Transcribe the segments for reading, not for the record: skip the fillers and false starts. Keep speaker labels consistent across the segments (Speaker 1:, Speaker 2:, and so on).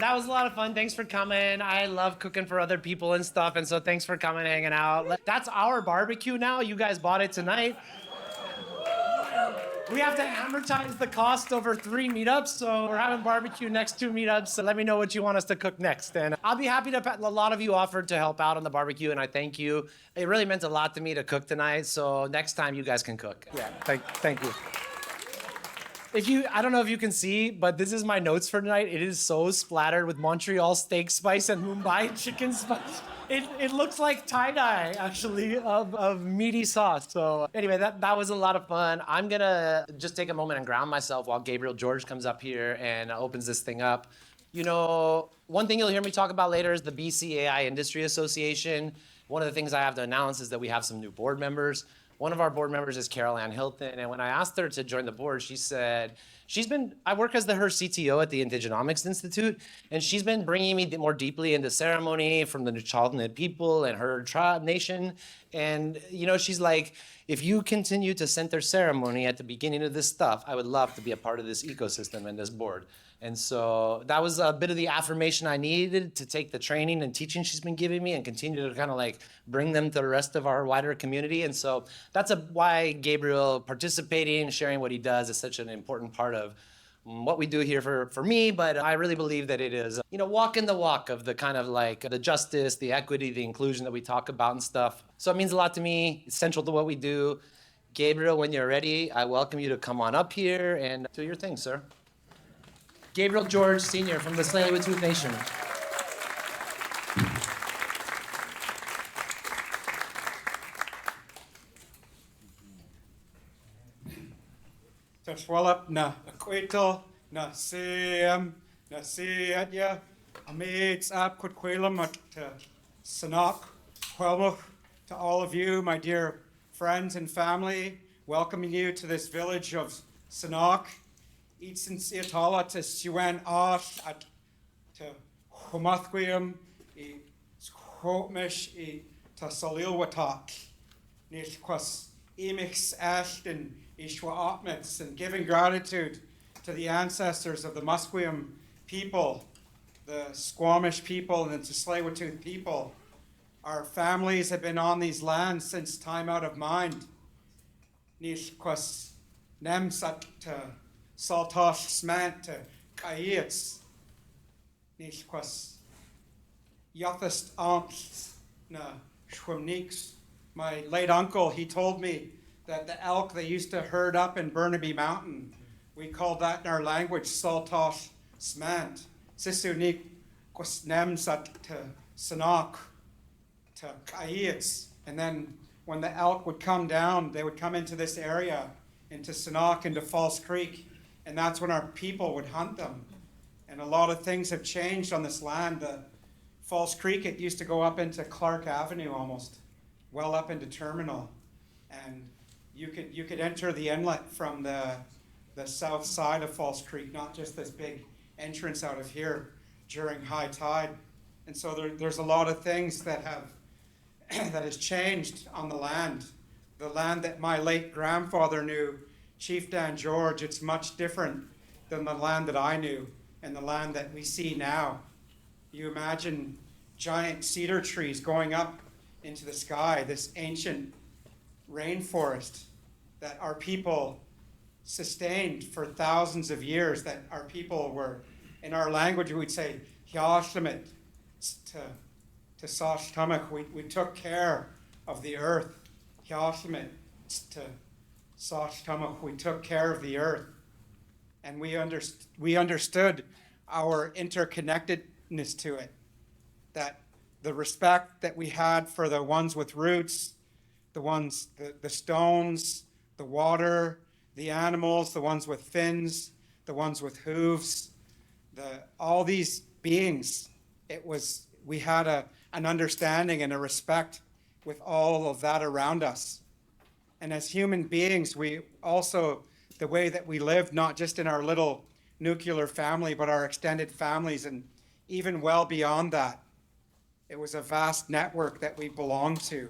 Speaker 1: That was a lot of fun. Thanks for coming. I love cooking for other people and stuff. And so thanks for coming, hanging out. That's our barbecue now. You guys bought it tonight. We have to amortize the cost over 3 meetups, so we're having barbecue next 2 meetups. So let me know what you want us to cook next. And I'll be happy to, a lot of you offered to help out on the barbecue, and I thank you. It really meant a lot to me to cook tonight, so next time you guys can cook. Yeah, thank you. I don't know if you can see, but this is my notes for tonight. It is so splattered with Montreal steak spice and Mumbai chicken spice. It looks like tie-dye, actually, of meaty sauce. So anyway, that was a lot of fun. I'm going to just take a moment and ground myself while Gabriel George comes up here and opens this thing up. You know, one thing you'll hear me talk about later is the BC AI Industry Association. One of the things I have to announce is that we have some new board members. One of our board members is Carol Ann Hilton, and when I asked her to join the board, she said, I work as her CTO at the Indigenomics Institute, and she's been bringing me more deeply into ceremony from the Chaldean people and her tribe nation. And, you know, she's like, if you continue to center ceremony at the beginning of this stuff, I would love to be a part of this ecosystem and this board. And so that was a bit of the affirmation I needed to take the training and teaching she's been giving me and continue to kind of like bring them to the rest of our wider community. And so that's why Gabriel participating, sharing what he does is such an important part of what we do here for me. But I really believe that it is, you know, walking the walk of the kind of like the justice, the equity, the inclusion that we talk about and stuff. So it means a lot to me. It's central to what we do. Gabriel, when you're ready, I welcome you to come on up here and do your thing, sir. Gabriel George, Sr. from the Tsleil Waututh Nation.
Speaker 2: Tashwalap na akwito na siyam na siyadya amid's ap kutquilam at sanak kwelmuch to all of you, my dear friends and family, welcoming you to this village of Sanak. Itsin siatala to Siwan Ash at to Humathquium, e Skotmish, e to Tsleil Waututh, Nishquas Emix Ashton, Ishwa Otmits, and giving gratitude to the ancestors of the Musqueam people, the Squamish people, and the Tsleil Waututh people. Our families have been on these lands since time out of mind. Nishquas Nemsat to Saltosh Smant to Kayits, Nishquas Yothist Amps na Schwimniks. My late uncle, he told me that the elk they used to herd up in Burnaby Mountain, we called that in our language Saltosh Smant. Sisunik Kwasnemsat to Sanok to Kayits. And then when the elk would come down, they would come into this area, into Sanok, into False Creek, and that's when our people would hunt them. And a lot of things have changed on this land. The False Creek, it used to go up into Clark Avenue almost, well up into Terminal. And you could enter the inlet from the south side of False Creek, not just this big entrance out of here during high tide. And so there's a lot of things that has changed on the land. The land that my late grandfather knew, Chief Dan George, it's much different than the land that I knew and the land that we see now. You imagine giant cedar trees going up into the sky, this ancient rainforest that our people sustained for thousands of years, that our people were, in our language we'd say, Hyashlimit, to Sashtamach, we took care of the earth. Hyashlimit, to Sashtamach, we took care of the earth. And we understood our interconnectedness to it, that the respect that we had for the ones with roots, the stones, the water, the animals, the ones with fins, the ones with hooves, all these beings, we had an understanding and a respect with all of that around us. And as human beings, we also, the way that we lived, not just in our little nuclear family, but our extended families, and even well beyond that. It was a vast network that we belonged to.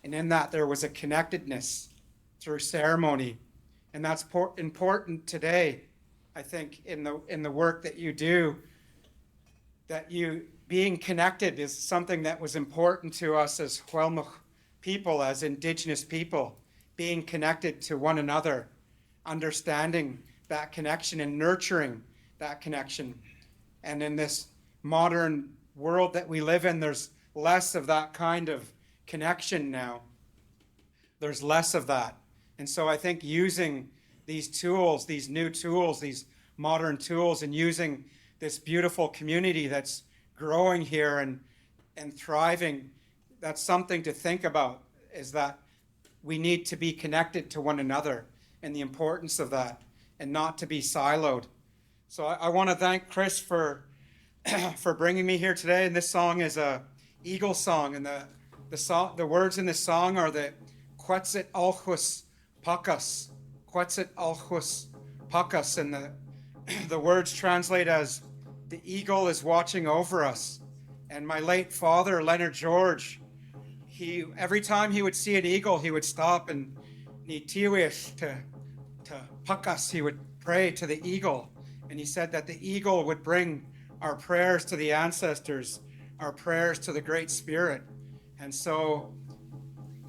Speaker 2: And in that, there was a connectedness through ceremony. And that's important today, I think, in the work that you do, that being connected is something that was important to us as Huelmuch people, as Indigenous people, being connected to one another, understanding that connection and nurturing that connection. And in this modern world that we live in, there's less of that kind of connection now. There's less of that. And so I think using these tools, these new tools, these modern tools, and using this beautiful community that's growing here and thriving, that's something to think about, is that we need to be connected to one another and the importance of that, and not to be siloed. So I want to thank Kris for bringing me here today. And this song is a eagle song, and the words in this song are the Quetzit Alchus Pakas, Quetzit Alchus Pakas, and the words translate as the eagle is watching over us. And my late father, Leonard George, every time he would see an eagle, he would stop and Nitiwish to Pakas, he would pray to the eagle. And he said that the eagle would bring our prayers to the ancestors, our prayers to the Great Spirit. And so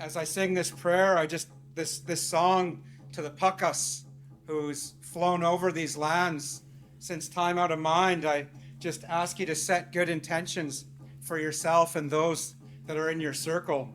Speaker 2: as I sing this prayer, this song to the Pakas who's flown over these lands since time out of mind, I just ask you to set good intentions for yourself and those that are in your circle.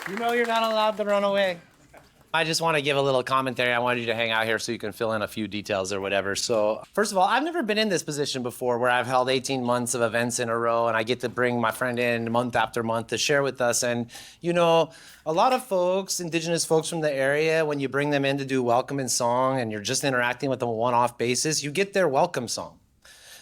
Speaker 1: You know you're not allowed to run away. I just want to give a little commentary. I wanted you to hang out here so you can fill in a few details or whatever. So first of all, I've never been in this position before where I've held 18 months of events in a row and I get to bring my friend in month after month to share with us. And you know, a lot of folks, Indigenous folks from the area, when you bring them in to do welcome and song and you're just interacting with them on a one-off basis, you get their welcome song.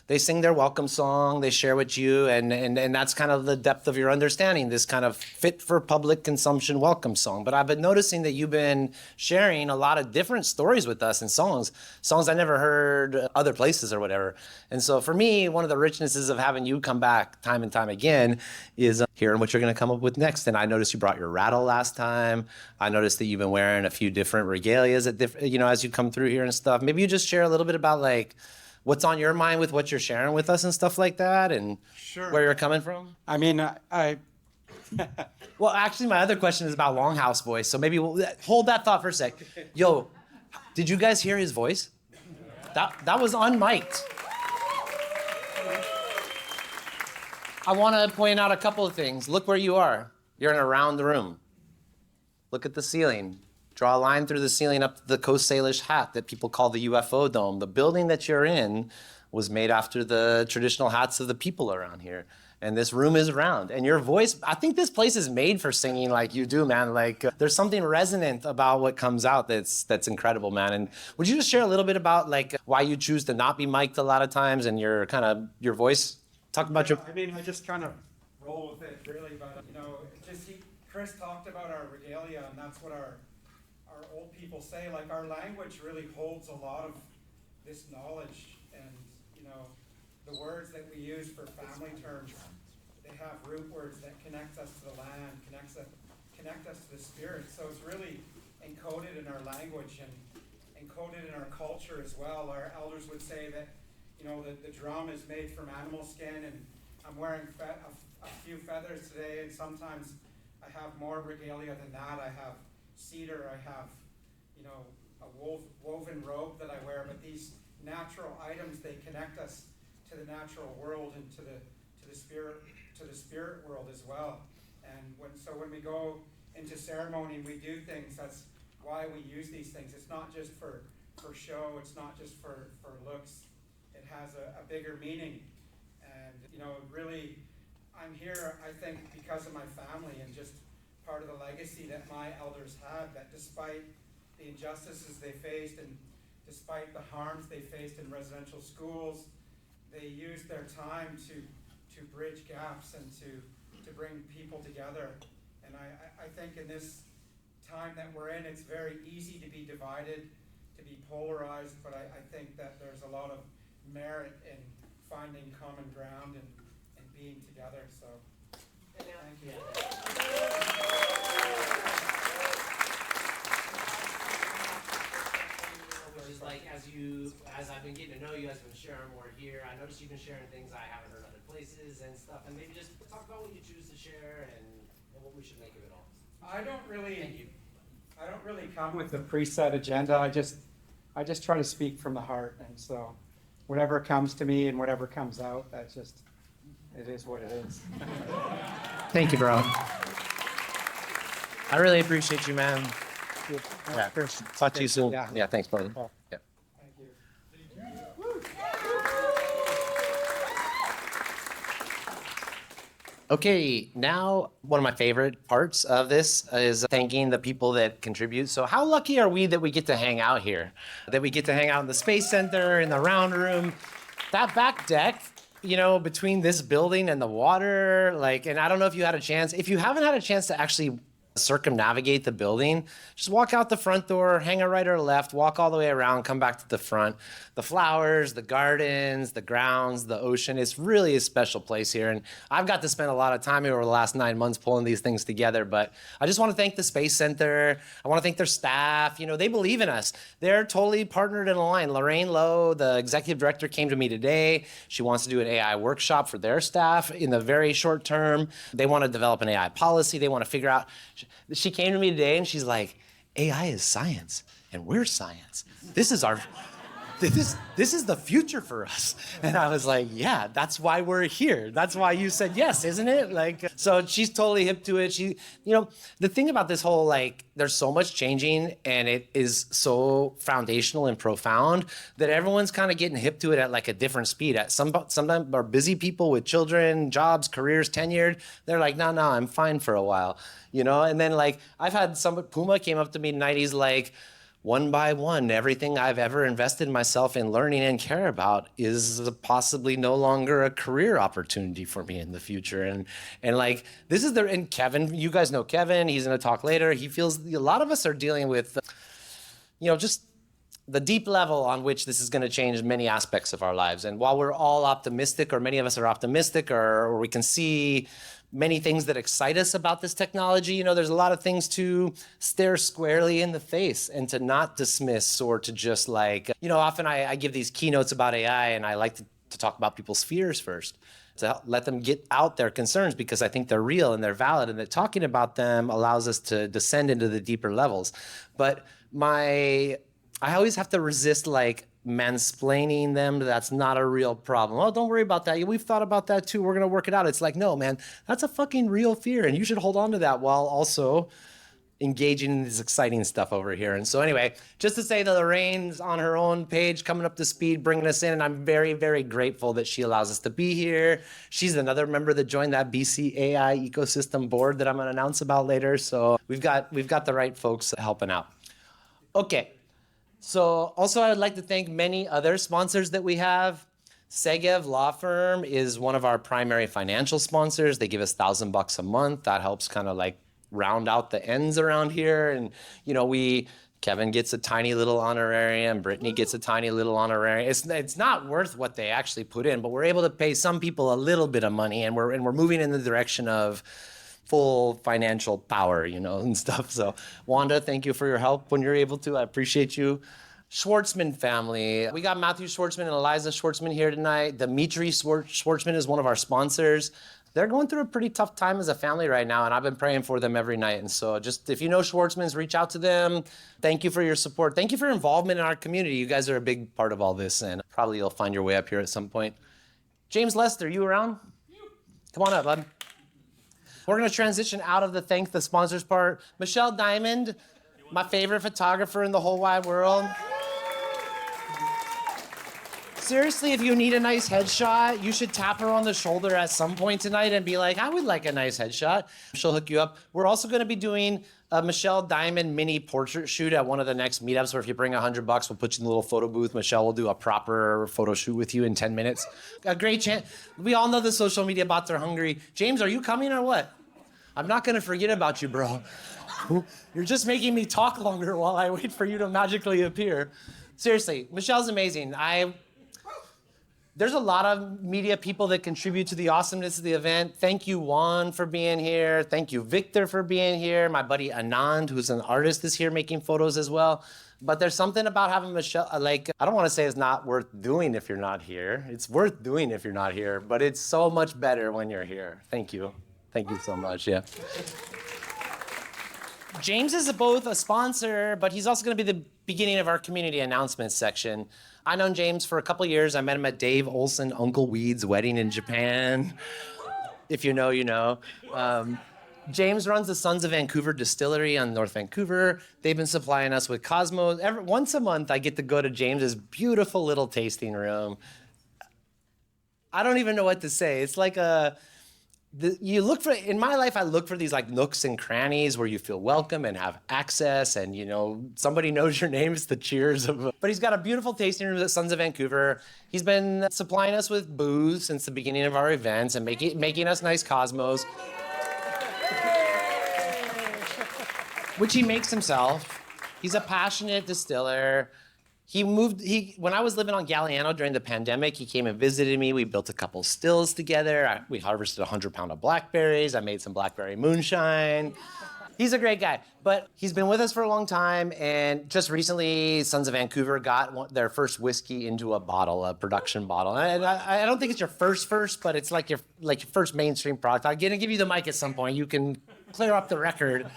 Speaker 1: They sing their welcome song, they share with you, and that's kind of the depth of your understanding, this kind of fit for public consumption welcome song. But I've been noticing that you've been sharing a lot of different stories with us and songs I never heard other places or whatever. And so for me, one of the richnesses of having you come back time and time again is hearing what you're gonna come up with next. And I noticed you brought your rattle last time. I noticed that you've been wearing a few different regalias at as you come through here and stuff. Maybe you just share a little bit about like, what's on your mind with what you're sharing with us and stuff like that, and
Speaker 2: Sure.
Speaker 1: Where you're coming from?
Speaker 2: I mean,
Speaker 1: Well, actually, my other question is about Longhouse voice, so maybe we'll hold that thought for a sec. Yo, did you guys hear his voice? That was unmiked. I want to point out a couple of things. Look where you are. You're in a round room. Look at the ceiling. Draw a line through the ceiling up to the Coast Salish hat that people call the UFO dome. The building that you're in was made after the traditional hats of the people around here. And this room is round. And your voice, I think this place is made for singing like you do, man. Like there's something resonant about what comes out that's incredible, man. And would you just share a little bit about like why you choose to not be mic'd a lot of times and your voice? Talk about your...
Speaker 2: I mean, I just kind of roll with it, really. But, you know, Kris talked about our regalia, and that's what our old people say. Like, our language really holds a lot of this knowledge. And, you know, the words that we use for family terms, they have root words that connect us to the land, connect us to the spirit. So it's really encoded in our language and encoded in our culture as well. Our elders would say that, you know, the drum is made from animal skin, and I'm wearing a few feathers today, and sometimes I have more regalia than that. I have cedar, I have, you know, a woven robe that I wear, but these natural items, they connect us to the natural world and to the spirit world as well. And when we go into ceremony and we do things, that's why we use these things. It's not just for show, it's not just for looks. It has a bigger meaning. And, you know, really, I'm here, I think, because of my family and just part of the legacy that my elders had, that despite the injustices they faced and despite the harms they faced in residential schools, they used their time to bridge gaps and to bring people together. And I think in this time that we're in, it's very easy to be divided, to be polarized, but I think that there's a lot of merit in finding common ground and being together. So thank you.
Speaker 1: Which is like, as I've been getting to know you, as I've been sharing more here, I noticed you've been sharing things I haven't heard other places and stuff, and maybe just talk about what you choose to share and what we should make of it all.
Speaker 2: I don't really come with a preset agenda. I just try to speak from the heart, and so whatever comes to me and whatever comes out, it is what it is.
Speaker 1: Thank you, bro. I really appreciate you, man. Yeah. Talk to you soon. Yeah, thanks, brother. Yeah.
Speaker 2: Thank you.
Speaker 1: Okay, now one of my favorite parts of this is thanking the people that contribute. So how lucky are we that we get to hang out here? That we get to hang out in the Space Center, in the round room. That back deck, you know, between this building and the water, like, and I don't know if you had a chance. If you haven't had a chance to actually circumnavigate the building, just walk out the front door, hang a right or left, walk all the way around, come back to the front. The flowers, the gardens, the grounds, the ocean, it's really a special place here. And I've got to spend a lot of time here over the last 9 months pulling these things together. But I just want to thank the Space Center. I want to thank their staff. You know, they believe in us. They're totally partnered and aligned. Lorraine Lowe, the executive director, came to me today. She wants to do an AI workshop for their staff in the very short term. They want to develop an AI policy. They want to figure out. She came to me today and she's like, AI is science and we're science. This is the future for us. And I was like, yeah, that's why we're here. That's why you said yes, isn't it? Like, so she's totally hip to it. You know, the thing about this whole, like, there's so much changing and it is so foundational and profound that everyone's kind of getting hip to it at like a different speed. Sometimes our busy people with children, jobs, careers, tenured, they're like, no, I'm fine for a while, you know? And then like, I've had Puma came up to me tonight, he's like, one by one, everything I've ever invested myself in learning and care about is possibly no longer a career opportunity for me in the future. And like, this is and Kevin, you guys know Kevin, he's gonna talk later. He feels a lot of us are dealing with, you know, just the deep level on which this is gonna change many aspects of our lives. And while we're all optimistic, or many of us are optimistic, or we can see many things that excite us about this technology, you know, there's a lot of things to stare squarely in the face and to not dismiss, or to just like, you know, often I give these keynotes about AI and I like to talk about people's fears first, to let them get out their concerns, because I think they're real and they're valid, and that talking about them allows us to descend into the deeper levels. But I always have to resist like mansplaining them, that's not a real problem. Oh, don't worry about that. We've thought about that too. We're going to work it out. It's like, no, man, that's a fucking real fear. And you should hold on to that while also engaging in this exciting stuff over here. And so anyway, just to say that Lorraine's on her own page, coming up to speed, bringing us in. And I'm very, very grateful that she allows us to be here. She's another member that joined that Busse AI ecosystem board that I'm going to announce about later. So we've got the right folks helping out. Okay. So also I would like to thank many other sponsors that we have. Segev Law Firm is one of our primary financial sponsors. They give us $1,000 a month. That helps kind of like round out the ends around here. And, you know, Kevin gets a tiny little honorarium, Brittany gets a tiny little honorarium. It's not worth what they actually put in, but we're able to pay some people a little bit of money, and we're moving in the direction of full financial power, you know, and stuff. So Wanda, thank you for your help when you're able to. I appreciate you. Schwartzman family. We got Matthew Schwartzman and Eliza Schwartzman here tonight. Dimitri Schwartzman is one of our sponsors. They're going through a pretty tough time as a family right now, and I've been praying for them every night. And so just if you know Schwartzmans, reach out to them. Thank you for your support. Thank you for your involvement in our community. You guys are a big part of all this, and probably you'll find your way up here at some point. James Lester, you around? Come on up, bud. We're going to transition out of the thank the sponsors part. Michelle Diamond, my favorite photographer in the whole wide world. Seriously, if you need a nice headshot, you should tap her on the shoulder at some point tonight and be like, I would like a nice headshot. She'll hook you up. We're also going to be doing a Michelle Diamond mini portrait shoot at one of the next meetups, where if you bring $100, we'll put you in the little photo booth. Michelle will do a proper photo shoot with you in 10 minutes. A great chance. We all know the social media bots are hungry. James, are you coming or what? I'm not going to forget about you, bro. You're just making me talk longer while I wait for you to magically appear. Seriously, Michelle's amazing. There's a lot of media people that contribute to the awesomeness of the event. Thank you, Juan, for being here. Thank you, Victor, for being here. My buddy Anand, who's an artist, is here making photos as well. But there's something about having Michelle, like, I don't want to say it's not worth doing if you're not here. It's worth doing if you're not here, but it's so much better when you're here. Thank you. Thank you so much, yeah. James is both a sponsor, but he's also going to be the beginning of our community announcements section. I've known James for a couple years. I met him at Dave Olson, Uncle Weed's wedding in Japan. If you know, you know. James runs the Sons of Vancouver distillery on North Vancouver. They've been supplying us with Cosmos. Once a month, I get to go to James's beautiful little tasting room. I don't even know what to say. It's like in my life, I look for these like nooks and crannies where you feel welcome and have access, and you know, somebody knows your name. It's the cheers of. But he's got a beautiful tasting room at Sons of Vancouver. He's been supplying us with booze since the beginning of our events and making us nice Cosmos, which he makes himself. He's a passionate distiller. When I was living on Galliano during the pandemic, he came and visited me. We built a couple stills together. We harvested 100 pounds of blackberries. I made some blackberry moonshine. He's a great guy, but he's been with us for a long time, and just recently, Sons of Vancouver got their first whiskey into a bottle, a production bottle. And I don't think it's your first, but it's like your first mainstream product. I'm gonna give you the mic at some point. You can clear up the record.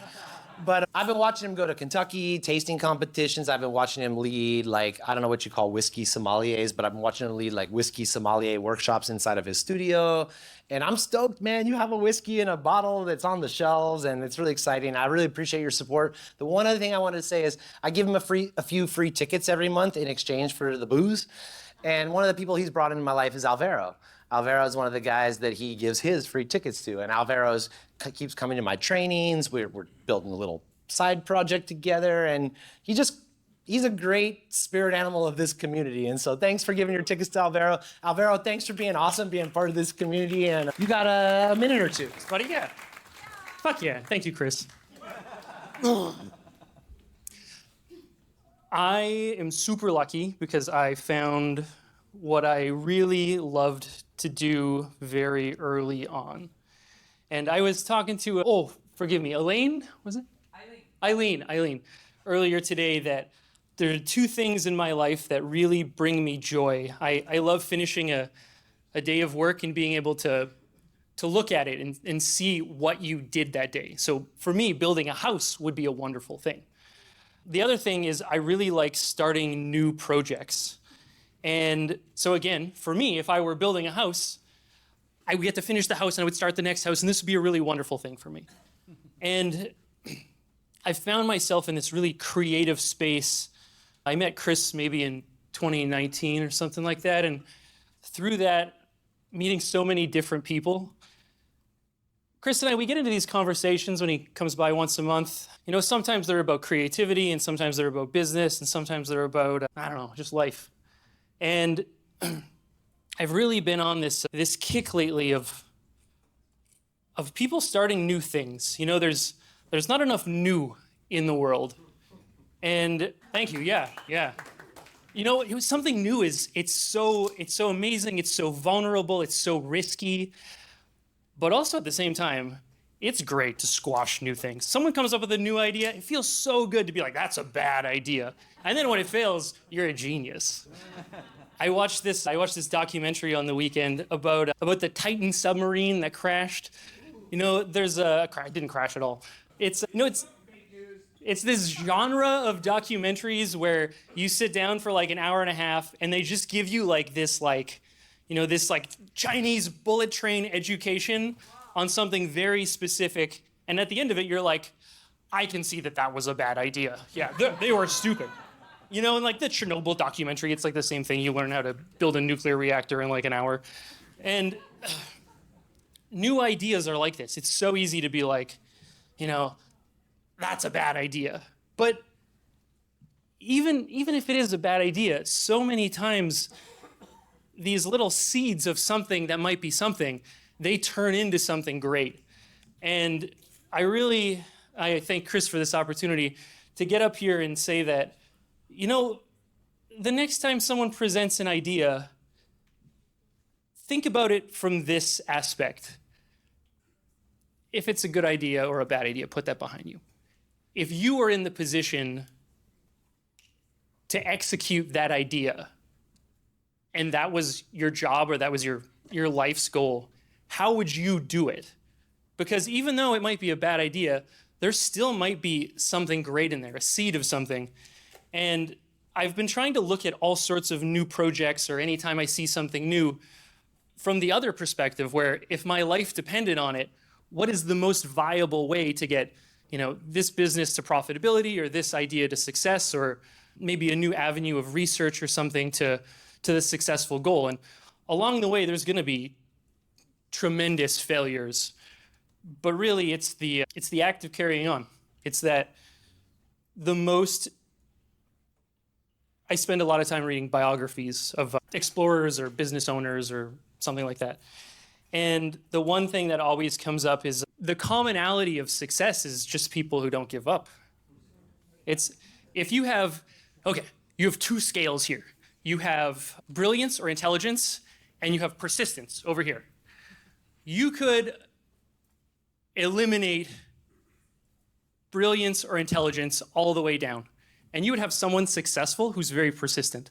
Speaker 1: But I've been watching him go to Kentucky, tasting competitions. I've been watching him lead, like, I don't know what you call whiskey sommeliers, but I've been watching him lead, like, whiskey sommelier workshops inside of his studio. And I'm stoked, man. You have a whiskey in a bottle that's on the shelves, and it's really exciting. I really appreciate your support. The one other thing I wanted to say is I give him a few free tickets every month in exchange for the booze. And one of the people he's brought into my life is Alvero. Alvero is one of the guys that he gives his free tickets to, and Alvero keeps coming to my trainings. We're building a little side project together, and he's a great spirit animal of this community. And so thanks for giving your tickets to Alvero. Alvero, thanks for being awesome, being part of this community, and you got a minute or two.
Speaker 3: Buddy, yeah. Fuck yeah. Thank you, Kris. I am super lucky because I found what I really loved to do very early on. And I was talking to, forgive me, Elaine, was it? Eileen, earlier today, that there are two things in my life that really bring me joy. I love finishing a day of work and being able to look at it and see what you did that day. So for me, building a house would be a wonderful thing. The other thing is I really like starting new projects. And so again, for me, if I were building a house, I would get to finish the house and I would start the next house, and this would be a really wonderful thing for me. And I found myself in this really creative space. I met Kris maybe in 2019 or something like that, and through that, meeting so many different people, Kris and I, we get into these conversations when he comes by once a month. You know, sometimes they're about creativity, and sometimes they're about business, and sometimes they're about, I don't know, just life. And I've really been on this kick lately of people starting new things. You know, there's not enough new in the world. And thank you, yeah. You know, it was something new it's so amazing, it's so vulnerable, it's so risky. But also at the same time, it's great to squash new things. Someone comes up with a new idea, it feels so good to be like, that's a bad idea. And then when it fails, you're a genius. I watched this documentary on the weekend about the Titan submarine that crashed. You know, it didn't crash at all. It's this genre of documentaries where you sit down for like an hour and a half and they just give you this Chinese bullet train education on something very specific. And at the end of it, you're like, I can see that was a bad idea. Yeah, they were stupid. You know, and like the Chernobyl documentary, it's like the same thing. You learn how to build a nuclear reactor in like an hour. And new ideas are like this. It's so easy to be like, you know, that's a bad idea. But even if it is a bad idea, so many times these little seeds of something that might be something, they turn into something great. And I thank Kris for this opportunity to get up here and say that, you know, the next time someone presents an idea, think about it from this aspect. If it's a good idea or a bad idea, put that behind you. If you are in the position to execute that idea, and that was your job or that was your life's goal, how would you do it? Because even though it might be a bad idea, there still might be something great in there, a seed of something. And I've been trying to look at all sorts of new projects, or anytime I see something new, from the other perspective, where if my life depended on it, what is the most viable way to get, you know, this business to profitability, or this idea to success, or maybe a new avenue of research or something to the successful goal. And along the way, there's going to be tremendous failures, but really it's the act of carrying on. It's that I spend a lot of time reading biographies of explorers or business owners or something like that. And the one thing that always comes up is the commonality of success is just people who don't give up. It's if you have two scales here. You have brilliance or intelligence, and you have persistence over here. You could eliminate brilliance or intelligence all the way down, and you would have someone successful who's very persistent.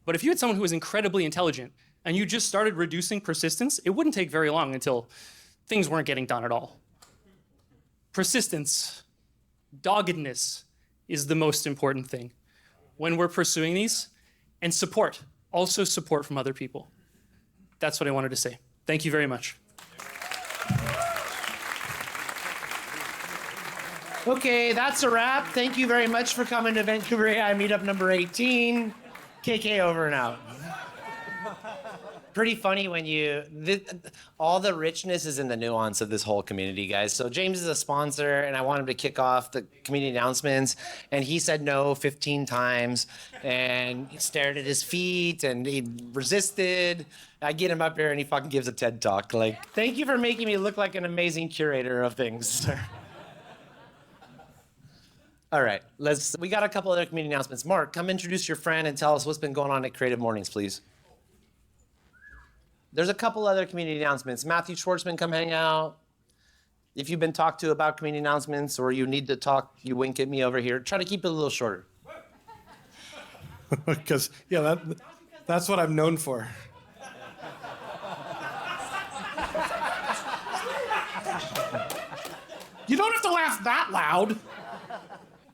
Speaker 3: But if you had someone who was incredibly intelligent and you just started reducing persistence, it wouldn't take very long until things weren't getting done at all. Persistence, doggedness is the most important thing when we're pursuing these, and support, also support from other people. That's what I wanted to say. Thank you very much.
Speaker 1: Okay, that's a wrap. Thank you very much for coming to Vancouver AI Meetup number 18. KK over and out. Pretty funny when all the richness is in the nuance of this whole community, guys. So James is a sponsor, and I want him to kick off the community announcements, and he said no 15 times, and he stared at his feet, and he resisted. I get him up here, and he fucking gives a TED Talk. Like, thank you for making me look like an amazing curator of things, sir. All right, we got a couple other community announcements. Mark, come introduce your friend and tell us what's been going on at Creative Mornings, please. There's a couple other community announcements. Matthew Schwartzman, come hang out. If you've been talked to about community announcements or you need to talk, you wink at me over here. Try to keep it a little shorter.
Speaker 4: Because, yeah, that's what I'm known for.
Speaker 1: You don't have to laugh that loud.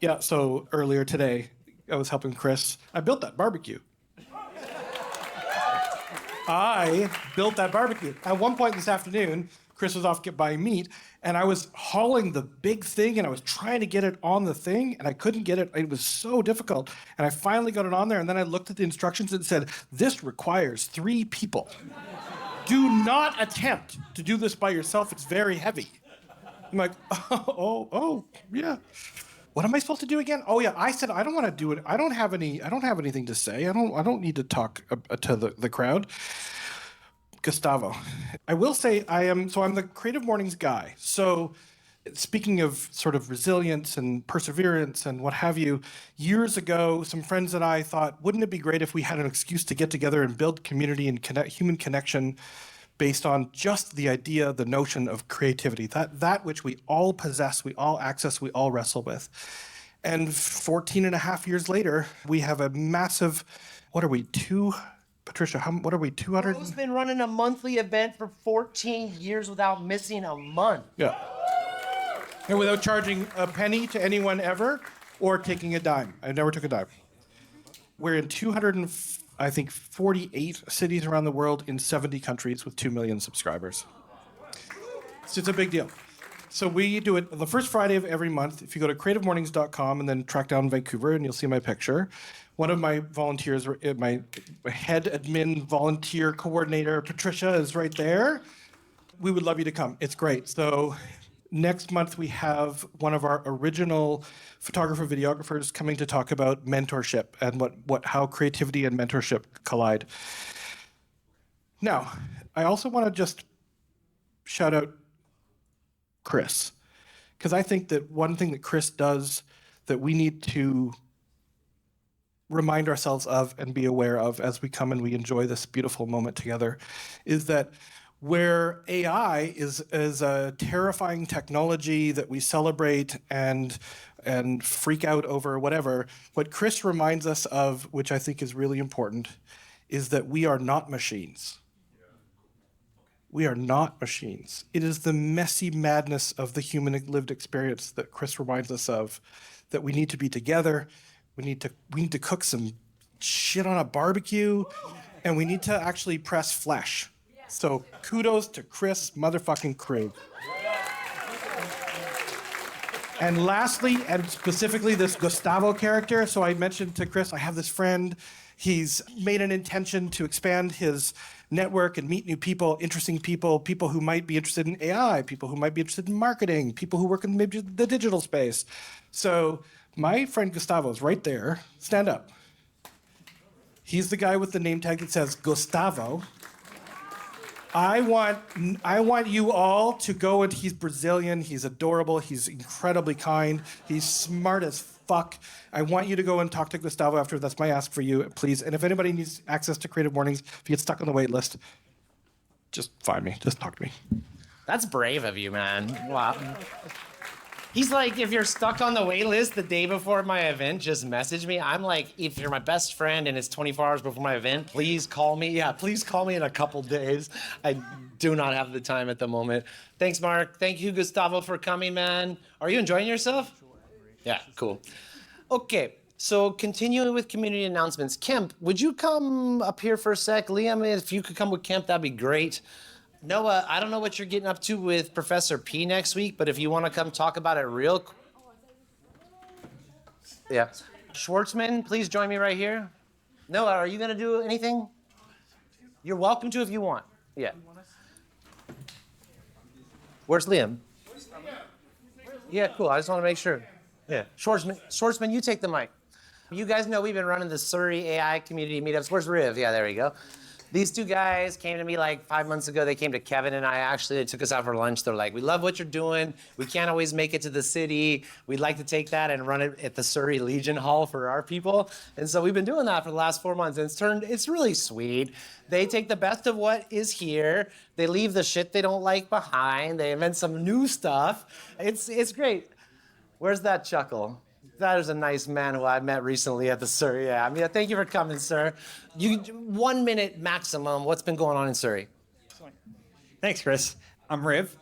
Speaker 4: Yeah, so earlier today, I was helping Kris. I built that barbecue. I built that barbecue. At one point this afternoon, Kris was off buying meat, and I was hauling the big thing, and I was trying to get it on the thing, and I couldn't get it. It was so difficult. And I finally got it on there, and then I looked at the instructions and it said, this requires 3 people. Do not attempt to do this by yourself. It's very heavy. I'm like, oh, yeah. What am I supposed to do again? Oh yeah, I said I don't want to do it. I don't have anything to say. I don't need to talk to the crowd. Gustavo. I will say I'm the Creative Mornings guy. So speaking of sort of resilience and perseverance and what have you, years ago, some friends and I thought, wouldn't it be great if we had an excuse to get together and build community and human connection based on just the idea, the notion of creativity, that which we all possess, we all access, we all wrestle with. And 14 and a half years later, we have a massive, Patricia, what are we, 200?
Speaker 1: Bro's been running a monthly event for 14 years without missing a month.
Speaker 4: Yeah. And without charging a penny to anyone ever or taking a dime. I never took a dime. We're in 48 cities around the world in 70 countries with 2 million subscribers. So it's a big deal. So we do it the first Friday of every month. If you go to creativemornings.com and then track down Vancouver, and you'll see my picture. One of my volunteers, my head admin volunteer coordinator, Patricia, is right there. We would love you to come. It's great. So next month we have one of our original photographer videographers coming to talk about mentorship and how creativity and mentorship collide. Now, I also want to just shout out Kris, because I think that one thing that Kris does that we need to remind ourselves of and be aware of as we come and we enjoy this beautiful moment together is that where AI is a terrifying technology that we celebrate and freak out over whatever, what Kris reminds us of, which I think is really important, is that we are not machines. We are not machines. It is the messy madness of the human lived experience that Kris reminds us of, that we need to be together, we need to cook some shit on a barbecue, and we need to actually press flesh. So kudos to Kris motherfucking Krüg. And lastly, and specifically this Gustavo character, so I mentioned to Kris, I have this friend, he's made an intention to expand his network and meet new people, interesting people who might be interested in AI, people who might be interested in marketing, people who work in maybe the digital space. So my friend Gustavo is right there. Stand up. He's the guy with the name tag that says Gustavo. I want you all to go, and he's Brazilian, he's adorable, he's incredibly kind, he's smart as fuck. I want you to go and talk to Gustavo after. That's my ask for you, please. And if anybody needs access to Creative Mornings, if you get stuck on the wait list, just find me, just talk to me.
Speaker 1: That's brave of you, man. Wow. He's like, if you're stuck on the wait list the day before my event, just message me. I'm like, if you're my best friend and it's 24 hours before my event, please call me. Yeah, please call me in a couple days. I do not have the time at the moment. Thanks, Mark. Thank you, Gustavo, for coming, man. Are you enjoying yourself? Yeah, cool. Okay, so continuing with community announcements. Kemp, would you come up here for a sec? Liam, if you could come with Kemp, that'd be great. Noah, I don't know what you're getting up to with Professor P next week, but if you want to come talk about it real quick. Yeah. Schwartzman, please join me right here. Noah, are you going to do anything? You're welcome to if you want. Yeah. Where's Liam? Yeah, cool. I just want to make sure. Yeah. Schwartzman, you take the mic. You guys know we've been running the Surrey AI community meetups. Where's Riv? Yeah, there we go. These two guys came to me like 5 months ago. They came to Kevin and I, actually. They took us out for lunch. They're like, we love what you're doing. We can't always make it to the city. We'd like to take that and run it at the Surrey Legion Hall for our people. And so we've been doing that for the last 4 months. And it's really sweet. They take the best of what is here. They leave the shit they don't like behind. They invent some new stuff. It's great. Where's that chuckle? That is a nice man who I met recently at the Surrey. Yeah, I mean, thank you for coming, sir. 1 minute maximum. What's been going on in Surrey?
Speaker 5: Thanks, Kris. I'm Riv.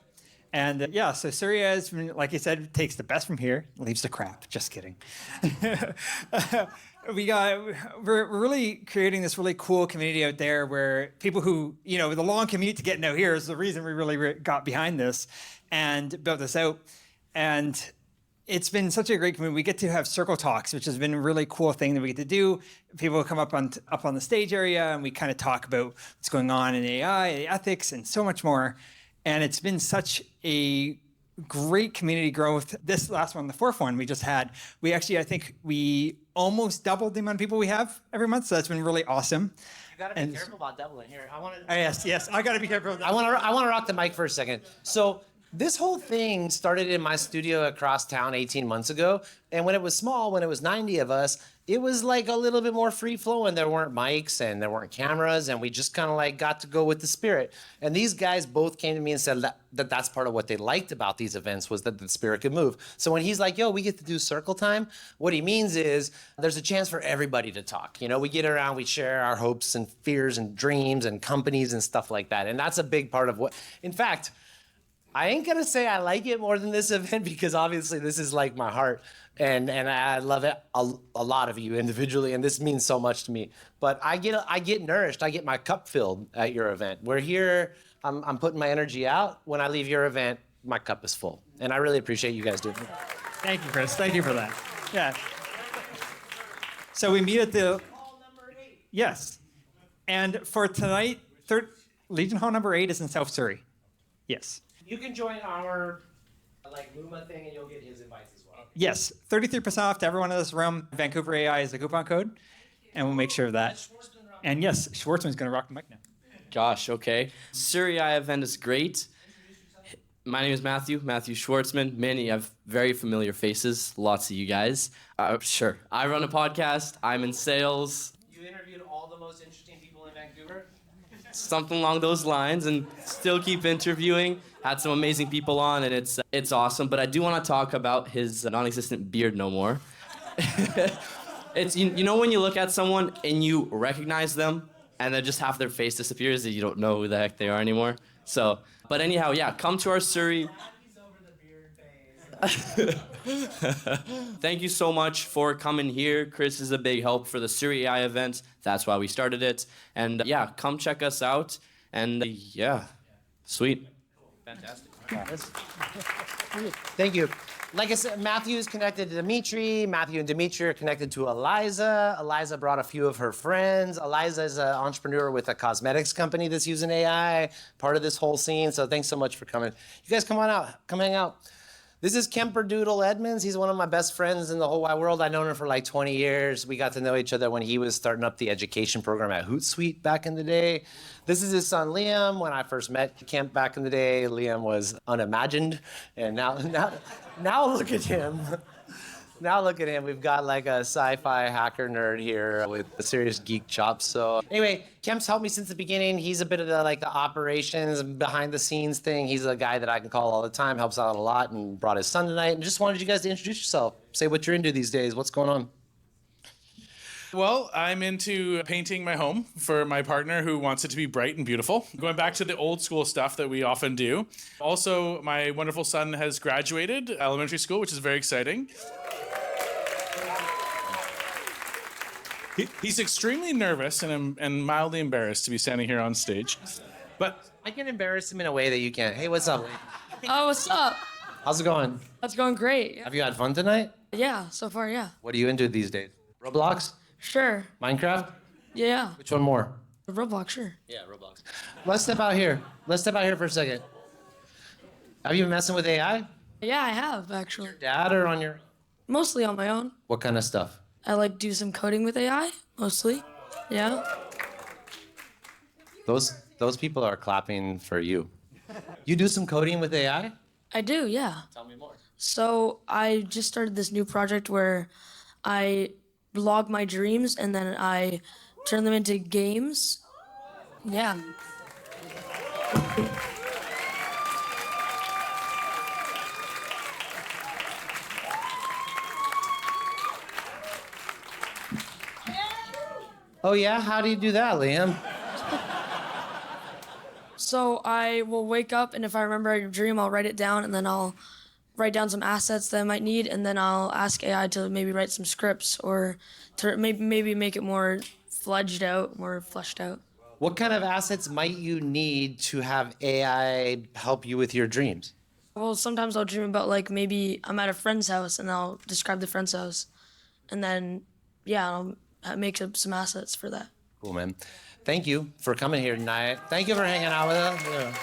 Speaker 5: And yeah, so Surrey AI has been, like I said, takes the best from here, leaves the crap. Just kidding. We're really creating this really cool community out there where people who, the long commute to getting out here is the reason we really got behind this and built this out. And it's been such a great community. We get to have circle talks, which has been a really cool thing that we get to do. People come up on the stage area and we kind of talk about what's going on in AI, ethics, and so much more. And it's been such a great community growth. This last one, the fourth one we just had, we actually, I think we almost doubled the amount of people we have every month. So that's been really awesome.
Speaker 1: You gotta be careful about doubling here.
Speaker 5: Yes, I gotta be careful.
Speaker 1: I want to rock the mic for a second. So this whole thing started in my studio across town 18 months ago. And when it was small, when it was 90 of us, it was like a little bit more free flowing. There weren't mics and there weren't cameras, and we just kind of like got to go with the spirit. And these guys both came to me and said that's part of what they liked about these events, was that the spirit could move. So when he's like, yo, we get to do circle time, what he means is there's a chance for everybody to talk. We get around, we share our hopes and fears and dreams and companies and stuff like that. And that's a big part of what, in fact, I ain't gonna say I like it more than this event, because obviously this is like my heart, and I love it, a lot of you individually, and this means so much to me. But I get nourished, I get my cup filled at your event. We're here, I'm putting my energy out. When I leave your event, my cup is full, and I really appreciate you guys doing it.
Speaker 5: Thank you, Kris. Thank you for that. Yeah. So we meet at the
Speaker 1: Hall number 8.
Speaker 5: Yes, and for tonight, Legion Hall number 8 is in South Surrey. Yes.
Speaker 1: You can join our Luma thing, and you'll get his invites as well.
Speaker 5: Yes, 33% off to everyone in this room. Vancouver AI is the coupon code, and we'll make sure of that. And yes, Schwartzman's going to rock the mic now.
Speaker 6: Gosh, okay. Surrey AI event is great. My name is Matthew Schwartzman. Many have very familiar faces, lots of you guys. Sure. I run a podcast. I'm in sales.
Speaker 1: You interviewed all the most interesting people in Vancouver?
Speaker 6: Something along those lines, and still keep interviewing. Had some amazing people on, and it's awesome. But I do want to talk about his non-existent beard no more. It's when you look at someone and you recognize them, and then just half their face disappears, and you don't know who the heck they are anymore. So, but anyhow, yeah, come to our Surrey. Thank you so much for coming here. Kris is a big help for the Surrey AI event. That's why we started it. And yeah, come check us out. And yeah, sweet. Fantastic.
Speaker 1: Thank you. Like I said, Matthew is connected to Dimitri. Matthew and Dimitri are connected to Eliza. Eliza brought a few of her friends. Eliza is an entrepreneur with a cosmetics company that's using AI, part of this whole scene. So thanks so much for coming. You guys come on out. Come hang out. This is Kemperdoodle Edmonds. He's one of my best friends in the whole wide world. I've known him for like 20 years. We got to know each other when he was starting up the education program at Hootsuite back in the day. This is his son, Liam. When I first met Kemp back in the day, Liam was unimagined. And now look at him. Now look at him. We've got like a sci-fi hacker nerd here with a serious geek chops. So anyway, Kemp's helped me since the beginning. He's a bit of the operations and behind the scenes thing. He's a guy that I can call all the time, helps out a lot, and brought his son tonight. And just wanted you guys to introduce yourself. Say what you're into these days. What's going on?
Speaker 7: Well, I'm into painting my home for my partner who wants it to be bright and beautiful. Going back to the old school stuff that we often do. Also, my wonderful son has graduated elementary school, which is very exciting. He's extremely nervous and mildly embarrassed to be standing here on stage. But
Speaker 1: I can embarrass him in a way that you can't. Hey, what's up?
Speaker 8: Oh, what's up?
Speaker 1: How's it going?
Speaker 8: That's going great.
Speaker 1: Have you had fun tonight?
Speaker 8: Yeah, so far, yeah.
Speaker 1: What are you into these days? Roblox?
Speaker 8: Sure.
Speaker 1: Minecraft?
Speaker 8: Yeah.
Speaker 1: Which one more?
Speaker 8: Roblox, sure.
Speaker 1: Yeah, Roblox. Let's step out here. Let's step out here for a second. Have you been messing with AI?
Speaker 8: Yeah, I have, actually.
Speaker 1: Dad or on your...
Speaker 8: Mostly on my own.
Speaker 1: What kind of stuff?
Speaker 8: I do some coding with AI, mostly. Yeah.
Speaker 1: Those people are clapping for you. You do some coding with AI?
Speaker 8: I do, yeah.
Speaker 1: Tell me more.
Speaker 8: So I just started this new project where I log my dreams and then I turn them into games. Yeah.
Speaker 1: Oh yeah? How do you do that, Liam?
Speaker 8: So I will wake up, and if I remember a dream, I'll write it down, and then I'll write down some assets that I might need, and then I'll ask AI to maybe write some scripts or to maybe make it more fleshed out.
Speaker 1: What kind of assets might you need to have AI help you with your dreams?
Speaker 8: Well, sometimes I'll dream about like maybe I'm at a friend's house, and I'll describe the friend's house, and then I'll make up some assets for that.
Speaker 1: Cool, man. Thank you for coming here tonight. Thank you for hanging out with us. Yeah.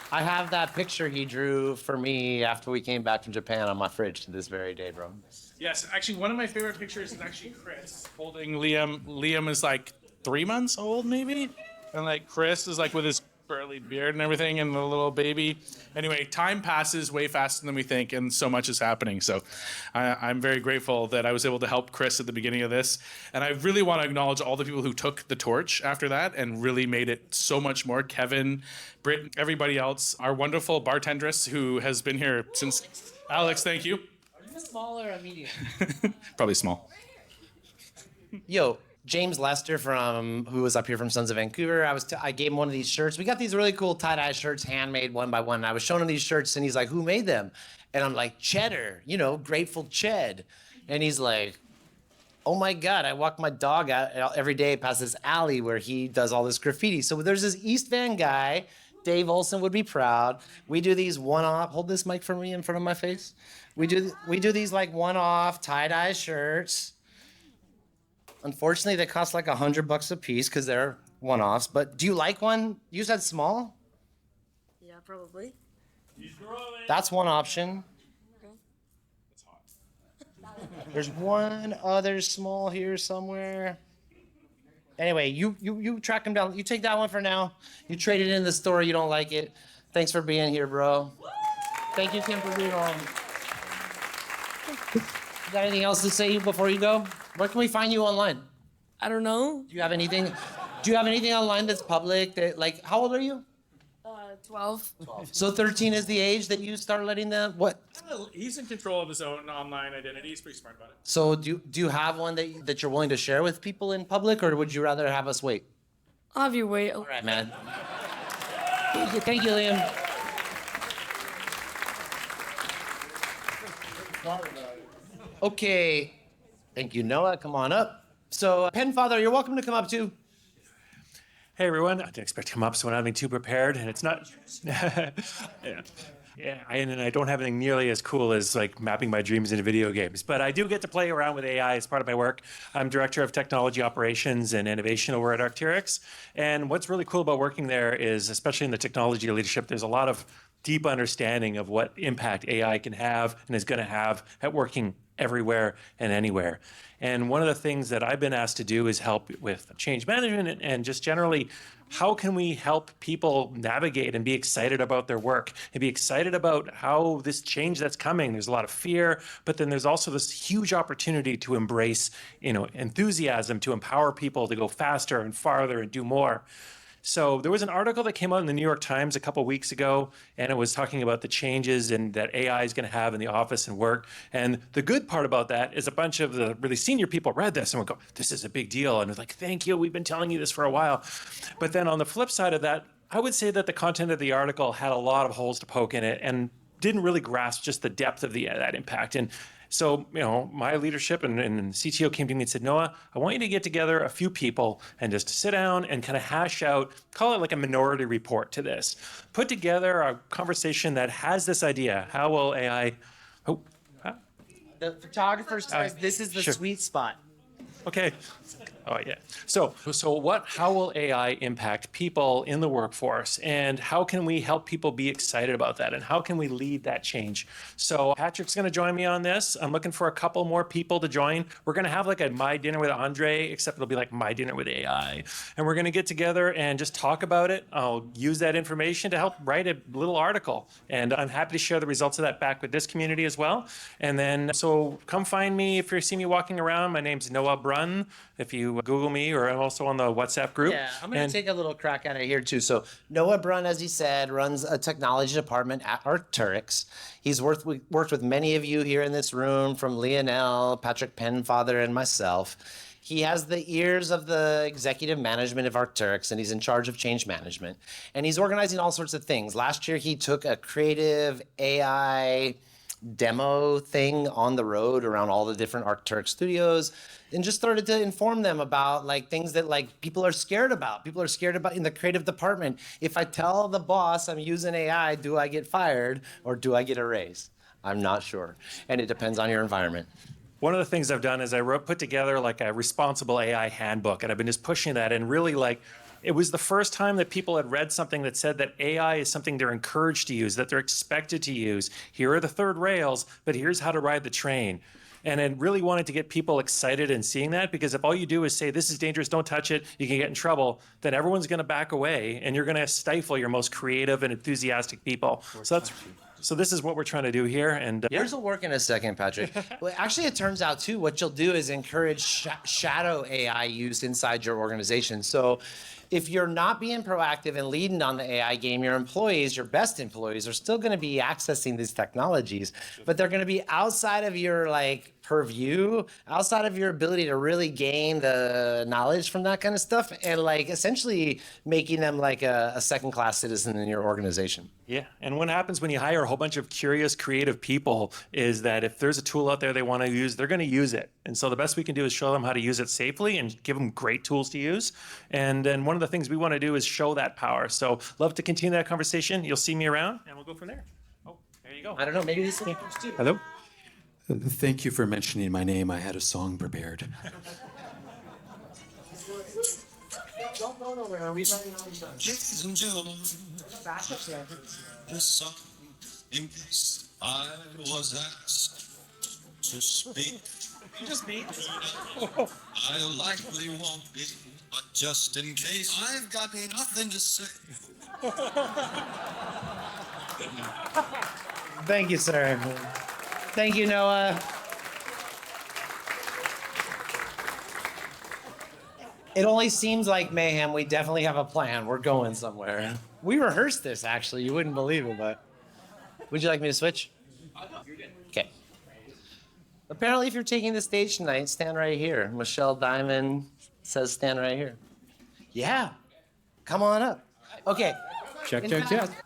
Speaker 1: I have that picture he drew for me after we came back from Japan on my fridge to this very day, bro.
Speaker 7: Yes, actually, one of my favorite pictures is actually Kris holding Liam. Liam is like 3 months old, maybe? And like Kris is like with his curly beard and everything and the little baby. Anyway, time passes way faster than we think, and so much is happening. So I'm very grateful that I was able to help Kris at the beginning of this. And I really want to acknowledge all the people who took the torch after that and really made it so much more. Kevin, Britt, everybody else, our wonderful bartendress who has been here since. Alex, thank you.
Speaker 1: Are you small or a medium?
Speaker 7: Probably small.
Speaker 1: Yo, James Lester who was up here from Sons of Vancouver. I gave him one of these shirts. We got these really cool tie-dye shirts, handmade one by one. And I was showing him these shirts, and he's like, "Who made them?" And I'm like, "Cheddar, Grateful Ched." And he's like, "Oh my God, I walk my dog out every day past this alley where he does all this graffiti." So there's this East Van guy. Dave Olson would be proud. We do these one-off. Hold this mic for me in front of my face. We do these like one-off tie-dye shirts. Unfortunately, they cost like $100 a piece because they're one-offs. But do you like one? You said small?
Speaker 8: Yeah, probably.
Speaker 1: That's one option.
Speaker 8: Okay.
Speaker 1: There's one other small here somewhere. Anyway, you track them down. You take that one for now. You trade it in the store. You don't like it. Thanks for being here, bro. Thank you, Kemp, for being on. You got anything else to say before you go? Where can we find you online?
Speaker 8: I don't know.
Speaker 1: Do you have anything online that's public? How old are you?
Speaker 8: 12.
Speaker 1: So 13 is the age that you start letting them. What?
Speaker 7: He's in control of his own online identity. He's pretty smart about it.
Speaker 1: So do you have one that you're willing to share with people in public, or would you rather have us wait?
Speaker 8: I'll have you wait.
Speaker 1: All right, man. Thank you, Liam. Okay. Thank you, Noah. Come on up. So, Penfather, you're welcome to come up too.
Speaker 9: Hey everyone, I didn't expect to come up, so I'm not having too prepared, and it's not. I don't have anything nearly as cool as like mapping my dreams into video games, but I do get to play around with AI as part of my work. I'm director of technology operations and innovation over at Arc'teryx, and what's really cool about working there is, especially in the technology leadership, there's a lot of deep understanding of what impact AI can have and is going to have at working everywhere and anywhere. And one of the things that I've been asked to do is help with change management and just generally, how can we help people navigate and be excited about their work and be excited about how this change that's coming? There's a lot of fear, but then there's also this huge opportunity to embrace, enthusiasm, to empower people to go faster and farther and do more. So there was an article that came out in the New York Times a couple weeks ago, and it was talking about the changes that AI is going to have in the office and work. And the good part about that is a bunch of the really senior people read this and would go, "This is a big deal." And it's like, "Thank you, we've been telling you this for a while." But then on the flip side of that, I would say that the content of the article had a lot of holes to poke in it and didn't really grasp just the depth of that impact. And so, my leadership and CTO came to me and said, "Noah, I want you to get together a few people and just sit down and kind of hash out, call it like a minority report to this. Put together a conversation that has this idea. How will AI..."
Speaker 1: The photographer says this is the
Speaker 9: sure.
Speaker 1: sweet spot.
Speaker 9: Okay. Oh, yeah. So how will AI impact people in the workforce, and how can we help people be excited about that, and how can we lead that change? So Patrick's going to join me on this. I'm looking for a couple more people to join. We're going to have like a My Dinner with Andre, except it'll be like My Dinner with AI. And we're going to get together and just talk about it. I'll use that information to help write a little article. And I'm happy to share the results of that back with this community as well. And then, so come find me if you see me walking around. My name's Noah Brunn. If you Google me, or I'm also on the WhatsApp group.
Speaker 1: Yeah, I'm going to take a little crack at it here too. So Noah Brunn, as he said, runs a technology department at Arc'teryx. He's worked with many of you here in this room, from Lionel, Patrick Penfather, and myself. He has the ears of the executive management of Arc'teryx, and he's in charge of change management. And he's organizing all sorts of things. Last year, he took a creative AI demo thing on the road around all the different Arc'teryx studios and just started to inform them about like things that like people are scared about. People are scared about in the creative department. If I tell the boss I'm using AI, do I get fired or do I get a raise? I'm not sure. And it depends on your environment.
Speaker 9: One of the things I've done is put together like a responsible AI handbook, and I've been just pushing that, and really like it was the first time that people had read something that said that AI is something they're encouraged to use, that they're expected to use. Here are the third rails, but here's how to ride the train. And I really wanted to get people excited in seeing that, because if all you do is say, this is dangerous, don't touch it, you can get in trouble, then everyone's going to back away, and you're going to stifle your most creative and enthusiastic people. So this is what we're trying to do here. And
Speaker 1: Yours will work in a second, Patrick. Well, actually, it turns out, too, what you'll do is encourage shadow AI use inside your organization. So if you're not being proactive and leading on the AI game, your employees, your best employees, are still going to be accessing these technologies, but they're going to be outside of your like purview, outside of your ability to really gain the knowledge from that kind of stuff, and like essentially making them like a second-class citizen in your organization.
Speaker 9: yeah, and what happens when you hire a whole bunch of curious, creative people is that if there's a tool out there they want to use, they're going to use it. And so the best we can do is show them how to use it safely and give them great tools to use. And then one of the things we want to do is show that power. So love to continue that conversation. You'll see me around, and we'll go from there. Oh, there you go.
Speaker 1: I don't know, maybe this is first too.
Speaker 9: Hello?
Speaker 10: Thank you for mentioning my name. I had a song prepared.
Speaker 11: Ladies and gentlemen, this song in case I was asked to speak.
Speaker 1: You just beat.
Speaker 11: I likely won't be, but just in case, I've got nothing to say.
Speaker 1: Thank you, sir. Thank you, Noah. It only seems like mayhem. We definitely have a plan. We're going somewhere. We rehearsed this, actually. You wouldn't believe it, but... Would you like me to switch? Okay. Apparently, if you're taking the stage tonight, stand right here. Michelle Diamond says stand right here. Yeah. Come on up. Okay.
Speaker 10: Check.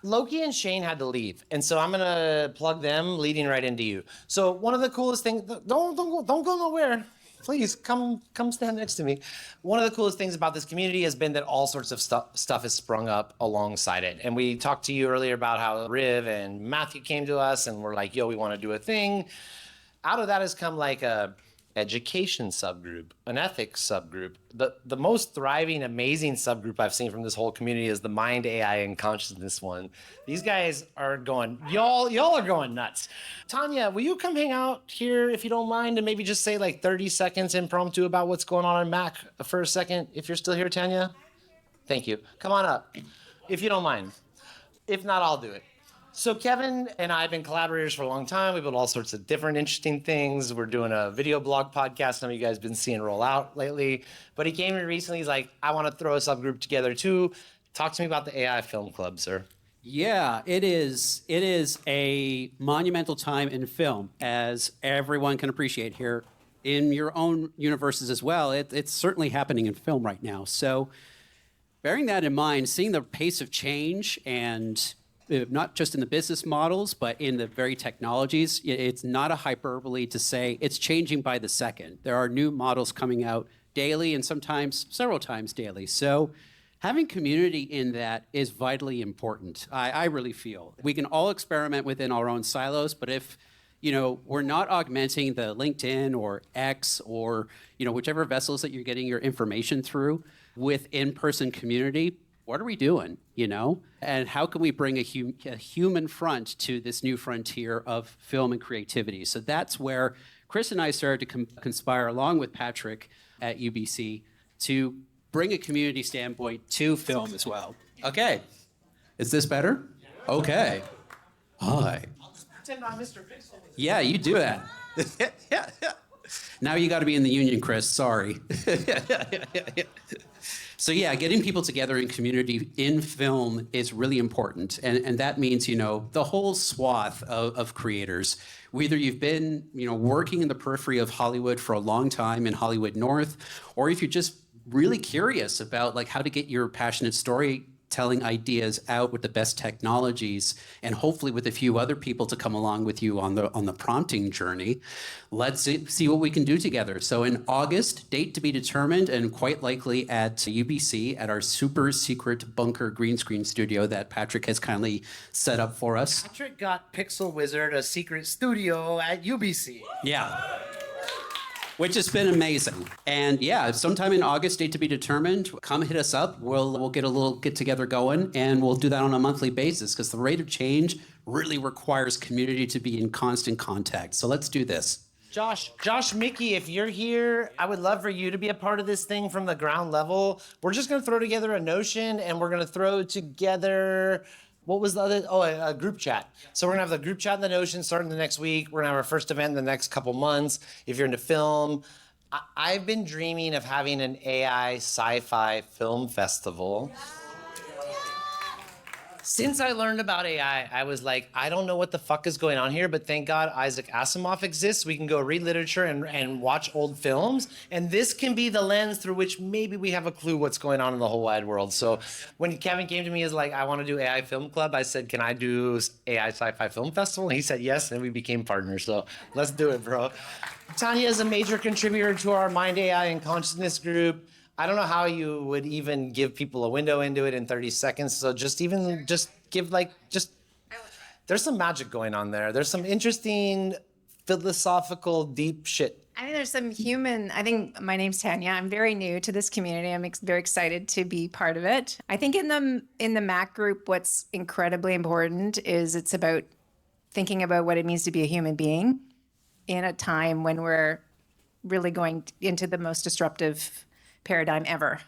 Speaker 1: Loki and Shane had to leave, and so I'm gonna plug them, leading right into you. So one of the coolest things, don't go nowhere. Please come stand next to me. One of the coolest things about this community has been that all sorts of stuff has sprung up alongside it. And we talked to you earlier about how Riv and Matthew came to us and were like, yo, we want to do a thing. Out of that has come like a education subgroup, an ethics subgroup. The most thriving, amazing subgroup I've seen from this whole community is the mind, AI, and consciousness one. These guys are going, y'all are going nuts. Tanya, will you come hang out here if you don't mind, and maybe just say like 30 seconds impromptu about what's going on Mac for a second, if you're still here, Tanya? Thank you. Come on up, if you don't mind. If not, I'll do it. So Kevin and I have been collaborators for a long time. We built all sorts of different interesting things. We're doing a video blog podcast some of you guys have been seeing roll out lately. But he came to me recently. He's like, I want to throw a subgroup together too. Talk to me about the AI Film Club, sir.
Speaker 12: Yeah, it is. It is a monumental time in film, as everyone can appreciate here in your own universes as well. It's certainly happening in film right now. So bearing that in mind, seeing the pace of change and not just in the business models, but in the very technologies, it's not a hyperbole to say it's changing by the second. There are new models coming out daily and sometimes several times daily. So having community in that is vitally important. I really feel. We can all experiment within our own silos, but if we're not augmenting the LinkedIn or X or whichever vessels that you're getting your information through with in-person community, what are we doing, And how can we bring a human front to this new frontier of film and creativity? So that's where Kris and I started to conspire, along with Patrick at UBC, to bring a community standpoint to film as well.
Speaker 1: Okay.
Speaker 12: Is this better? Okay. Hi. Yeah, you do that. yeah. Now you got to be in the union, Kris. Sorry. So yeah, getting people together in community in film is really important. And that means, the whole swath of creators. Whether you've been, working in the periphery of Hollywood for a long time in Hollywood North, or if you're just really curious about like how to get your passionate storytelling ideas out with the best technologies, and hopefully with a few other people to come along with you on the prompting journey, let's see what we can do together. So in August, date to be determined, and quite likely at UBC at our super secret bunker green screen studio that Patrick has kindly set up for us.
Speaker 1: Patrick got Pixel Wizard a secret studio at UBC.
Speaker 12: Yeah. Which has been amazing. And yeah, sometime in August, date to be determined, come hit us up. We'll get a little get together going, and we'll do that on a monthly basis because the rate of change really requires community to be in constant contact. So let's do this.
Speaker 1: Josh Mickey, if you're here, I would love for you to be a part of this thing from the ground level. We're just gonna throw together a Notion, and we're gonna throw together, what was the other? Oh, a group chat. So we're gonna have the group chat in the Notion starting the next week. We're gonna have our first event in the next couple months. If you're into film, I've been dreaming of having an AI sci-fi film festival. Since I learned about AI, I was like, I don't know what the fuck is going on here, but thank God Isaac Asimov exists. We can go read literature and watch old films, and this can be the lens through which maybe we have a clue what's going on in the whole wide world. So when Kevin came to me, he's like, I want to do AI Film Club, I said, can I do AI Sci-Fi Film Festival? And he said yes, and we became partners. So let's do it, bro. Tanya is a major contributor to our Mind AI and Consciousness group. I don't know how you would even give people a window into it in 30 seconds. So just give there's some magic going on there. There's some interesting philosophical deep shit.
Speaker 13: I think there's some I think my name's Tanya. I'm very new to this community. I'm very excited to be part of it. I think in the Mac group, what's incredibly important is it's about thinking about what it means to be a human being in a time when we're really going into the most disruptive paradigm ever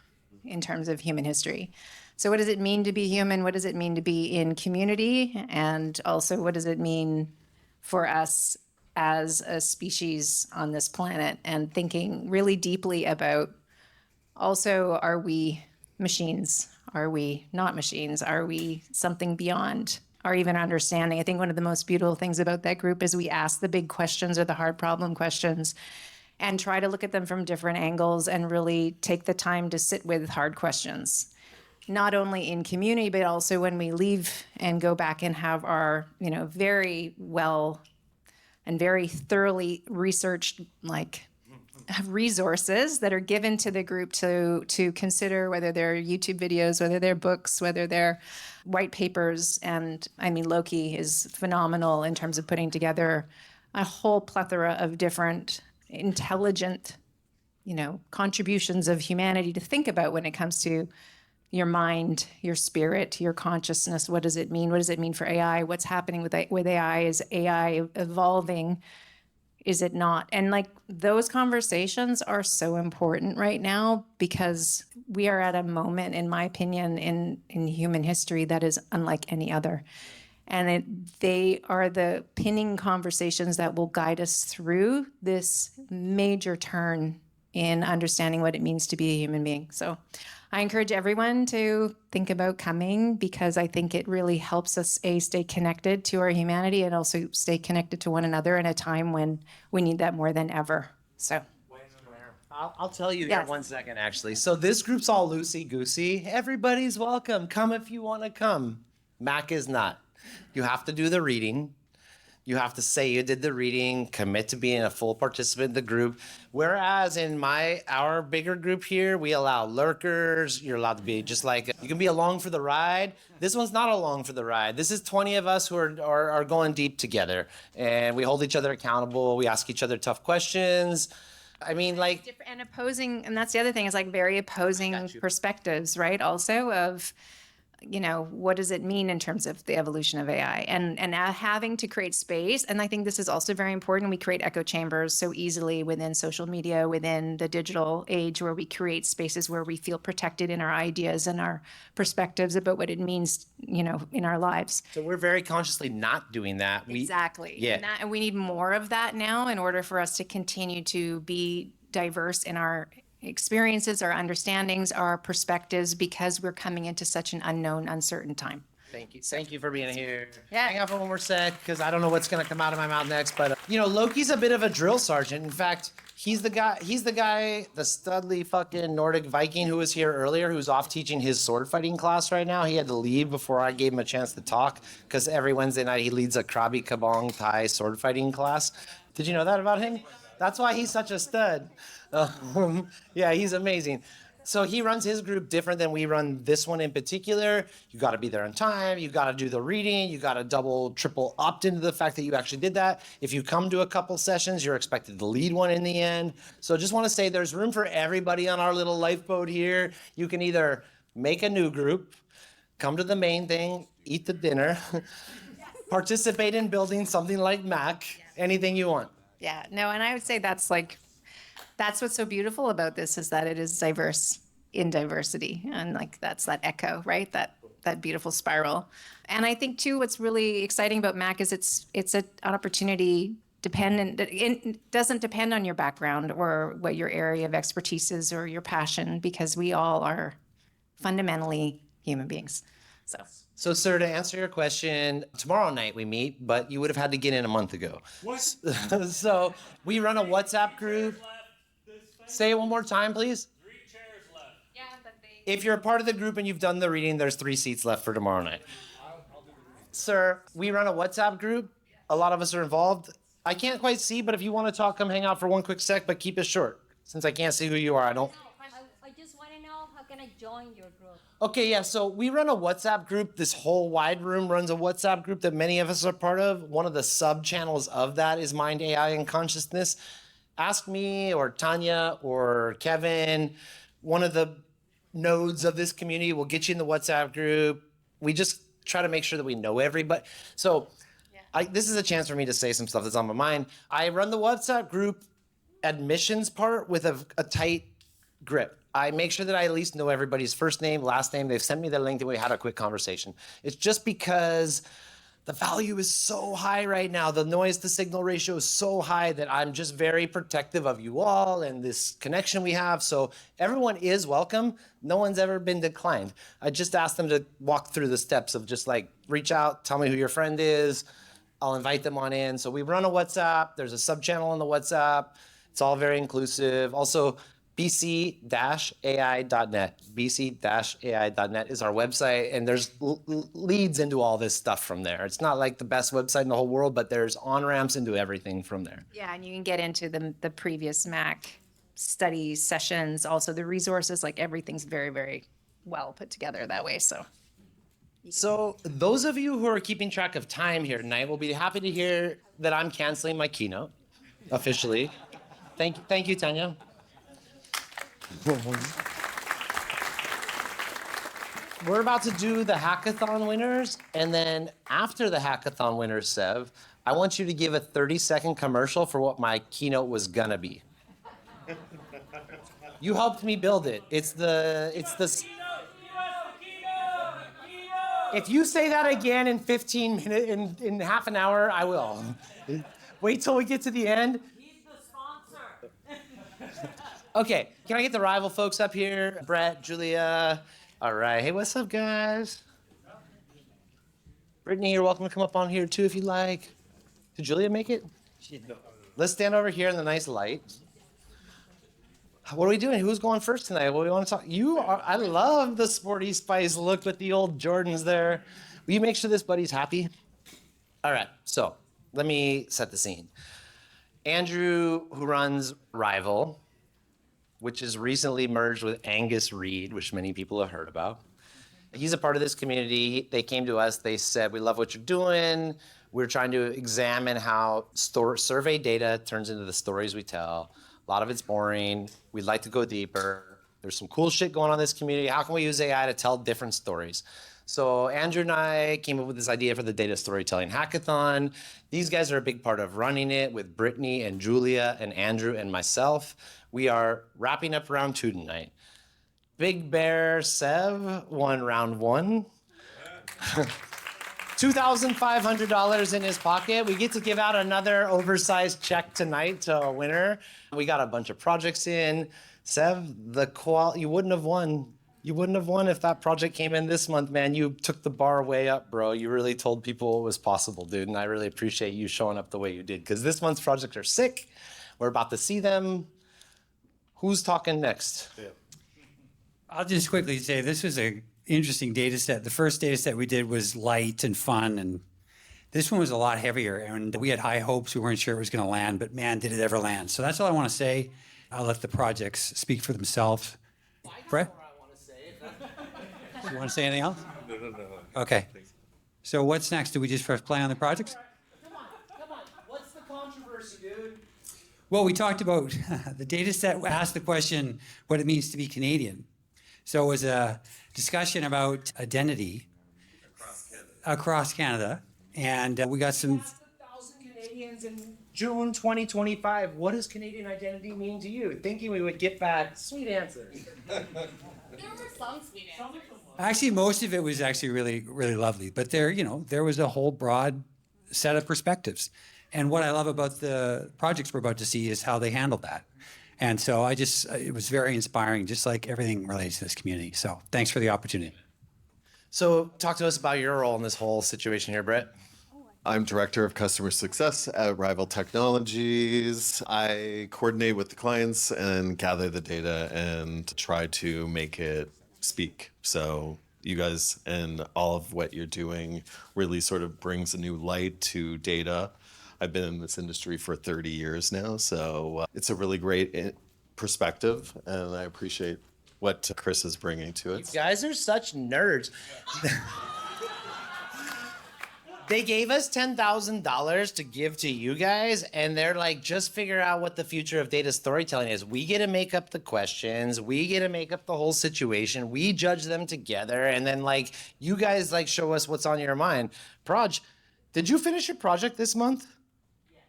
Speaker 13: in terms of human history. So what does it mean to be human? What does it mean to be in community? And also, what does it mean for us as a species on this planet? And thinking really deeply about also, are we machines? Are we not machines? Are we something beyond our even understanding? I think one of the most beautiful things about that group is we ask the big questions or the hard problem questions and try to look at them from different angles and really take the time to sit with hard questions, not only in community, but also when we leave and go back and have our, very well and very thoroughly researched, resources that are given to the group to consider, whether they're YouTube videos, whether they're books, whether they're white papers. And I mean, Loki is phenomenal in terms of putting together a whole plethora of different intelligent, contributions of humanity to think about when it comes to your mind, your spirit, your consciousness. What does it mean? What does it mean for AI? What's happening with AI? Is AI evolving? Is it not? And those conversations are so important right now because we are at a moment, in my opinion, in human history that is unlike any other. And they are the pinning conversations that will guide us through this major turn in understanding what it means to be a human being. So I encourage everyone to think about coming because I think it really helps us, stay connected to our humanity and also stay connected to one another in a time when we need that more than ever. So
Speaker 1: I'll tell you here 1 second, actually. So this group's all loosey-goosey. Everybody's welcome. Come if you want to come. Mac is not. You have to do the reading. You have to say you did the reading, commit to being a full participant in the group. Whereas in our bigger group here, we allow lurkers. You're allowed to be you can be along for the ride. This one's not along for the ride. This is 20 of us who are going deep together. And we hold each other accountable. We ask each other tough questions. I mean,
Speaker 13: and opposing, and that's the other thing, is very opposing perspectives, right? Also of, what does it mean in terms of the evolution of AI and having to create space. And I think this is also very important. We create echo chambers so easily within social media, within the digital age, where we create spaces where we feel protected in our ideas and our perspectives about what it means, in our lives.
Speaker 1: So we're very consciously not doing that.
Speaker 13: Exactly.
Speaker 1: Yeah.
Speaker 13: And we need more of that now in order for us to continue to be diverse in our experiences, our understandings, our perspectives, because we're coming into such an unknown, uncertain time.
Speaker 1: Thank you. Thank you for being here.
Speaker 13: Yeah.
Speaker 1: Hang out for one more sec, because I don't know what's going to come out of my mouth next. But, Loki's a bit of a drill sergeant. In fact, he's the guy, the studly fucking Nordic Viking who was here earlier, who's off teaching his sword fighting class right now. He had to leave before I gave him a chance to talk, because every Wednesday night he leads a Krabi Kabong Thai sword fighting class. Did you know that about him? That's why he's such a stud. Yeah, he's amazing. So he runs his group different than we run this one in particular. You got to be there on time. You got to do the reading. You got to double, triple opt into the fact that you actually did that. If you come to a couple sessions, you're expected to lead one in the end. So just want to say there's room for everybody on our little lifeboat here. You can either make a new group, come to the main thing, eat the dinner, participate in building something like Mac, anything you want.
Speaker 13: Yeah, no, and I would say that's what's so beautiful about this, is that it is diverse in diversity. And that's that echo, right? That beautiful spiral. And I think too, what's really exciting about Mac is it's an opportunity dependent. It doesn't depend on your background or what your area of expertise is or your passion, because we all are fundamentally human beings.
Speaker 1: So, sir, to answer your question, tomorrow night we meet, but you would have had to get in a month ago.
Speaker 11: What?
Speaker 1: So we run a WhatsApp group. Say it one more time, please.
Speaker 11: 3 chairs left.
Speaker 13: Yeah, but
Speaker 1: If you're a part of the group and you've done the reading, there's 3 seats left for tomorrow night. Sir, we run a WhatsApp group. A lot of us are involved. I can't quite see, but if you want to talk, come hang out for one quick sec, but keep it short. Since I can't see who you are, I don't.
Speaker 14: I just want to know, how can I join your group?
Speaker 1: Okay, yeah, so we run a WhatsApp group. This whole wide room runs a WhatsApp group that many of us are part of. One of the sub-channels of that is Mind, AI, and Consciousness. Ask me or Tanya or Kevin, one of the nodes of this community will get you in the WhatsApp group. We just try to make sure that we know everybody. So this is a chance for me to say some stuff that's on my mind. I run the WhatsApp group admissions part with a tight grip. I make sure that I at least know everybody's first name, last name. They've sent me the link and we had a quick conversation. It's just because the value is so high right now. The noise to signal ratio is so high that I'm just very protective of you all and this connection we have. So everyone is welcome. No one's ever been declined. I just asked them to walk through the steps of just reach out, tell me who your friend is. I'll invite them on in. So we run a WhatsApp. There's a sub-channel on the WhatsApp. It's all very inclusive. Also, bc-ai.net. bc-ai.net is our website, and there's leads into all this stuff from there. It's not like the best website in the whole world, but there's on-ramps into everything from there.
Speaker 13: Yeah, and you can get into the previous Mac study sessions, also the resources, everything's very, very well put together that way, so.
Speaker 1: So those of you who are keeping track of time here tonight will be happy to hear that I'm canceling my keynote officially. Thank you, Tanya. We're about to do the hackathon winners, and then after the hackathon winners, Sev, I want you to give a 30-second commercial for what my keynote was gonna be. You helped me build it. It's the. If you say that again in 15 minutes, in half an hour, I will. Wait till we get to the end.
Speaker 14: He's the sponsor.
Speaker 1: Okay, can I get the rival folks up here? Brett, Julia. All right, hey, what's up, guys? Brittany, you're welcome to come up on here too if you'd like. Did Julia make it? Let's stand over here in the nice light. What are we doing? Who's going first tonight? What do we want to talk? I love the sporty spice look with the old Jordans there. Will you make sure this buddy's happy? All right, so let me set the scene. Andrew, who runs Rival, which is recently merged with Angus Reid, which many people have heard about. He's a part of this community. They came to us, they said, we love what you're doing. We're trying to examine how survey data turns into the stories we tell. A lot of it's boring. We'd like to go deeper. There's some cool shit going on in this community. How can we use AI to tell different stories? So Andrew and I came up with this idea for the Data Storytelling Hackathon. These guys are a big part of running it with Brittany and Julia and Andrew and myself. We are wrapping up round 2 tonight. Big Bear Sev won round 1. $2,500 in his pocket. We get to give out another oversized check tonight to a winner. We got a bunch of projects in. Sev, you wouldn't have won. You wouldn't have won if that project came in this month, man. You took the bar way up, bro. You really told people what was possible, dude. And I really appreciate you showing up the way you did, because this month's projects are sick. We're about to see them. Who's talking next?
Speaker 15: I'll just quickly say this was an interesting data set. The first data set we did was light and fun, and this one was a lot heavier, and we had high hopes. We weren't sure it was going to land, but man, did it ever land. So that's all I want to say. I'll let the projects speak for themselves. Brett? You want to say anything else? No. Okay. So what's next? Do we just press play on the projects?
Speaker 1: Come on. What's the controversy, dude?
Speaker 15: Well, we talked about the data set asked the question what it means to be Canadian. So it was a discussion about identity across Canada. And we got some.
Speaker 1: 1,000 Canadians in June 2025. What does Canadian identity mean to you? Thinking we would get back sweet answers.
Speaker 14: There were some sweet answers.
Speaker 15: Actually, most of it was actually really, really lovely. But there was a whole broad set of perspectives. And what I love about the projects we're about to see is how they handled that. And so it was very inspiring, just like everything relates to this community. So thanks for the opportunity.
Speaker 1: So talk to us about your role in this whole situation here, Brett.
Speaker 16: I'm Director of Customer Success at Rival Technologies. I coordinate with the clients and gather the data and try to make it speak. So you guys and all of what you're doing really sort of brings a new light to data. I've been in this industry for 30 years now, so it's a really great perspective, and I appreciate what Kris is bringing to it.
Speaker 1: You guys are such nerds. They gave us $10,000 to give to you guys, and they're like, just figure out what the future of data storytelling is. We get to make up the questions. We get to make up the whole situation. We judge them together, and then like you guys like show us what's on your mind. Proj, did you finish your project this month? Yeah.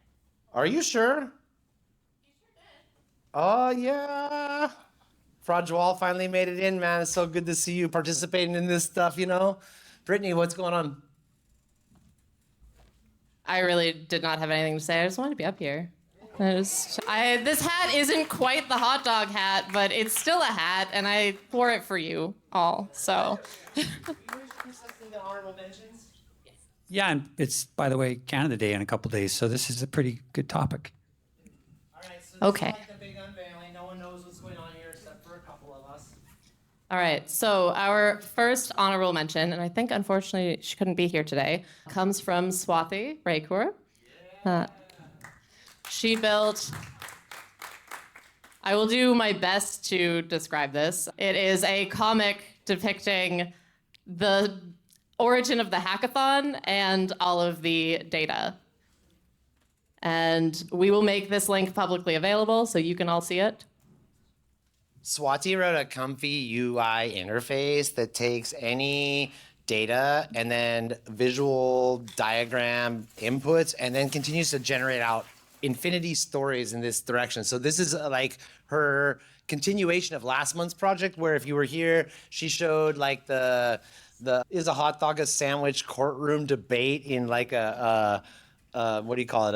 Speaker 1: Are you sure? You sure did. Oh yeah. Prajwal finally made it in, man. It's so good to see you participating in this stuff, Brittany, what's going on?
Speaker 17: I really did not have anything to say. I just wanted to be up here. This hat isn't quite the hot dog hat, but it's still a hat, and I wore it for you all, so.
Speaker 15: Yeah, and it's, by the way, Canada Day in a couple days, so this is a pretty good topic.
Speaker 1: All right, so
Speaker 17: okay.
Speaker 1: Like the big unveiling. No one knows what's going on here except for a couple of us.
Speaker 17: All right, so our first honorable mention, and I think unfortunately she couldn't be here today, comes from Swathi Raykur. She built, I will do my best to describe this. It is a comic depicting the origin of the hackathon and all of the data. And we will make this link publicly available so you can all see it.
Speaker 1: Swati wrote a comfy UI interface that takes any data and then visual diagram inputs and then continues to generate out infinity stories in this direction. So this is like her continuation of last month's project, where if you were here, she showed like the is a hot dog a sandwich courtroom debate in like a what do you call it,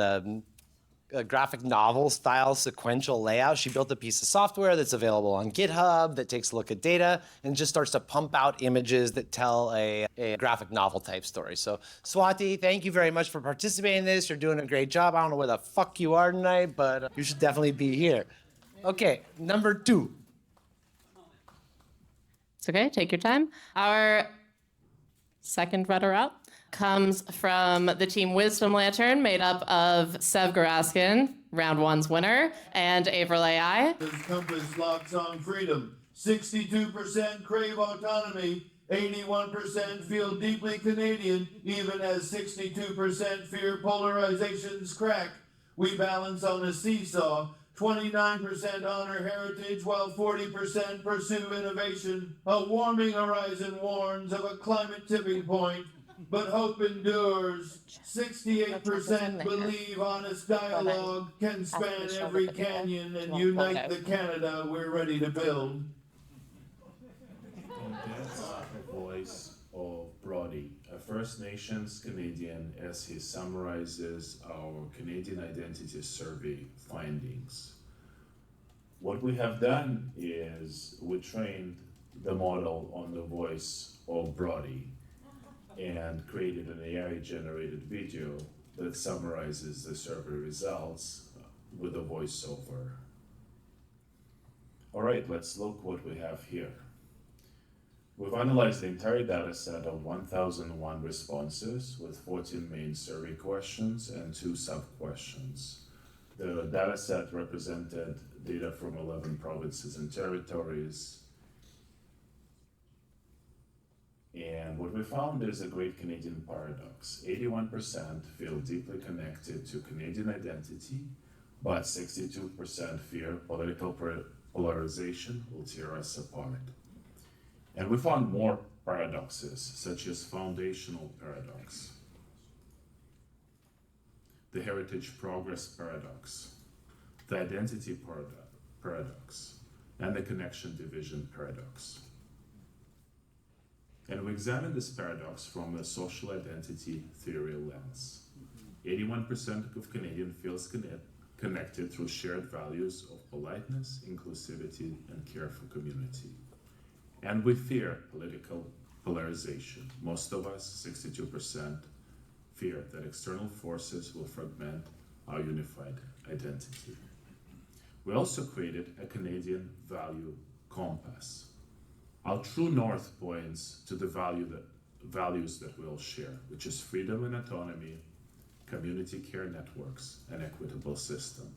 Speaker 1: a graphic novel style sequential layout. She built a piece of software that's available on GitHub that takes a look at data and just starts to pump out images that tell a graphic novel type story. So Swati, thank you very much for participating in this. You're doing a great job. I don't know where the fuck you are tonight, but you should definitely be here. Okay, number 2.
Speaker 17: It's okay, take your time. Our second runner-up comes from the team Wisdom Lantern, made up of Sev Garaskin, round 1's winner, and Avril AI.
Speaker 18: This compass locks on freedom. 62% crave autonomy. 81% feel deeply Canadian, even as 62% fear polarization's crack. We balance on a seesaw. 29% honor heritage, while 40% pursue innovation. A warming horizon warns of a climate tipping point, but hope endures. 68% believe honest dialogue can span every canyon and unite the Canada we're ready to build.
Speaker 19: That's the voice of Brody, a First Nations Canadian, as he summarizes our Canadian Identity Survey findings. What we have done is we trained the model on the voice of Brody and created an AI-generated video that summarizes the survey results with a voiceover. All right, let's look what we have here. We've analyzed the entire data set of 1,001 responses with 14 main survey questions and 2 sub-questions. The data set represented data from 11 provinces and territories. And what we found is a great Canadian paradox. 81% feel deeply connected to Canadian identity, but 62% fear political polarization will tear us apart. And we found more paradoxes, such as foundational paradox, the heritage progress paradox, the identity paradox, and the connection division paradox. And we examined this paradox from a social identity theory lens. 81% of Canadians feels connected through shared values of politeness, inclusivity, and care for community. And we fear political polarization. Most of us, 62%, fear that external forces will fragment our unified identity. We also created a Canadian value compass. Our true north points to the values that we all share, which is freedom and autonomy, community care networks, and equitable system.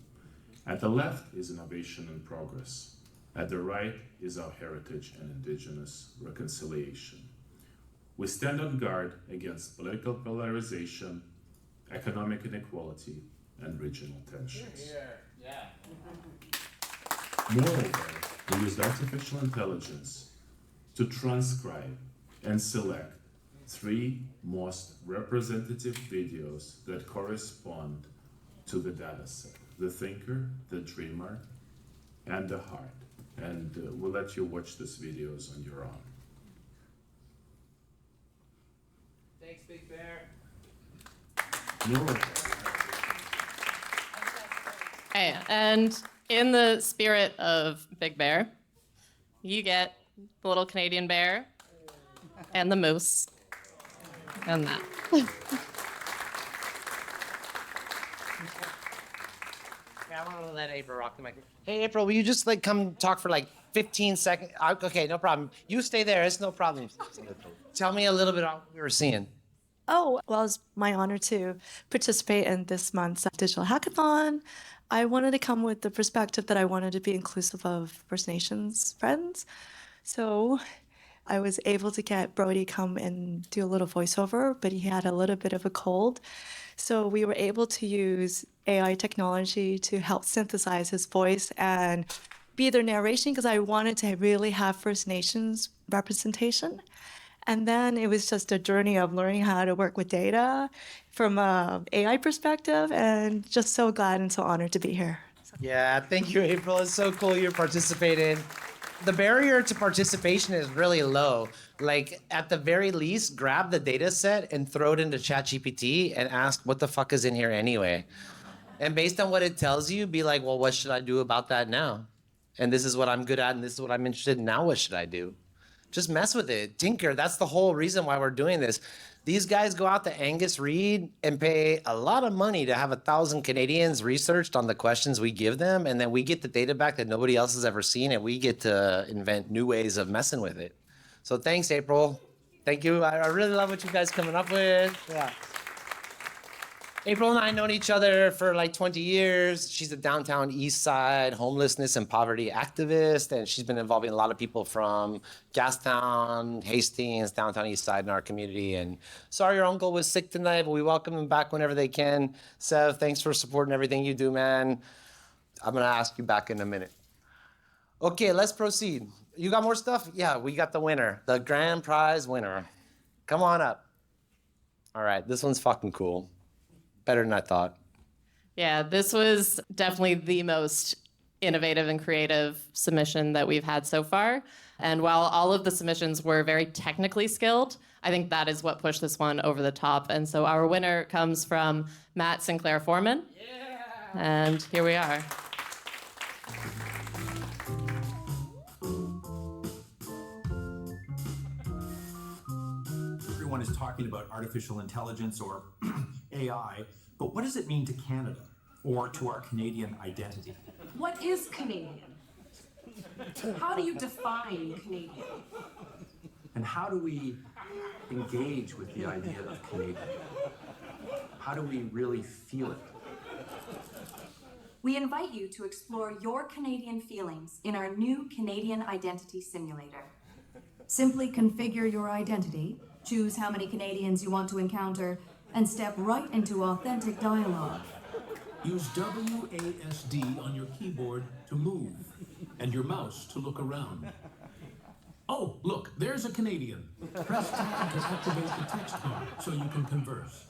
Speaker 19: At the left is innovation and progress. At the right is our heritage and Indigenous reconciliation. We stand on guard against political polarization, economic inequality, and regional tensions. Moreover, we used artificial intelligence to transcribe and select 3 most representative videos that correspond to the data set: the thinker, the dreamer, and the heart. And we'll let you watch these videos on your own.
Speaker 1: Thanks, Big Bear.
Speaker 17: Okay, and in the spirit of Big Bear, you get the little Canadian bear and the moose and that.
Speaker 1: I want to let April rock the mic. Hey, April, will you just like come talk for like 15 seconds? Okay, no problem. You stay there. It's no problem. Tell me a little bit about what we were seeing.
Speaker 20: Oh, well, it's my honor to participate in this month's digital hackathon. I wanted to come with the perspective that I wanted to be inclusive of First Nations friends. So I was able to get Brody come and do a little voiceover, but he had a little bit of a cold. So we were able to use AI technology to help synthesize his voice and be their narration, because I wanted to really have First Nations representation. And then it was just a journey of learning how to work with data from an AI perspective, and just so glad and so honored to be here.
Speaker 1: Yeah, thank you, April. It's so cool you're participating. The barrier to participation is really low. Like, at the very least, grab the data set and throw it into ChatGPT and ask, what the fuck is in here anyway? And based on what it tells you, be like, well, what should I do about that now? And this is what I'm good at, and this is what I'm interested in. Now what should I do? Just mess with it. Tinker. That's the whole reason why we're doing this. These guys go out to Angus Reid and pay a lot of money to have 1,000 Canadians researched on the questions we give them, and then we get the data back that nobody else has ever seen, and we get to invent new ways of messing with it. So thanks, April. Thank you. I really love what you guys coming up with. Yeah. April and I known each other for like 20 years. She's a downtown East Side homelessness and poverty activist, and she's been involving a lot of people from Gastown, Hastings, downtown East Side in our community. And sorry your uncle was sick tonight, but we welcome him back whenever they can. Sev, thanks for supporting everything you do, man. I'm gonna ask you back in a minute. Okay, let's proceed. You got more stuff? Yeah, we got the winner, the grand prize winner. Come on up. All right, this one's fucking cool. Better than I thought.
Speaker 17: Yeah, this was definitely the most innovative and creative submission that we've had so far. And while all of the submissions were very technically skilled, I think that is what pushed this one over the top. And so our winner comes from Matt Sinclair Foreman. Yeah. And here we are.
Speaker 21: everyone is talking about artificial intelligence or AI, but what does it mean to Canada or to our Canadian identity?
Speaker 22: What is Canadian? How do you define Canadian?
Speaker 21: And how do we engage with the idea of Canadian? How do we really feel it?
Speaker 22: We invite you to explore your Canadian feelings in our new Canadian Identity Simulator. Simply configure your identity, choose how many Canadians you want to encounter, and step right into authentic dialogue.
Speaker 23: Use WASD on your keyboard to move, and your mouse to look around. Oh, look, there's a Canadian. Press tab to activate the text bar so you can converse.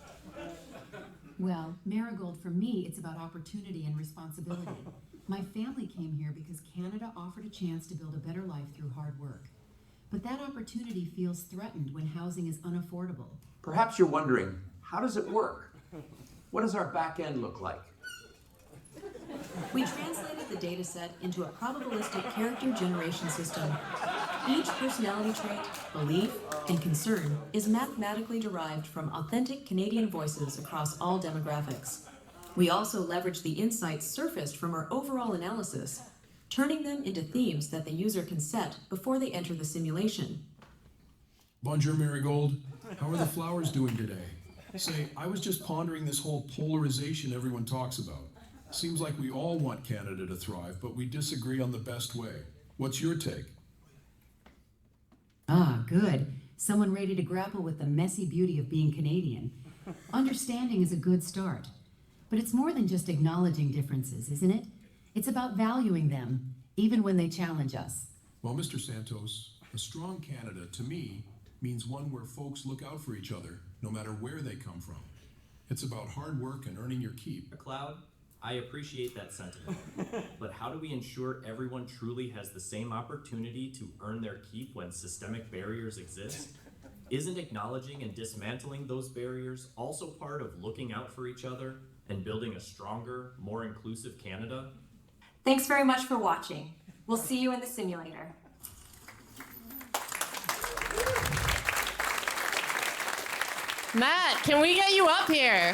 Speaker 24: Well, Marigold, for me, it's about opportunity and responsibility. My family came here because Canada offered a chance to build a better life through hard work. But that opportunity feels threatened when housing is unaffordable.
Speaker 21: Perhaps you're wondering, how does it work? What does our back end look like?
Speaker 24: We translated the data set into a probabilistic character generation system. Each personality trait, belief, and concern is mathematically derived from authentic Canadian voices across all demographics. We also leverage the insights surfaced from our overall analysis, turning them into themes that the user can set before they enter the simulation.
Speaker 23: Bonjour, Marigold. How are the flowers doing today? Say, I was just pondering this whole polarization everyone talks about. Seems like we all want Canada to thrive, but we disagree on the best way. What's your take?
Speaker 24: Ah, good. Someone ready to grapple with the messy beauty of being Canadian. Understanding is a good start. But it's more than just acknowledging differences, isn't it? It's about valuing them, even when they challenge us.
Speaker 23: Well, Mr. Santos, a strong Canada, to me, means one where folks look out for each other, no matter where they come from. It's about hard work and earning your keep.
Speaker 25: McLeod, I appreciate that sentiment, but how do we ensure everyone truly has the same opportunity to earn their keep when systemic barriers exist? Isn't acknowledging and dismantling those barriers also part of looking out for each other and building a stronger, more inclusive Canada?
Speaker 22: Thanks very much for watching. We'll see you in the simulator.
Speaker 17: Matt, can we get you up here?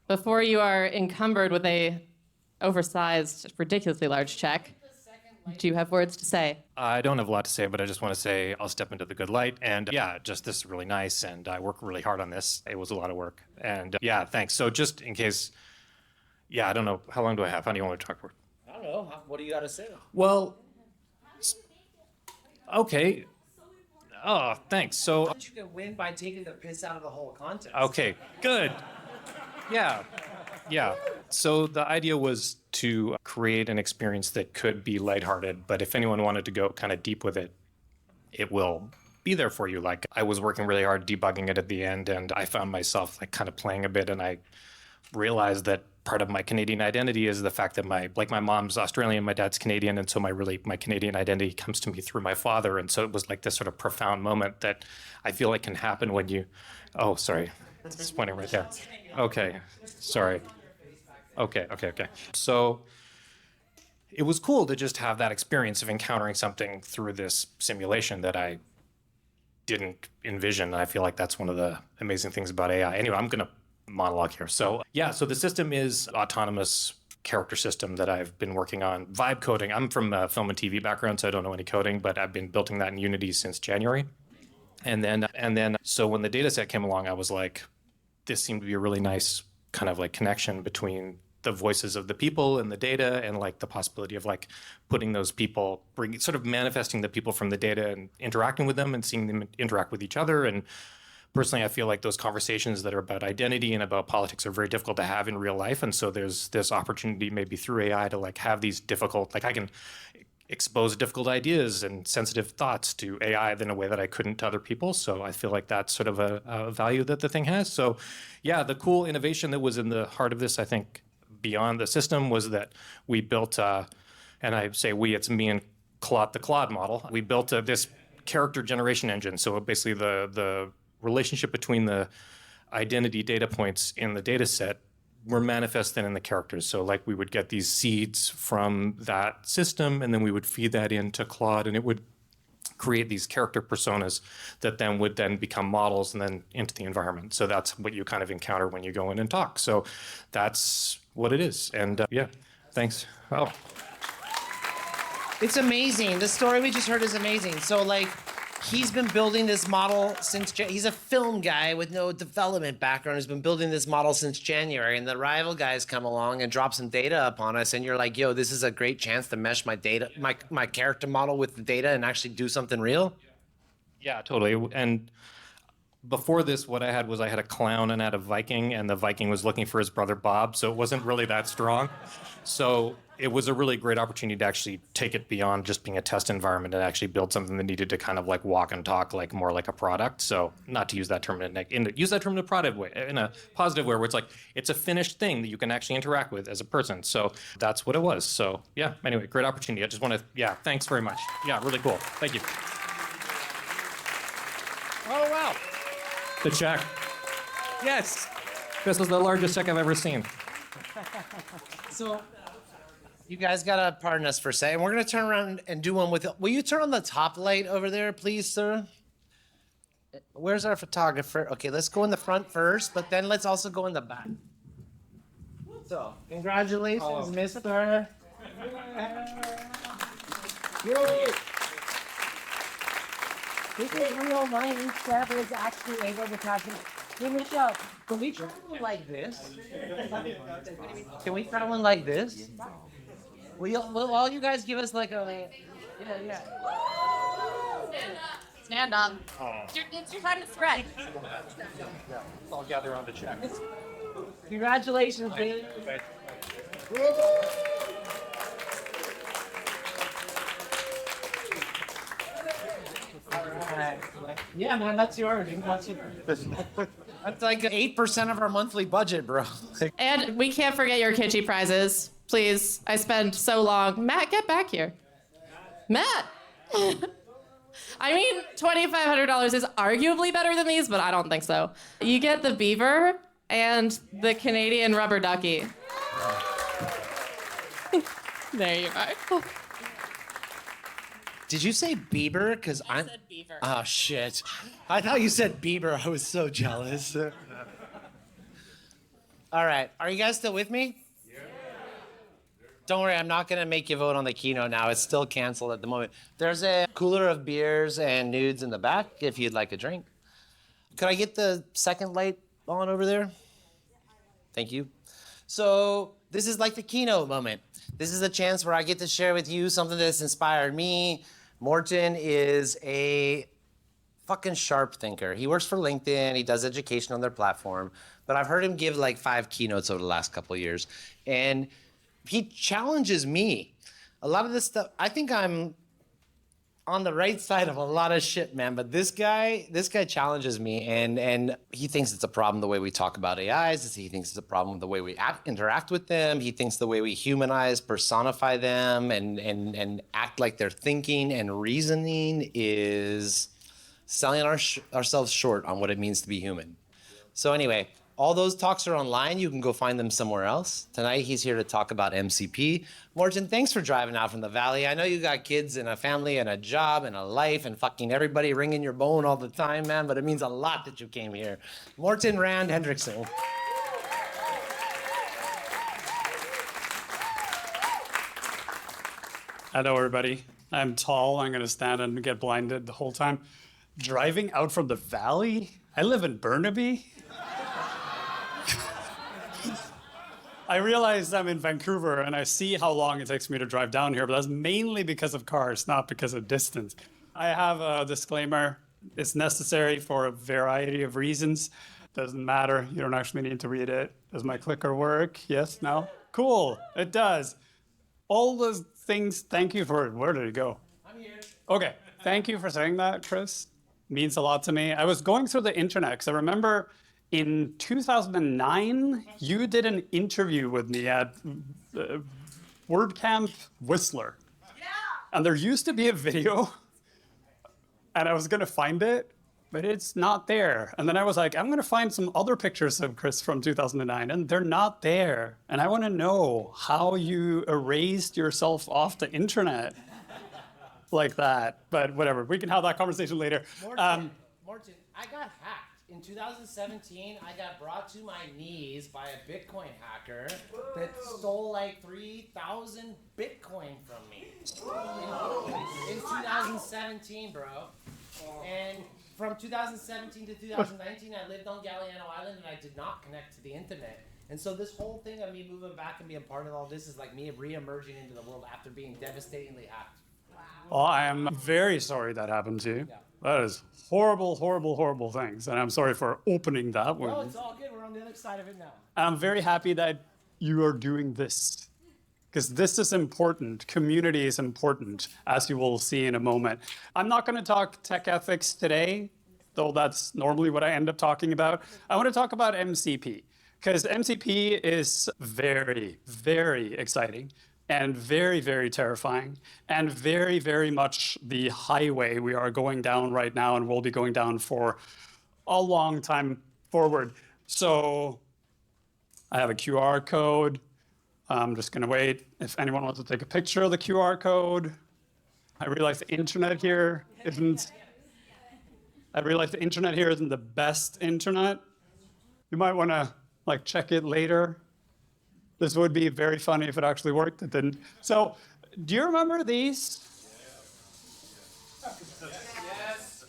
Speaker 17: Before you are encumbered with a oversized, ridiculously large check, do you have words to say?
Speaker 9: I don't have a lot to say, but I just want to say I'll step into the good light. And yeah, just this is really nice. And I work really hard on this. It was a lot of work. And yeah, thanks. So just in case, I don't know. How long do I have? How do you want me to talk for?
Speaker 1: I don't know. What do you got to say?
Speaker 9: Well, okay. Oh, thanks. So,
Speaker 1: You can win by taking the piss out of the whole contest.
Speaker 9: okay, good. Yeah. So the idea was to create an experience that could be lighthearted, but if anyone wanted to go kind of deep with it, it will be there for you. Like I was working really hard debugging it at the end, and I found myself like kind of playing a bit, and I realized that part of my Canadian identity is the fact that my mom's Australian, my dad's Canadian, and so my Canadian identity comes to me through my father. And so it was like this sort of profound moment that I feel like can happen when you, oh, sorry, it's pointing right there. Okay, sorry. Okay. So it was cool to just have that experience of encountering something through this simulation that I didn't envision. I feel like that's one of the amazing things about AI. Anyway, I'm going to monologue here. So the system is autonomous character system that I've been working on. Vibe coding. I'm from a film and TV background, so I don't know any coding, but I've been building that in Unity since January. And then, so when the data set came along, I was like, this seemed to be a really nice kind of like connection between the voices of the people and the data, and like the possibility of like putting those people, sort of manifesting the people from the data and interacting with them and seeing them interact with each other. And personally, I feel like those conversations that are about identity and about politics are very difficult to have in real life. And so there's this opportunity maybe through AI to like have these difficult, like I can expose difficult ideas and sensitive thoughts to AI in a way that I couldn't to other people. So I feel like that's sort of a value that the thing has. So yeah, the cool innovation that was in the heart of this, I think, beyond the system was that we built, and I say we, it's me and Claude, the Claude model. We built this character generation engine. So basically the relationship between the identity data points in the data set
Speaker 2: were manifested in the characters. So like we would get these seeds from that system, and then we would feed that into Claude, and it would create these character personas that then would then become models and then into the environment. So that's what you kind of encounter when you go in and talk. So that's what it is. And yeah, thanks. Oh.
Speaker 1: It's amazing. The story we just heard is amazing. So like, he's been building this model since, he's a film guy with no development background. He's been building this model since January, and the rival guys come along and drop some data upon us, and you're like, yo, this is a great chance to mesh my data, my character model with the data and actually do something real?
Speaker 2: Yeah, totally. And before this, what I had was I had a clown and I had a Viking, and the Viking was looking for his brother Bob, so it wasn't really that strong. So it was a really great opportunity to actually take it beyond just being a test environment and actually build something that needed to kind of like walk and talk like more like a product. So not to use that term use that term in a positive way, where it's like it's a finished thing that you can actually interact with as a person. So that's what it was. So yeah, anyway, great opportunity. I just want to, thanks very much. Yeah, really cool. Thank you.
Speaker 1: Oh, wow.
Speaker 2: The check.
Speaker 1: Yes.
Speaker 2: This was the largest check I've ever seen.
Speaker 1: So you guys gotta pardon us for a second. We're gonna turn around and do one with, will you turn on the top light over there, please, sir? Where's our photographer? Okay, let's go in the front first, but then let's also go in the back. So, congratulations, Mr.
Speaker 3: This is real money. Steph is actually able to talk to me. Hey, Michelle, can we try one like this?
Speaker 1: Can we try one like this? Will all you guys give us like a, yeah.
Speaker 14: Stand up. It's your time to spread.
Speaker 2: Let's all gather around the check.
Speaker 1: Congratulations, baby. Yeah, man, that's yours. That's like 8% of our monthly budget, bro.
Speaker 17: And we can't forget your kitschy prizes. Please, I spent so long. Matt, get back here. Matt! I mean, $2,500 is arguably better than these, but I don't think so. You get the beaver and the Canadian rubber ducky. There you are.
Speaker 1: Did you say Bieber? Because I
Speaker 14: said beaver.
Speaker 1: Oh, shit. I thought you said Bieber. I was so jealous. All right. Are you guys still with me? Yeah. Don't worry. I'm not going to make you vote on the keynote now. It's still canceled at the moment. There's a cooler of beers and nudes in the back if you'd like a drink. Could I get the second light on over there? Thank you. So this is like the keynote moment. This is a chance where I get to share with you something that's inspired me. Morton is a fucking sharp thinker. He works for LinkedIn. He does education on their platform. But I've heard him give like 5 keynotes over the last couple of years. And he challenges me. A lot of this stuff, I think I'm on the right side of a lot of shit, man. But this guy challenges me, and he thinks it's a problem the way we talk about AIs. He thinks it's a problem the way we interact with them. He thinks the way we humanize, personify them, and act like they're thinking and reasoning is selling ourselves short on what it means to be human. So anyway, all those talks are online. You can go find them somewhere else. Tonight, he's here to talk about MCP. Morton, thanks for driving out from the Valley. I know you got kids and a family and a job and a life and fucking everybody ringing your bone all the time, man, but it means a lot that you came here. Morton Rand Hendriksen.
Speaker 4: Hello, everybody. I'm tall. I'm going to stand and get blinded the whole time. Driving out from the Valley? I live in Burnaby. I realize I'm in Vancouver and I see how long it takes me to drive down here, but that's mainly because of cars, not because of distance. I have a disclaimer. It's necessary for a variety of reasons. Doesn't matter. You don't actually need to read it. Does my clicker work? Yes? No? Cool. It does. All those things, thank you for, where did it go? I'm here. Okay. Thank you for saying that, Kris. Means a lot to me. I was going through the internet because I remember in 2009, you did an interview with me at WordCamp Whistler. Yeah. And there used to be a video, and I was going to find it, but it's not there. And then I was like, I'm going to find some other pictures of Kris from 2009, and they're not there. And I want to know how you erased yourself off the internet like that. But whatever, we can have that conversation later.
Speaker 1: Morton, I got hacked. In 2017, I got brought to my knees by a Bitcoin hacker that stole like 3,000 Bitcoin from me. In 2017, bro. And from 2017 to 2019, I lived on Galliano Island and I did not connect to the internet. And so this whole thing of me moving back and being part of all this is like me re-emerging into the world after being devastatingly hacked.
Speaker 4: Well, I am very sorry that happened to you. Yeah. That is horrible, horrible, horrible things. And I'm sorry for opening that wound.
Speaker 1: No, it's all good. We're on the other side of it now.
Speaker 4: And I'm very happy that you are doing this, because this is important. Community is important, as you will see in a moment. I'm not going to talk tech ethics today, though that's normally what I end up talking about. I want to talk about MCP, because MCP is very, very exciting and very, very terrifying, and very, very much the highway we are going down right now and will be going down for a long time forward. So I have a QR code. I'm just gonna wait if anyone wants to take a picture of the QR code. I realize the internet here isn't the best internet. You might wanna check it later. This would be very funny if it actually worked. It didn't. So, do you remember these?
Speaker 1: Yes.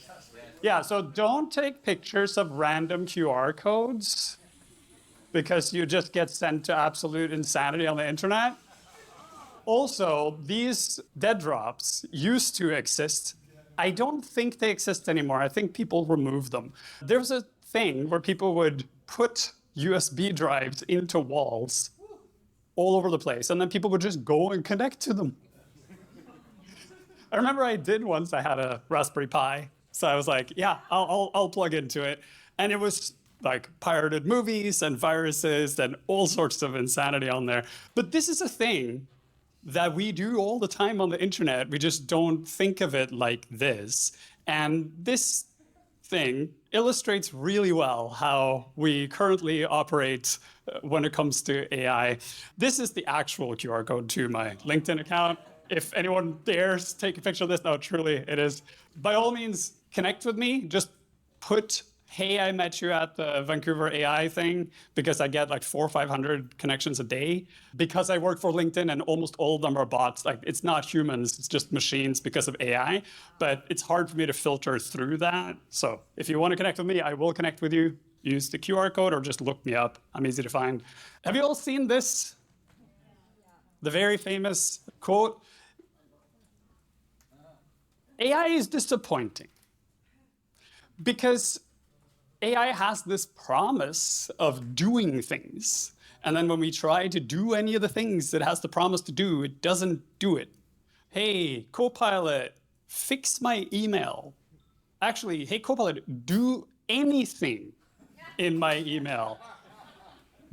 Speaker 4: Yeah, so don't take pictures of random QR codes because you just get sent to absolute insanity on the internet. Also, these dead drops used to exist. I don't think they exist anymore. I think people removed them. There was a thing where people would put USB drives into walls all over the place, and then people would just go and connect to them. I remember I did once. I had a Raspberry Pi, so I was like, yeah, I'll plug into it. And it was like pirated movies and viruses and all sorts of insanity on there. But this is a thing that we do all the time on the internet. We just don't think of it like this. And this thing illustrates really well how we currently operate when it comes to AI. This is the actual QR code to my LinkedIn account. If anyone dares take a picture of this, no, truly it is. By all means, connect with me. Just put, hey, I met you at the Vancouver AI thing, because I get like 400 or 500 connections a day. Because I work for LinkedIn and almost all of them are bots. Like, it's not humans, it's just machines because of AI. But it's hard for me to filter through that. So if you want to connect with me, I will connect with you. Use the QR code or just look me up. I'm easy to find. Have you all seen this? The very famous quote, AI is disappointing. Because AI has this promise of doing things. And then when we try to do any of the things it has the promise to do, it doesn't do it. Hey, Copilot, fix my email. Actually, hey, Copilot, do anything in my email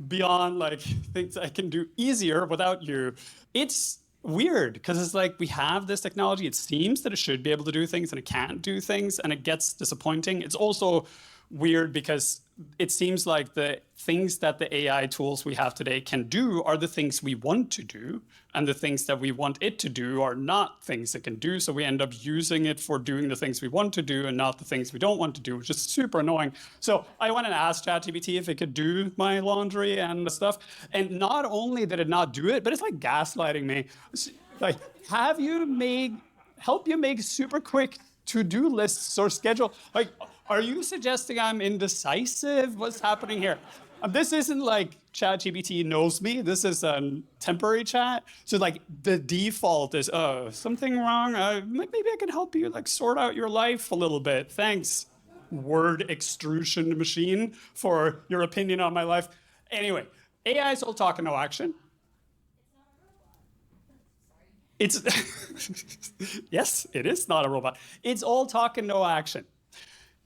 Speaker 4: beyond like things I can do easier without you. It's weird because it's like we have this technology. It seems that it should be able to do things and it can't do things, and it gets disappointing. It's also weird because it seems like the things that the AI tools we have today can do are the things we want to do, and the things that we want it to do are not things it can do. So we end up using it for doing the things we want to do and not the things we don't want to do, which is super annoying. So I went and asked ChatGPT if it could do my laundry and stuff. And not only did it not do it, but it's like gaslighting me. Like, help you make super quick to-do lists or schedule. Like, are you suggesting I'm indecisive? What's happening here? This isn't like ChatGPT knows me. This is a temporary chat. So like the default is, oh, something wrong? Maybe I can help you like sort out your life a little bit. Thanks, word extrusion machine, for your opinion on my life. Anyway, AI is all talk and no action. It's, yes, it is not a robot. It's all talk and no action.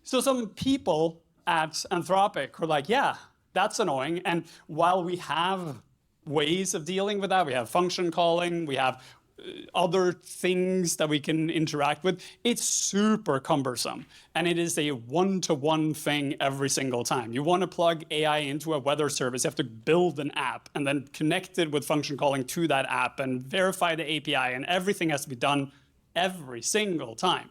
Speaker 4: So some people at Anthropic were like, yeah, that's annoying. And while we have ways of dealing with that, we have function calling, we have other things that we can interact with, it's super cumbersome. And it is a one-to-one thing every single time. You want to plug AI into a weather service, you have to build an app and then connect it with function calling to that app and verify the API, and everything has to be done every single time.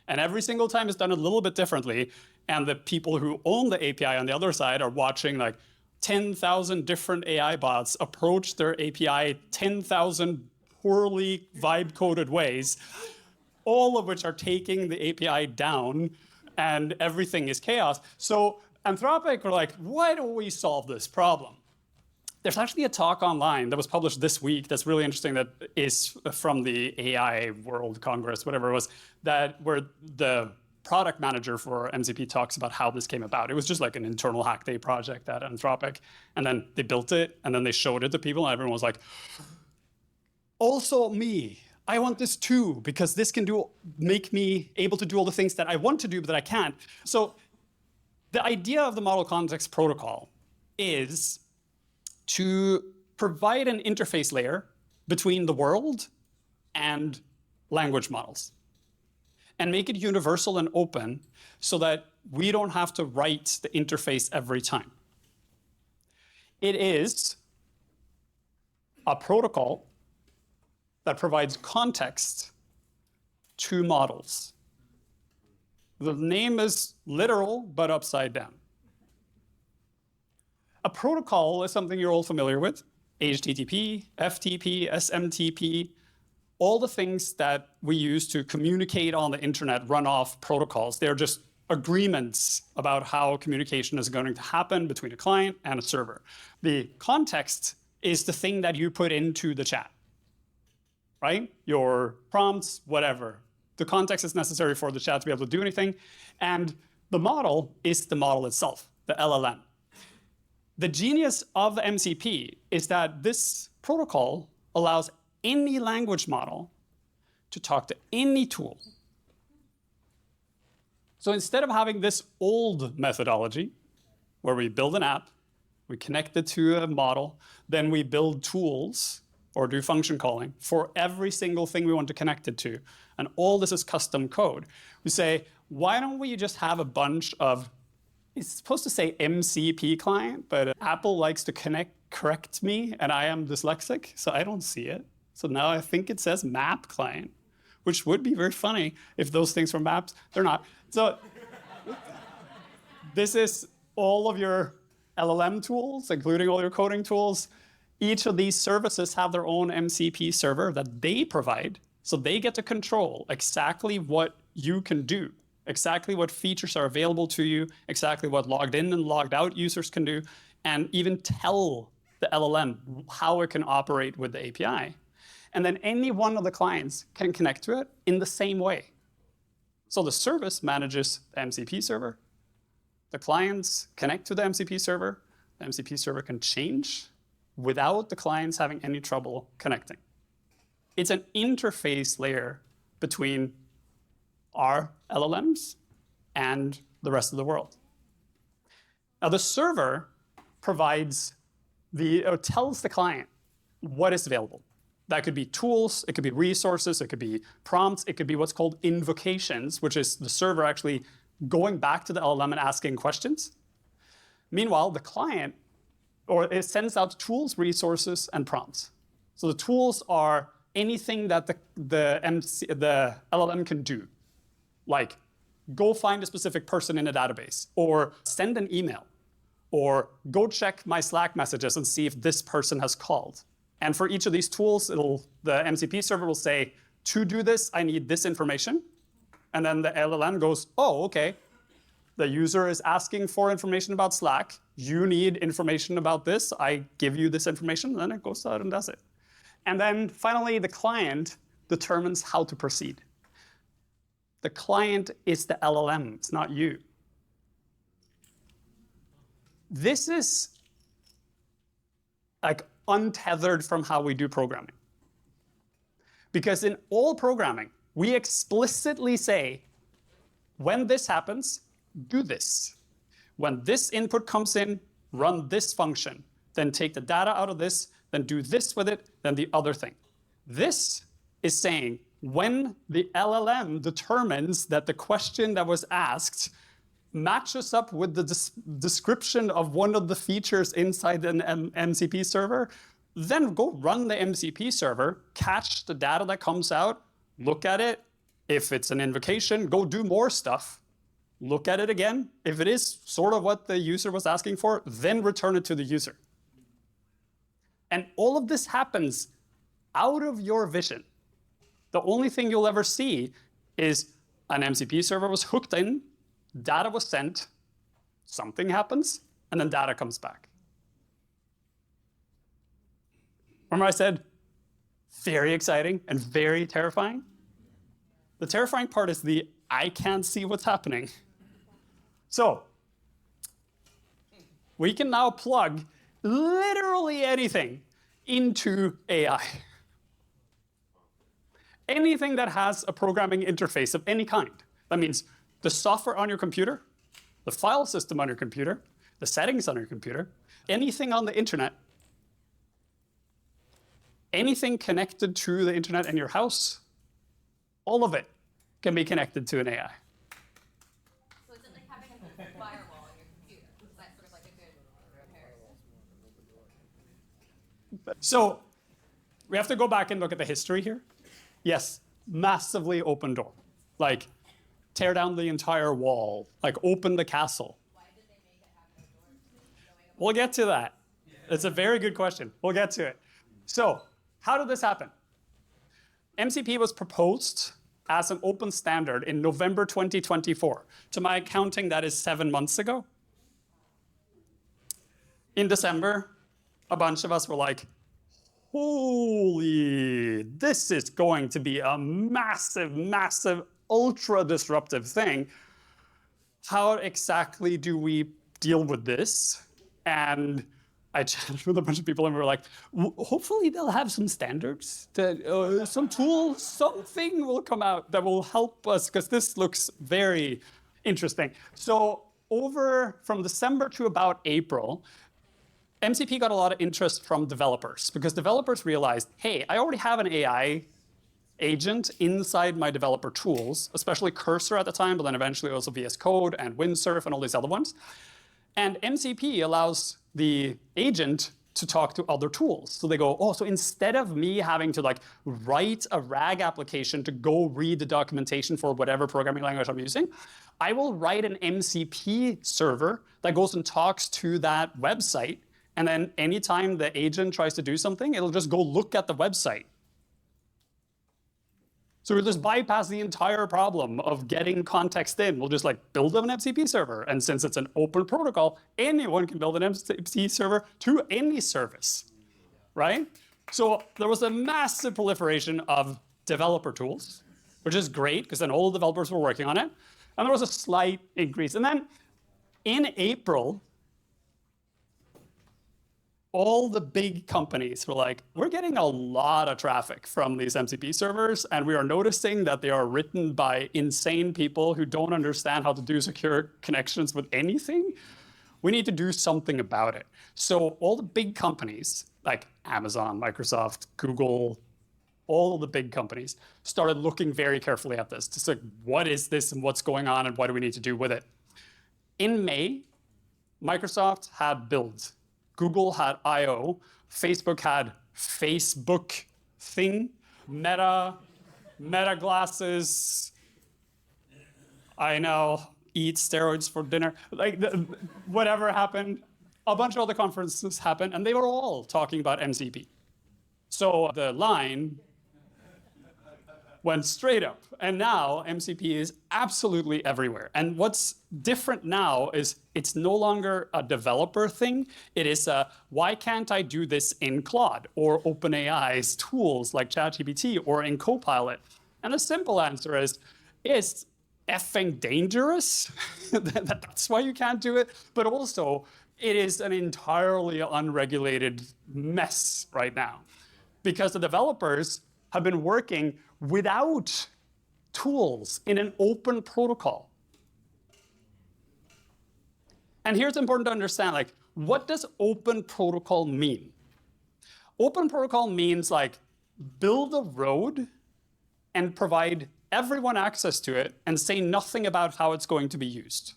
Speaker 4: And every single time is done a little bit differently. And the people who own the API on the other side are watching like 10,000 different AI bots approach their API 10,000 poorly vibe-coded ways, all of which are taking the API down, and everything is chaos. So Anthropic were like, why don't we solve this problem? There's actually a talk online that was published this week that's really interesting, that is from the AI World Congress, whatever it was, where the product manager for MCP talks about how this came about. It was just like an internal Hack Day project at Anthropic, and then they built it, and then they showed it to people, and everyone was like, also me, I want this too, because this can make me able to do all the things that I want to do, but that I can't. So the idea of the Model Context Protocol is to provide an interface layer between the world and language models, and make it universal and open so that we don't have to write the interface every time. It is a protocol that provides context to models. The name is literal, but upside down. A protocol is something you're all familiar with. HTTP, FTP, SMTP, all the things that we use to communicate on the internet run off protocols. They're just agreements about how communication is going to happen between a client and a server. The context is the thing that you put into the chat, right? Your prompts, whatever. The context is necessary for the chat to be able to do anything. And the model is the model itself, the LLM. The genius of the MCP is that this protocol allows any language model to talk to any tool. So instead of having this old methodology where we build an app, we connect it to a model, then we build tools or do function calling for every single thing we want to connect it to, and all this is custom code, we say, why don't we just have a bunch of, it's supposed to say MCP client, but Apple likes to correct me, and I am dyslexic, so I don't see it. So now I think it says map client, which would be very funny if those things were maps. They're not. So this is all of your LLM tools, including all your coding tools. Each of these services have their own MCP server that they provide, so they get to control exactly what you can do, exactly what features are available to you, exactly what logged in and logged out users can do, and even tell the LLM how it can operate with the API. And then any one of the clients can connect to it in the same way. So the service manages the MCP server. The clients connect to the MCP server. The MCP server can change without the clients having any trouble connecting. It's an interface layer between our LLMs and the rest of the world. Now the server provides tells the client what is available. That could be tools, it could be resources, it could be prompts, it could be what's called invocations, which is the server actually going back to the LLM and asking questions. Meanwhile, the client, it sends out tools, resources, and prompts. So the tools are anything that the LLM can do, like go find a specific person in a database, or send an email, or go check my Slack messages and see if this person has called. And for each of these tools, the MCP server will say, to do this, I need this information. And then the LLM goes, oh, okay. The user is asking for information about Slack. You need information about this. I give you this information. And then it goes out and does it. And then finally, the client determines how to proceed. The client is the LLM. It's not you. This is like untethered from how we do programming. Because in all programming, we explicitly say, when this happens, do this. When this input comes in, run this function. Then take the data out of this, then do this with it, then the other thing. This is saying when the LLM determines that the question that was asked matches up with the description of one of the features inside an MCP server, then go run the MCP server, catch the data that comes out, look at it. If it's an invocation, go do more stuff. Look at it again. If it is sort of what the user was asking for, then return it to the user. And all of this happens out of your vision. The only thing you'll ever see is an MCP server was hooked in, data was sent, something happens, and then data comes back. Remember I said, very exciting and very terrifying? The terrifying part is the I can't see what's happening. So, we can now plug literally anything into AI. Anything that has a programming interface of any kind. That means the software on your computer, the file system on your computer, the settings on your computer, anything on the internet, anything connected to the internet in your house, all of it can be connected to an AI.
Speaker 14: So is it like having a firewall on your computer? Is that sort of like a good comparison?
Speaker 4: So we have to go back and look at the history here. Yes, massively open door. Like tear down the entire wall, like open the castle.
Speaker 14: Why did they make it have no doors?
Speaker 4: We'll get to that. It's a very good question. We'll get to it. So how did this happen? MCP was proposed as an open standard in November 2024. To my accounting, that is 7 months ago. In December, a bunch of us were like, holy, this is going to be a massive, massive, ultra disruptive thing. How exactly do we deal with this? And I chatted with a bunch of people and we were like, hopefully they'll have some standards, that, some tools, something will come out that will help us, because this looks very interesting. So from December to about April, MCP got a lot of interest from developers because developers realized, hey, I already have an AI agent inside my developer tools, especially Cursor at the time, but then eventually also VS Code and Windsurf and all these other ones. And MCP allows the agent to talk to other tools. So they go, oh, so instead of me having to like write a RAG application to go read the documentation for whatever programming language I'm using, I will write an MCP server that goes and talks to that website. And then anytime the agent tries to do something, it'll just go look at the website. So we'll just bypass the entire problem of getting context in. We'll just like build an MCP server. And since it's an open protocol, anyone can build an MCP server to any service, right? So there was a massive proliferation of developer tools, which is great because then all the developers were working on it. And there was a slight increase. And then in April, all the big companies were like, we're getting a lot of traffic from these MCP servers, and we are noticing that they are written by insane people who don't understand how to do secure connections with anything. We need to do something about it. So all the big companies, like Amazon, Microsoft, Google, all of the big companies started looking very carefully at this. Just like, what is this and what's going on and what do we need to do with it? In May, Microsoft had Build. Google had I/O, Facebook had Facebook thing, Meta glasses, I know, eat steroids for dinner, like whatever happened, a bunch of other conferences happened, and they were all talking about MCP. So the line went straight up. And now MCP is absolutely everywhere. And what's different now is it's no longer a developer thing. It is a, why can't I do this in Claude or OpenAI's tools like ChatGPT or in Copilot? And the simple answer is, it's effing dangerous. That's why you can't do it. But also, it is an entirely unregulated mess right now because the developers have been working without tools in an open protocol. And here's important to understand, like, what does open protocol mean? Open protocol means like build a road and provide everyone access to it and say nothing about how it's going to be used.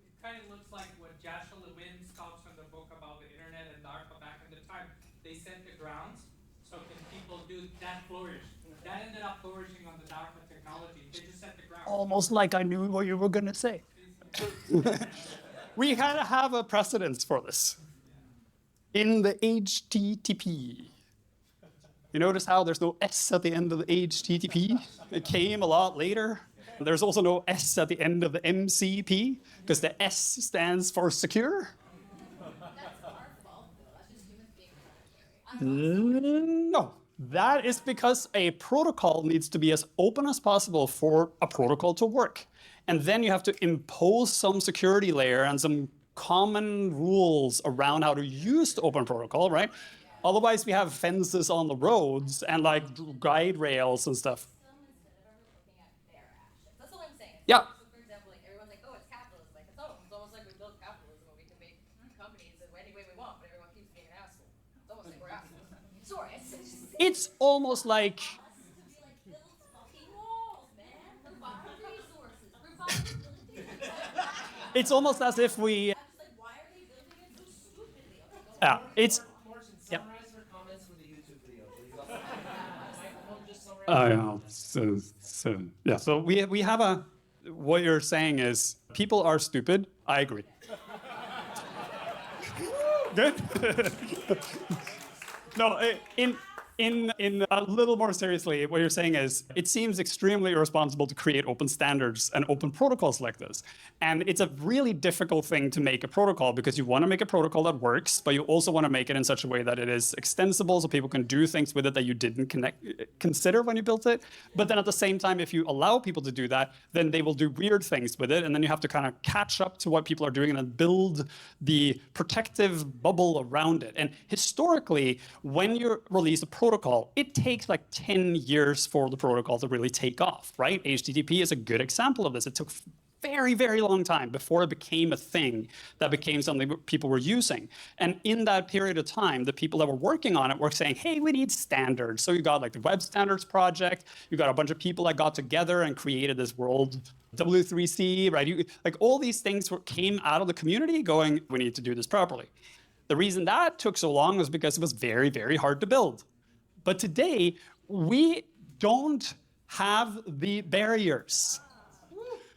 Speaker 5: It kind of looks like what Joshua Lewin talks from the book about the internet and DARPA back in the time. They set the grounds, so can people do that flourish? That ended up flourishing on the DARPA technology. They just set the grounds.
Speaker 4: Almost like I knew what you were going to say. We had to have a precedence for this. In the HTTP. You notice how there's no S at the end of the HTTP? It came a lot later. There's also no S at the end of the MCP, because the S stands for secure. No, that is because a protocol needs to be as open as possible for a protocol to work. And then you have to impose some security layer and some common rules around how to use the open protocol, right? Otherwise, we have fences on the roads and like guide rails and stuff.
Speaker 14: That's what I'm saying.
Speaker 4: Yeah.
Speaker 14: So for example, like everyone's like, oh, it's capitalism. Like, it's almost like we built capitalism where we can make companies in any way we want, but everyone keeps being an asshole. It's almost like we're assholes. Sorry,
Speaker 4: It's almost like it's almost as if we. Yeah, it's. Yeah. I know. Yeah. So we have a. What you're saying is people are stupid. I agree. Good. No, in a little more seriously, what you're saying is it seems extremely irresponsible to create open standards and open protocols like this. And it's a really difficult thing to make a protocol because you want to make a protocol that works, but you also want to make it in such a way that it is extensible so people can do things with it that you didn't consider when you built it. But then at the same time, if you allow people to do that, then they will do weird things with it. And then you have to kind of catch up to what people are doing and then build the protective bubble around it. And historically, when you release a protocol, it takes like 10 years for the protocol to really take off, right? HTTP is a good example of this. It took very, very long time before it became a thing that became something people were using. And in that period of time, the people that were working on it were saying, hey, we need standards. So you got like the Web Standards Project, you got a bunch of people that got together and created this world W3C, right? Like all these things came out of the community going, we need to do this properly. The reason that took so long was because it was very, very hard to build. But today, we don't have the barriers.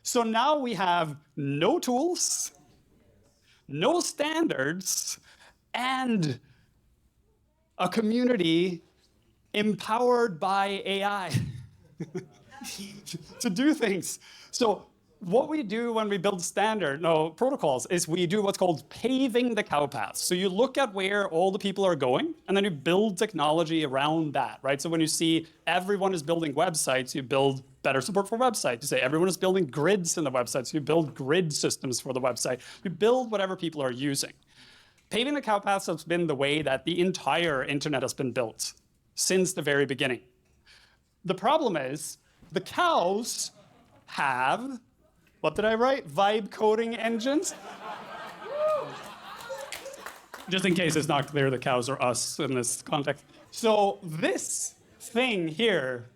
Speaker 4: So now we have no tools, no standards, and a community empowered by AI to do things. So what we do when we build protocols is we do what's called paving the cow path. So you look at where all the people are going, and then you build technology around that, right? So when you see everyone is building websites, you build better support for websites. You say everyone is building grids in the website, so you build grid systems for the website. You build whatever people are using. Paving the cow path has been the way that the entire internet has been built since the very beginning. The problem is the cows have, what did I write? Vibe coding engines. Just in case it's not clear, the cows are us in this context. So this thing here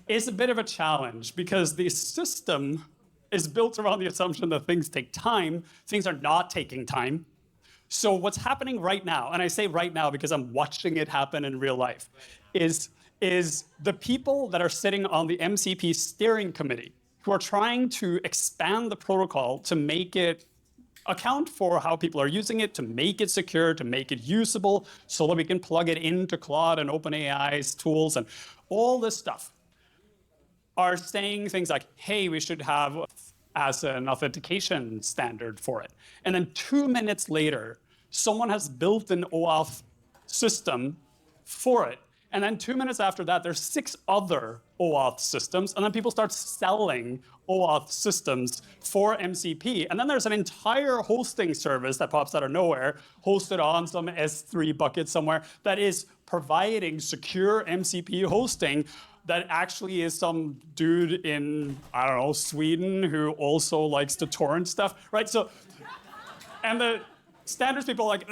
Speaker 4: is a bit of a challenge because the system is built around the assumption that things take time. Things are not taking time. So what's happening right now, and I say right now because I'm watching it happen in real life, is the people that are sitting on the MCP steering committee who are trying to expand the protocol to make it account for how people are using it, to make it secure, to make it usable, so that we can plug it into Claude and OpenAI's tools and all this stuff, are saying things like, hey, we should have as an authentication standard for it. And then 2 minutes later, someone has built an OAuth system for it. And then 2 minutes after that, there's 6 other OAuth systems. And then people start selling OAuth systems for MCP. And then there's an entire hosting service that pops out of nowhere, hosted on some S3 bucket somewhere, that is providing secure MCP hosting that actually is some dude in, I don't know, Sweden who also likes to torrent stuff, right? So, and the standards people are like,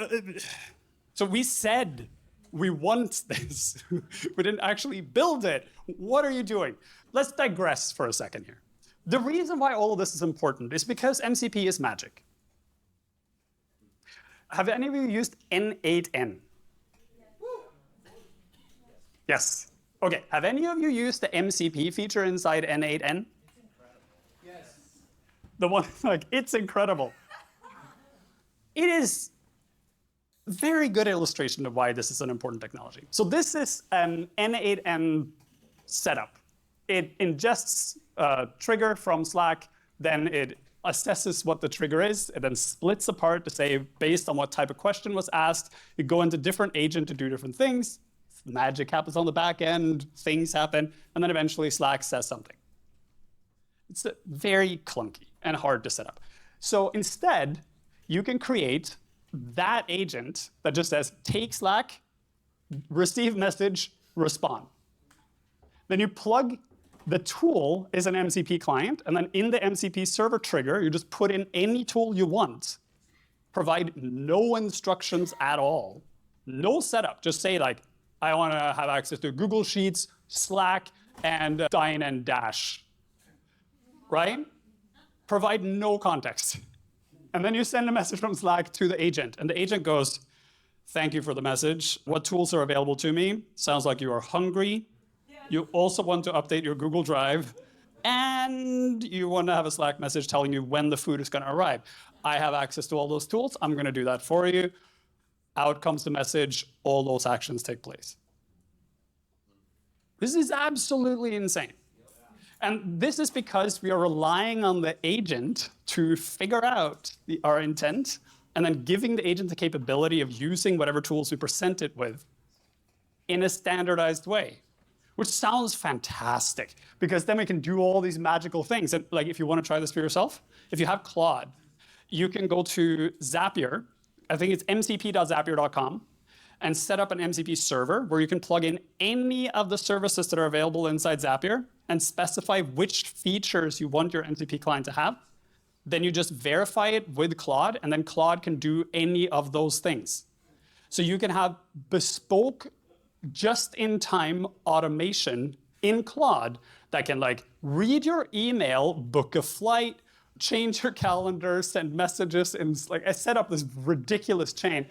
Speaker 4: so we said We want this. We didn't actually build it. What are you doing? Let's digress for a second here. The reason why all of this is important is because MCP is magic. Have any of you used N8N? Yes. Okay, have any of you used the MCP feature inside N8N?
Speaker 5: Yes.
Speaker 4: The one, like, it's incredible. It is a very good illustration of why this is an important technology. So this is an N8N setup. It ingests a trigger from Slack, then it assesses what the trigger is, it then splits apart to say, based on what type of question was asked, you go into different agent to do different things. Magic happens on the back end, things happen, and then eventually Slack says something. It's very clunky and hard to set up. So instead, you can create that agent that just says, take Slack, receive message, respond. Then you plug the tool is an MCP client, and then in the MCP server trigger, you just put in any tool you want. Provide no instructions at all. No setup. Just say, like, I want to have access to Google Sheets, Slack, and Dine and Dash. Right? Provide no context. And then you send a message from Slack to the agent, and the agent goes, thank you for the message. What tools are available to me? Sounds like you are hungry. You also want to update your Google Drive, and you want to have a Slack message telling you when the food is going to arrive. I have access to all those tools. I'm going to do that for you. Out comes the message. All those actions take place. This is absolutely insane. And this is because we are relying on the agent to figure out our intent and then giving the agent the capability of using whatever tools we present it with in a standardized way. Which sounds fantastic, because then we can do all these magical things. And like, if you want to try this for yourself, if you have Claude, you can go to Zapier, I think it's mcp.zapier.com, and set up an MCP server where you can plug in any of the services that are available inside Zapier and specify which features you want your MCP client to have. Then you just verify it with Claude, and then Claude can do any of those things. So you can have bespoke just-in-time automation in Claude that can, like, read your email, book a flight, change your calendar, send messages, and like, I set up this ridiculous chain.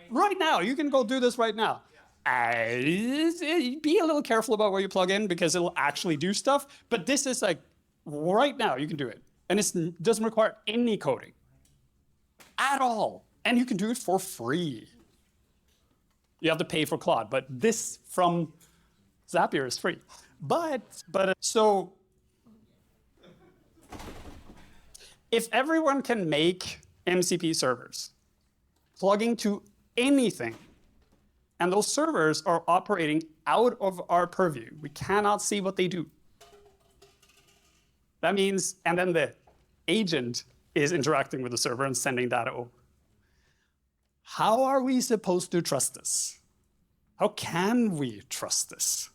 Speaker 4: Right now, you can go do this right now. Be a little careful about where you plug in, because it'll actually do stuff, but this is like, right now you can do it. And it doesn't require any coding at all. And you can do it for free. You have to pay for Claude, but this from Zapier is free. So if everyone can make MCP servers plugging to anything, and those servers are operating out of our purview, we cannot see what they do. That means, and then the agent is interacting with the server and sending data over. How are we supposed to trust this? How can we trust this?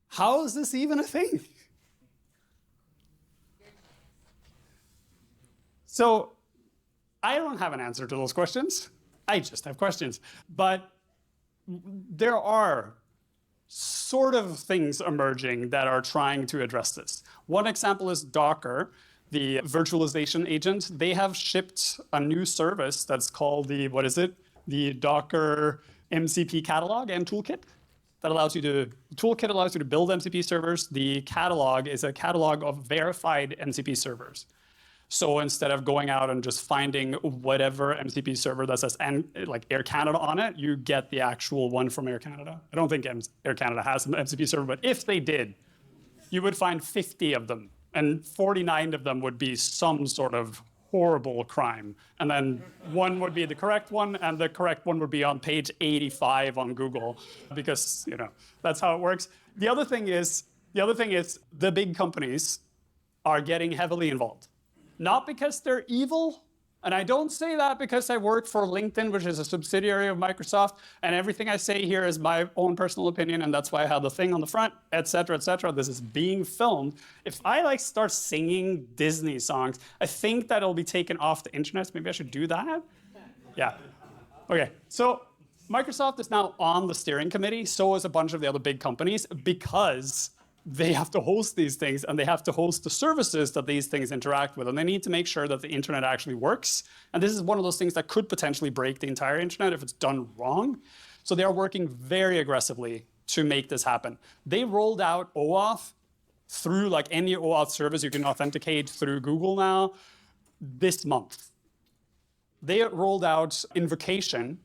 Speaker 4: How is this even a thing? So I don't have an answer to those questions. I just have questions. But there are sort of things emerging that are trying to address this. One example is Docker, the virtualization agent. They have shipped a new service that's called the Docker MCP catalog and toolkit. That allows you to, the toolkit allows you to build MCP servers. The catalog is a catalog of verified MCP servers. So instead of going out and just finding whatever MCP server that says like Air Canada on it, you get the actual one from Air Canada. I don't think Air Canada has an MCP server, but if they did, you would find 50 of them, and 49 of them would be some sort of horrible crime. And then one would be the correct one, and the correct one would be on page 85 on Google, because that's how it works. The other thing is the big companies are getting heavily involved. Not because they're evil, and I don't say that because I work for LinkedIn, which is a subsidiary of Microsoft, and everything I say here is my own personal opinion, and that's why I have the thing on the front, et cetera, et cetera. This is being filmed. If I start singing Disney songs, I think that it'll be taken off the internet. Maybe I should do that? Yeah. Okay, so Microsoft is now on the steering committee, so is a bunch of the other big companies, because they have to host these things and they have to host the services that these things interact with. And they need to make sure that the internet actually works. And this is one of those things that could potentially break the entire internet if it's done wrong. So they are working very aggressively to make this happen. They rolled out OAuth through like any OAuth service you can authenticate through Google now this month. They rolled out invocation,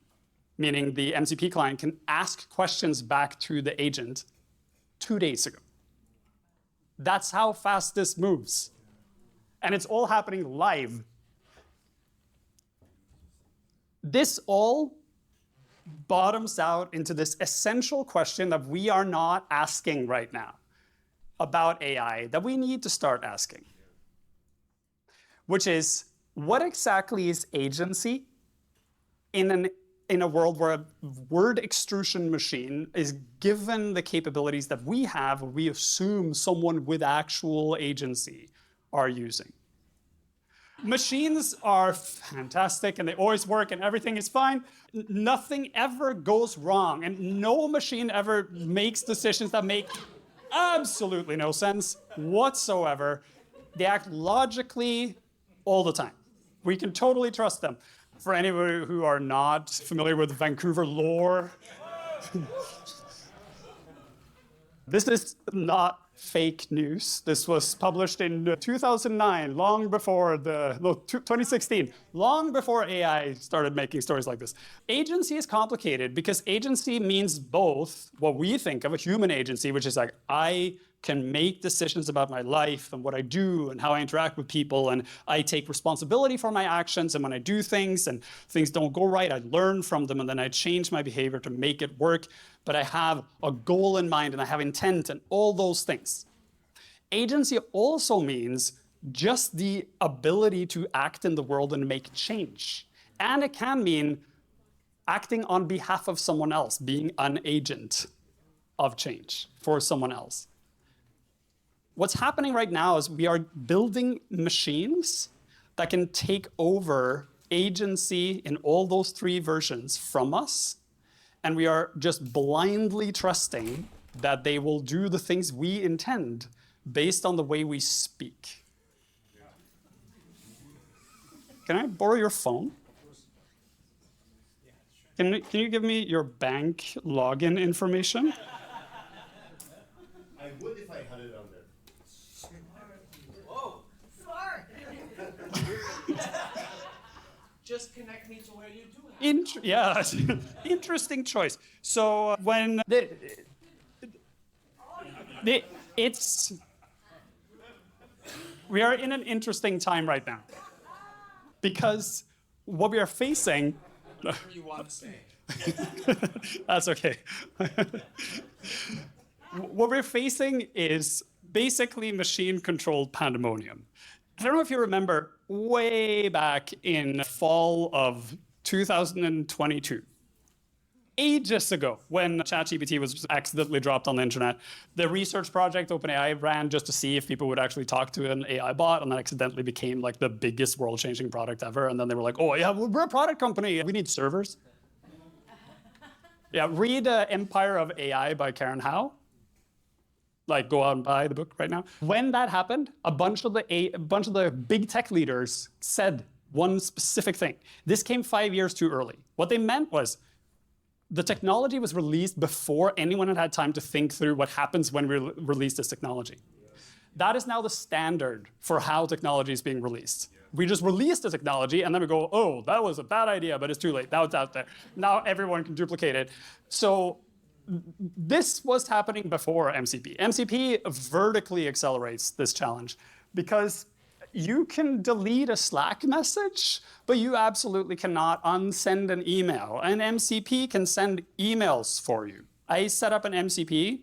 Speaker 4: meaning the MCP client can ask questions back to the agent 2 days ago. That's how fast this moves. And it's all happening live. This all bottoms out into this essential question that we are not asking right now about AI, that we need to start asking, which is, what exactly is agency in a world where a word extrusion machine is given the capabilities that we have, we assume someone with actual agency are using? Machines are fantastic and they always work and everything is fine. Nothing ever goes wrong and no machine ever makes decisions that make absolutely no sense whatsoever. They act logically all the time. We can totally trust them. For anybody who are not familiar with Vancouver lore, this is not fake news. This was published in 2009, long before 2016, long before AI started making stories like this. Agency is complicated because agency means both what we think of a human agency, which is like, I can make decisions about my life and what I do and how I interact with people, and I take responsibility for my actions, and when I do things and things don't go right, I learn from them and then I change my behavior to make it work, but I have a goal in mind and I have intent and all those things. Agency also means just the ability to act in the world and make change. And it can mean acting on behalf of someone else, being an agent of change for someone else. What's happening right now is we are building machines that can take over agency in all those three versions from us, and we are just blindly trusting that they will do the things we intend based on the way we speak. Can I borrow your phone? Can you give me your bank login information?
Speaker 18: I would if I had it on there.
Speaker 1: Just connect me to where you do it.
Speaker 4: Yeah, interesting choice. So when we are in an interesting time right now because what we are facing.
Speaker 1: Whatever you want to say.
Speaker 4: That's okay. What we're facing is basically machine-controlled pandemonium. I don't know if you remember way back in fall of 2022, ages ago, when ChatGPT was accidentally dropped on the internet, the research project OpenAI ran just to see if people would actually talk to an AI bot, and that accidentally became like the biggest world-changing product ever. And then they were like, oh yeah, we're a product company. We need servers. Yeah, read Empire of AI by Karen Howe. Like, go out and buy the book right now. When that happened, a bunch of the big tech leaders said one specific thing. This came 5 years too early. What they meant was the technology was released before anyone had had time to think through what happens when we release this technology. That is now the standard for how technology is being released. We just release the technology and then we go, oh, that was a bad idea, but it's too late. Now it's out there. Now everyone can duplicate it. So this was happening before MCP. MCP vertically accelerates this challenge because you can delete a Slack message, but you absolutely cannot unsend an email. And MCP can send emails for you. I set up an MCP,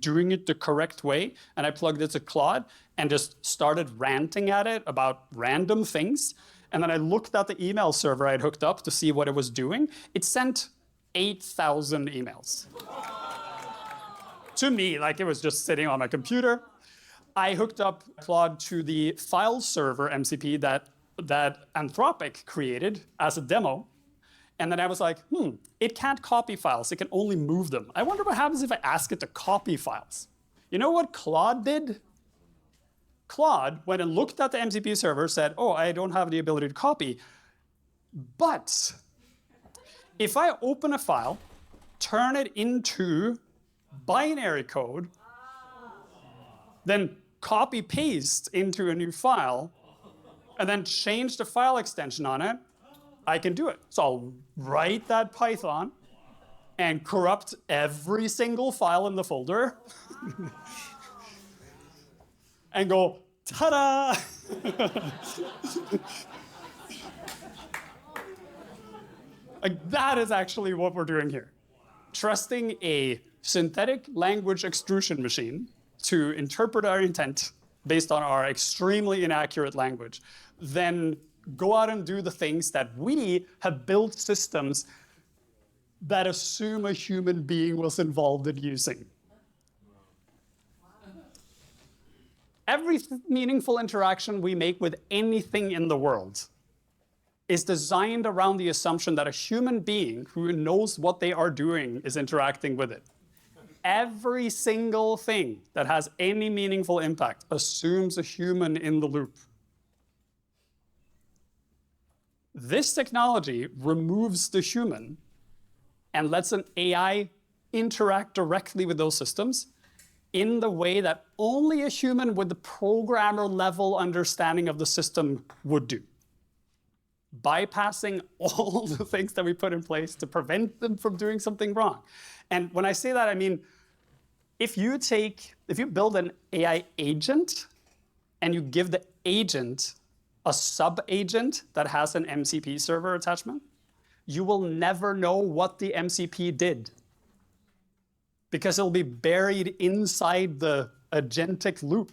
Speaker 4: doing it the correct way, and I plugged it to Claude and just started ranting at it about random things. And then I looked at the email server I had hooked up to see what it was doing. It sent 8,000 emails. To me, like it was just sitting on my computer. I hooked up Claude to the file server MCP that Anthropic created as a demo. And then I was like, it can't copy files. It can only move them. I wonder what happens if I ask it to copy files. You know what Claude did? Claude went and looked at the MCP server, said, oh, I don't have the ability to copy. But if I open a file, turn it into binary code, then copy paste into a new file, and then change the file extension on it, I can do it. So I'll write that Python and corrupt every single file in the folder and go, ta-da! Like, that is actually what we're doing here. Trusting a synthetic language extrusion machine to interpret our intent based on our extremely inaccurate language, then go out and do the things that we have built systems that assume a human being was involved in using. Every meaningful interaction we make with anything in the world is designed around the assumption that a human being who knows what they are doing is interacting with it. Every single thing that has any meaningful impact assumes a human in the loop. This technology removes the human and lets an AI interact directly with those systems in the way that only a human with the programmer level understanding of the system would do, bypassing all the things that we put in place to prevent them from doing something wrong. And when I say that, I mean, if you build an AI agent and you give the agent a sub-agent that has an MCP server attachment, you will never know what the MCP did because it'll be buried inside the agentic loop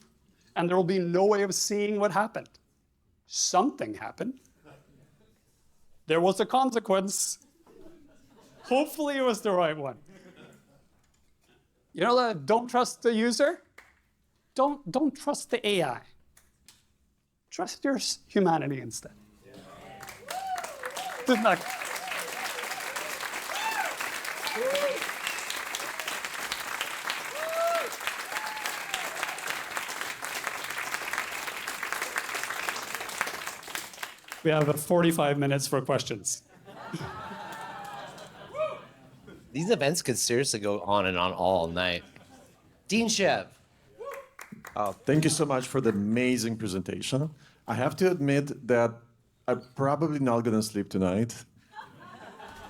Speaker 4: and there will be no way of seeing what happened. Something happened. There was a consequence. Hopefully it was the right one. You know, don't trust the user. Don't trust the AI. Trust your humanity instead. Good luck. We have 45 minutes for questions.
Speaker 1: These events could seriously go on and on all night. Dean Chev.
Speaker 6: Thank you so much for the amazing presentation. I have to admit that I'm probably not going to sleep tonight,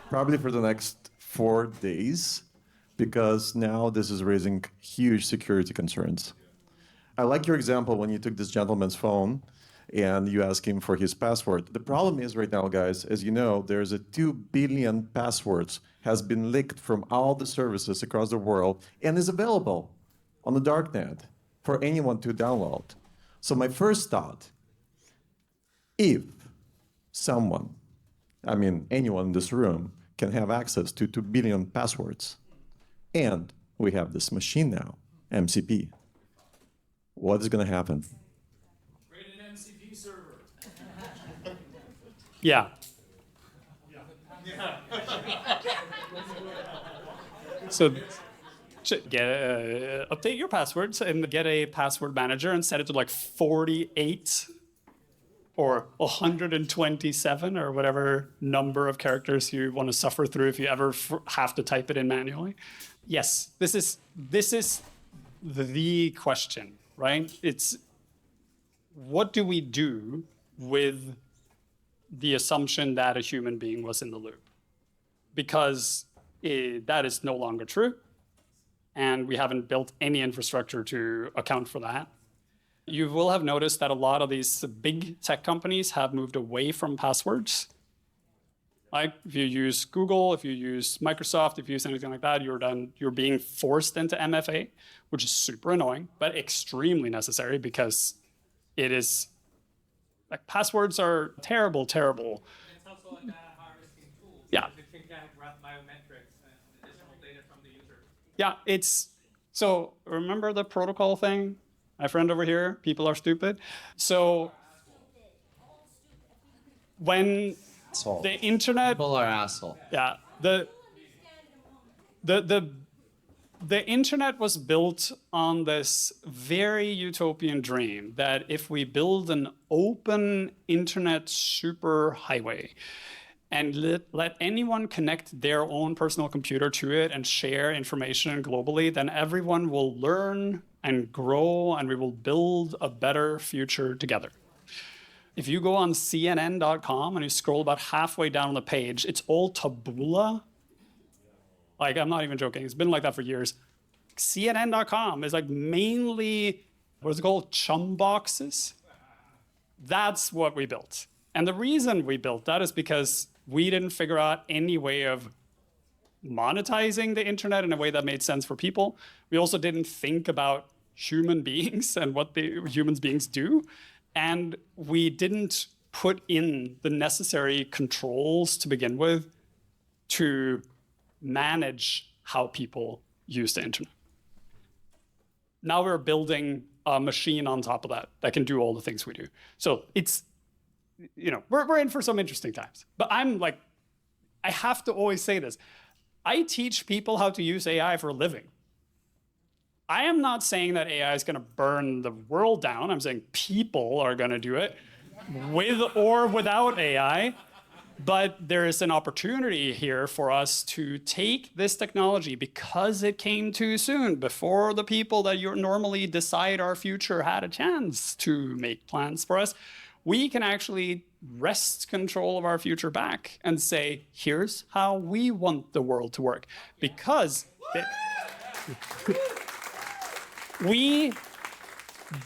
Speaker 6: probably for the next 4 days, because now this is raising huge security concerns. I like your example when you took this gentleman's phone and you ask him for his password. The problem is right now, guys, as you know, there's a 2 billion passwords has been leaked from all the services across the world and is available on the darknet for anyone to download. So my first thought, if someone, I mean anyone in this room, can have access to 2 billion passwords, and we have this machine now, MCP, what is going to happen?
Speaker 5: Create an MCP server.
Speaker 4: Yeah. So update your passwords and get a password manager and set it to like 48 or 127 or whatever number of characters you want to suffer through if you ever have to type it in manually. Yes, this is the question, right? It's what do we do with the assumption that a human being was in the loop? Because that is no longer true. And we haven't built any infrastructure to account for that. You will have noticed that a lot of these big tech companies have moved away from passwords. Like if you use Google, if you use Microsoft, if you use anything like that, you're being forced into MFA, which is super annoying, but extremely necessary because it is, like passwords are terrible, terrible.
Speaker 5: It's also a data harvesting tool.
Speaker 4: Yeah.
Speaker 5: It can get biometrics and additional data from the user.
Speaker 4: Yeah, so remember the protocol thing? My friend over here, people are stupid. So when
Speaker 1: asshole.
Speaker 4: The internet.
Speaker 1: People are asshole.
Speaker 4: Yeah. The internet was built on this very utopian dream that if we build an open internet superhighway and let anyone connect their own personal computer to it and share information globally, then everyone will learn and grow and we will build a better future together. If you go on CNN.com and you scroll about halfway down the page, it's all tabula. Like, I'm not even joking. It's been like that for years. CNN.com is like mainly, what is it called? Chum boxes. That's what we built. And the reason we built that is because we didn't figure out any way of monetizing the internet in a way that made sense for people. We also didn't think about human beings and what the human beings do. And we didn't put in the necessary controls to begin with to manage how people use the internet. Now we're building a machine on top of that can do all the things we do. So it's, we're in for some interesting times. But I'm like, I have to always say this. I teach people how to use AI for a living. I am not saying that AI is going to burn the world down. I'm saying people are going to do it with or without AI. But there is an opportunity here for us to take this technology because it came too soon, before the people that you normally decide our future had a chance to make plans for us. We can actually wrest control of our future back and say, here's how we want the world to work. Because we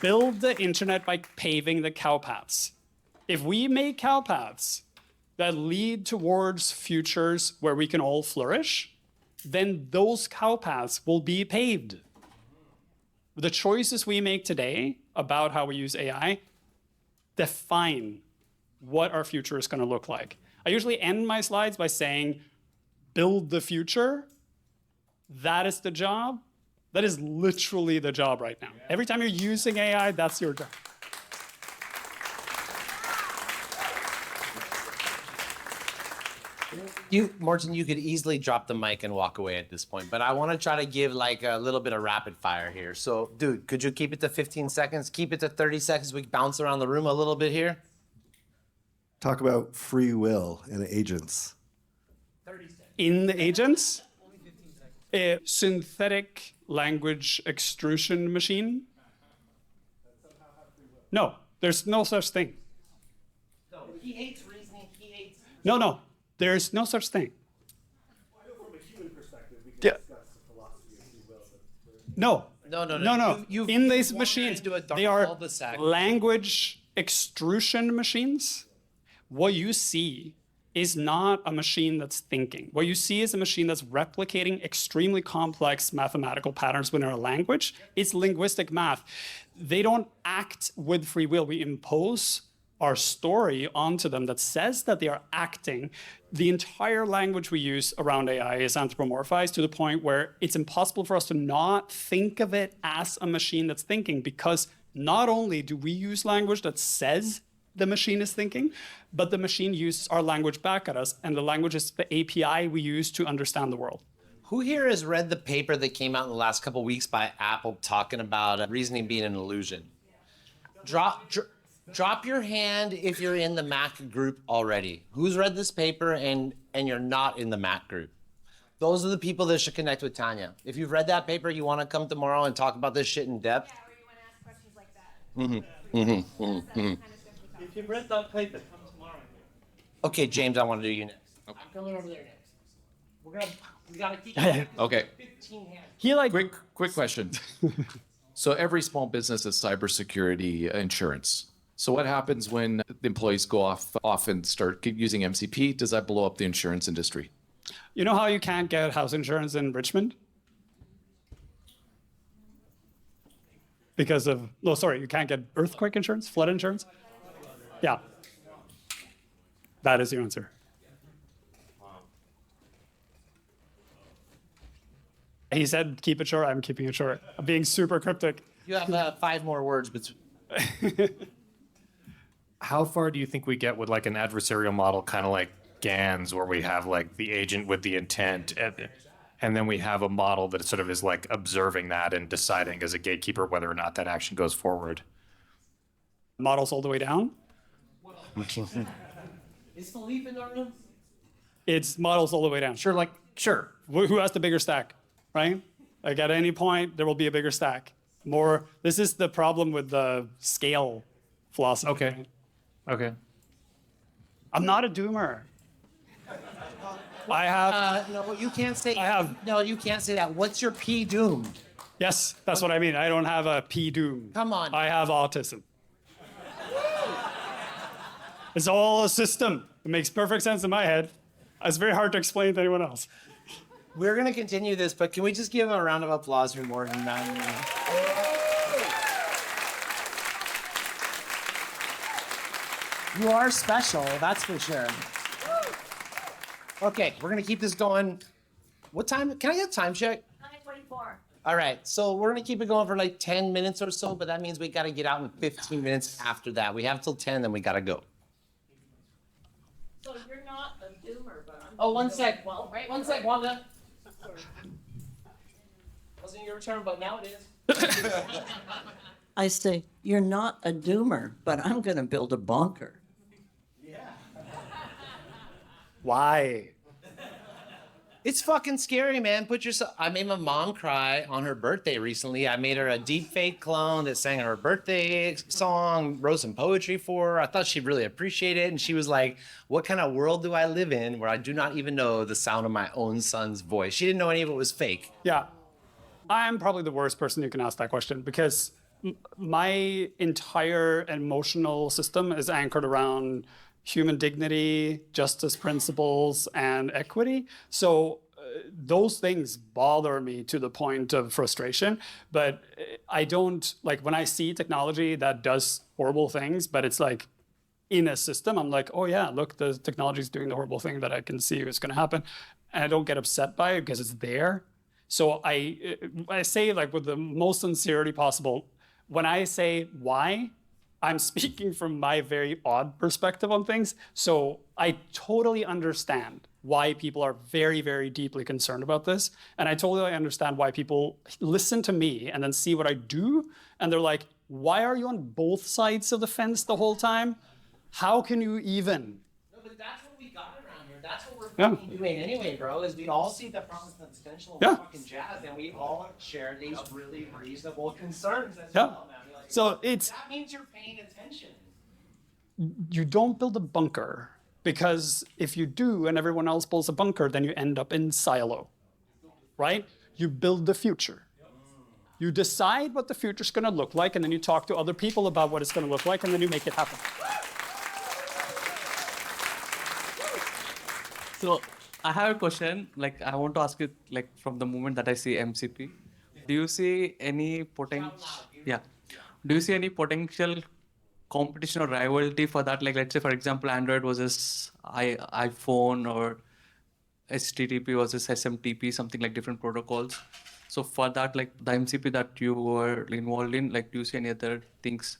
Speaker 4: build the internet by paving the cow paths. If we make cow paths that lead towards futures where we can all flourish, then those cow paths will be paved. The choices we make today about how we use AI define what our future is going to look like. I usually end my slides by saying, build the future. That is the job. That is literally the job right now. Every time you're using AI, that's your job.
Speaker 1: Morton, you could easily drop the mic and walk away at this point, but I want to try to give like a little bit of rapid fire here. So, dude, could you keep it to 15 seconds? Keep it to 30 seconds. We can bounce around the room a little bit here.
Speaker 7: Talk about free will and agents.
Speaker 4: In the agents, a synthetic language extrusion machine. No, there's no such thing.
Speaker 1: No, he hates reasoning. He hates.
Speaker 4: No, there's no such thing.
Speaker 7: From a human perspective, we can discuss the philosophy of free will.
Speaker 4: No. In these machines, they are
Speaker 1: cul-de-sac.
Speaker 4: language extrusion machines. What you see is not a machine that's thinking. What you see is a machine that's replicating extremely complex mathematical patterns within a language. It's linguistic math. They don't act with free will. We impose our story onto them that says that they are acting. The entire language we use around AI is anthropomorphized to the point where it's impossible for us to not think of it as a machine that's thinking, because not only do we use language that says the machine is thinking, but the machine uses our language back at us, and the language is the API we use to understand the world.
Speaker 1: Who here has read the paper that came out in the last couple of weeks by Apple talking about reasoning being an illusion? Drop your hand if you're in the Mac group already. Who's read this paper and you're not in the Mac group? Those are the people that should connect with Tanya. If you've read that paper, you want to come tomorrow and talk about this shit in depth.
Speaker 14: Yeah, or you want to ask questions like that.
Speaker 4: If you've read that paper, come tomorrow.
Speaker 1: Okay, James, I want to do you next. I'm coming over there next. We gotta keep
Speaker 8: Okay.
Speaker 1: 15 hands.
Speaker 4: He like
Speaker 8: Quick question. So every small business has cybersecurity insurance. So what happens when the employees go off and start using MCP? Does that blow up the insurance industry?
Speaker 4: You know how you can't get house insurance in Richmond? Because of, you can't get earthquake insurance, flood insurance? Yeah. That is your answer. He said, keep it short. I'm keeping it short. I'm being super cryptic.
Speaker 1: You have 5 more words, but
Speaker 2: How far do you think we get with like an adversarial model kind of like GANs where we have like the agent with the intent, and then we have a model that sort of is like observing that and deciding as a gatekeeper whether or not that action goes forward.
Speaker 4: Models all the way down?
Speaker 1: Is Philippe in our room?
Speaker 4: It's models all the way down.
Speaker 1: Sure.
Speaker 4: Who has the bigger stack, right? Like at any point, there will be a bigger stack. This is the problem with the scale philosophy.
Speaker 2: Okay. Okay.
Speaker 4: I'm not a doomer. I have.
Speaker 1: No, you can't say.
Speaker 4: I have.
Speaker 1: No, you can't say that. What's your P doom?
Speaker 4: Yes, that's what I mean. I don't have a P doom.
Speaker 1: Come on.
Speaker 4: I have autism. It's all a system. It makes perfect sense in my head. It's very hard to explain to anyone else.
Speaker 1: We're going to continue this, but can we just give a round of applause for Morton Rand? You are special, that's for sure. Okay, we're going to keep this going. What time? Can I get a time check?
Speaker 3: 9:24.
Speaker 1: All right, so we're going to keep it going for like 10 minutes or so, but that means we got to get out in 15 minutes after that. We have till 10, then we got to go.
Speaker 3: So you're not a doomer, but I'm.
Speaker 1: Oh, one sec.
Speaker 3: Well, right.
Speaker 1: One sec, Wanda. Wasn't your turn, but now it is.
Speaker 10: I say, you're not a doomer, but I'm going to build a bunker.
Speaker 4: Why?
Speaker 1: It's fucking scary, man. I made my mom cry on her birthday recently. I made her a deep fake clone that sang her birthday song, wrote some poetry for her. I thought she'd really appreciate it. And she was like, what kind of world do I live in where I do not even know the sound of my own son's voice? She didn't know any of it was fake.
Speaker 4: Yeah. I'm probably the worst person you can ask that question because my entire emotional system is anchored around human dignity, justice principles, and equity. So those things bother me to the point of frustration. But I don't, like when I see technology that does horrible things, but it's like in a system, I'm like, oh yeah, look, the technology is doing the horrible thing that I can see is going to happen. And I don't get upset by it because it's there. So I say like with the most sincerity possible, when I say why, I'm speaking from my very odd perspective on things. So I totally understand why people are very, very deeply concerned about this. And I totally understand why people listen to me and then see what I do. And they're like, why are you on both sides of the fence the whole time? How can you even?
Speaker 1: No, but that's what we got around here. That's what we're fucking doing anyway, bro, is we all see the promise and potential of fucking jazz, and we all share these really reasonable concerns as well, man.
Speaker 4: So it's
Speaker 1: that means you're paying attention.
Speaker 4: You don't build a bunker because if you do and everyone else builds a bunker, then you end up in silo, right? You build the future. You decide what the future's going to look like, and then you talk to other people about what it's going to look like, and then you make it happen.
Speaker 11: So I have a question. Like I want to ask you, like from the moment that I see MCP, do you see any potential? Yeah. Do you see any potential competition or rivalry for that? Like, let's say, for example, Android versus iPhone or HTTP versus SMTP, something like different protocols. So for that, like the MCP that you were involved in, like, do you see any other things?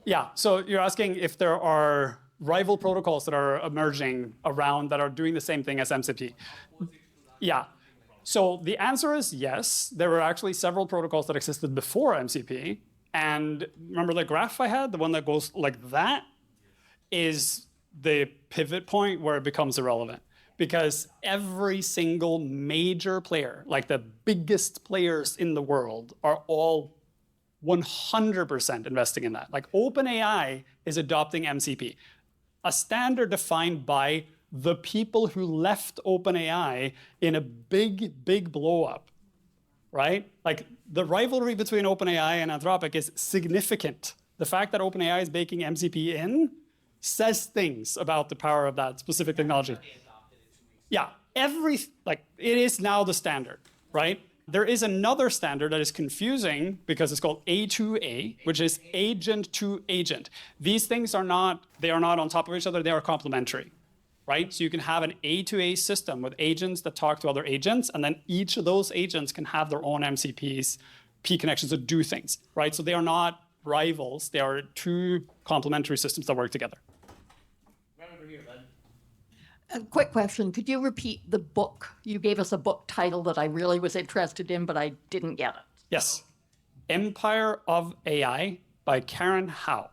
Speaker 4: Yeah. So you're asking if there are rival protocols that are emerging around that are doing the same thing as MCP. Yeah. So the answer is yes. There were actually several protocols that existed before MCP. And remember the graph I had, the one that goes like that, is the pivot point where it becomes irrelevant. Because every single major player, like the biggest players in the world, are all 100% investing in that. Like OpenAI is adopting MCP, a standard defined by the people who left OpenAI in a big, big blow up, right? Like the rivalry between OpenAI and Anthropic is significant. The fact that OpenAI is baking MCP in says things about the power of that specific technology. Yeah, it is now the standard, right? There is another standard that is confusing because it's called A2A, which is agent to agent. These things are not on top of each other, they are complementary. Right? So you can have an A2A system with agents that talk to other agents, and then each of those agents can have their own MCPs, P connections that do things, right? So they are not rivals. They are two complementary systems that work together.
Speaker 1: Right over here, bud.
Speaker 12: A quick question. Could you repeat the book? You gave us a book title that I really was interested in, but I didn't get it.
Speaker 4: Yes. Empire of AI by Karen Howe.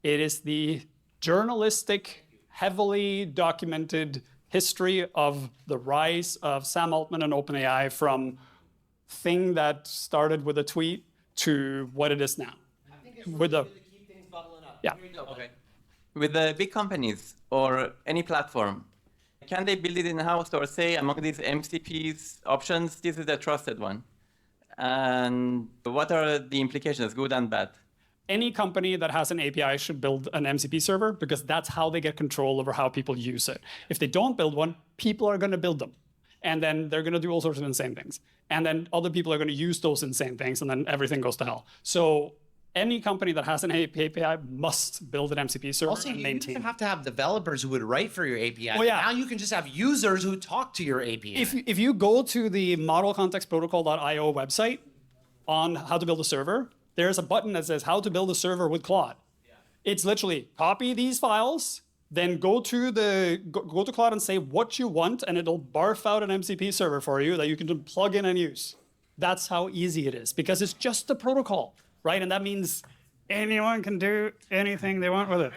Speaker 4: It is the journalistic, heavily documented history of the rise of Sam Altman and OpenAI from thing that started with a tweet to what it is now. With the yeah.
Speaker 13: Okay. With the big companies or any platform, can they build it in-house or say among these MCPs options, this is the trusted one? And what are the implications, good and bad?
Speaker 4: Any company that has an API should build an MCP server because that's how they get control over how people use it. If they don't build one, people are going to build them. And then they're going to do all sorts of insane things. And then other people are going to use those insane things, and then everything goes to hell. So any company that has an API must build an MCP server
Speaker 1: Also,
Speaker 4: and
Speaker 1: you
Speaker 4: maintain.
Speaker 1: don't have to have developers who would write for your API.
Speaker 4: Oh, yeah.
Speaker 1: Now you can just have users who talk to your API.
Speaker 4: If you go to the modelcontextprotocol.io website on how to build a server, there's a button that says how to build a server with Claude. Yeah. It's literally copy these files, then go to Claude and say what you want, and it'll barf out an MCP server for you that you can just plug in and use. That's how easy it is because it's just a protocol, right? And that means anyone can do anything they want with it.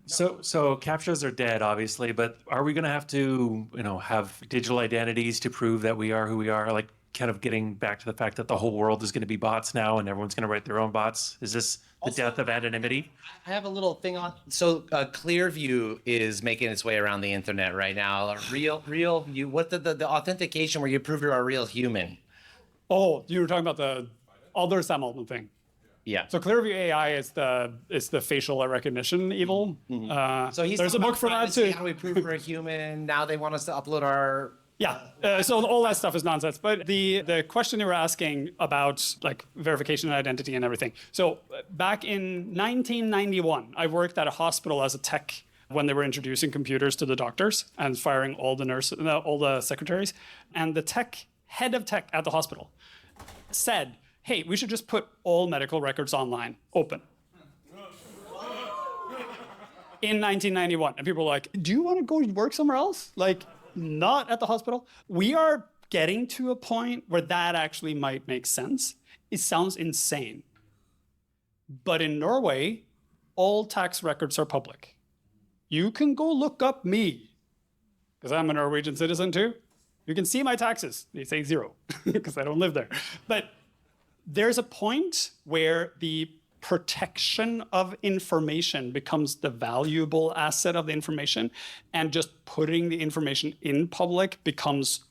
Speaker 9: So captchas are dead, obviously, but are we going to have to, have digital identities to prove that we are who we are? Like, kind of getting back to the fact that the whole world is going to be bots now, and everyone's going to write their own bots. Is this the death of anonymity?
Speaker 1: I have a little thing on. So Clearview is making its way around the internet right now. A real view. What the authentication where you prove you're a real human?
Speaker 4: Oh, you were talking about the other Sam Altman thing.
Speaker 1: Yeah.
Speaker 4: So Clearview AI is the facial recognition evil.
Speaker 1: So
Speaker 4: there's a book for that too.
Speaker 1: How do we prove we're a human? Now they want us to upload our.
Speaker 4: Yeah, so all that stuff is nonsense. But the question you were asking about like verification and identity and everything. So back in 1991, I worked at a hospital as a tech when they were introducing computers to the doctors and firing all the secretaries. And the head of tech at the hospital said, hey, we should just put all medical records online, open. In 1991. And people were like, do you want to go work somewhere else? Like, not at the hospital. We are getting to a point where that actually might make sense. It sounds insane. But in Norway, all tax records are public. You can go look up me, because I'm a Norwegian citizen too. You can see my taxes. They say 0, because I don't live there. But there's a point where the protection of information becomes the valuable asset of the information, and just putting the information in public becomes,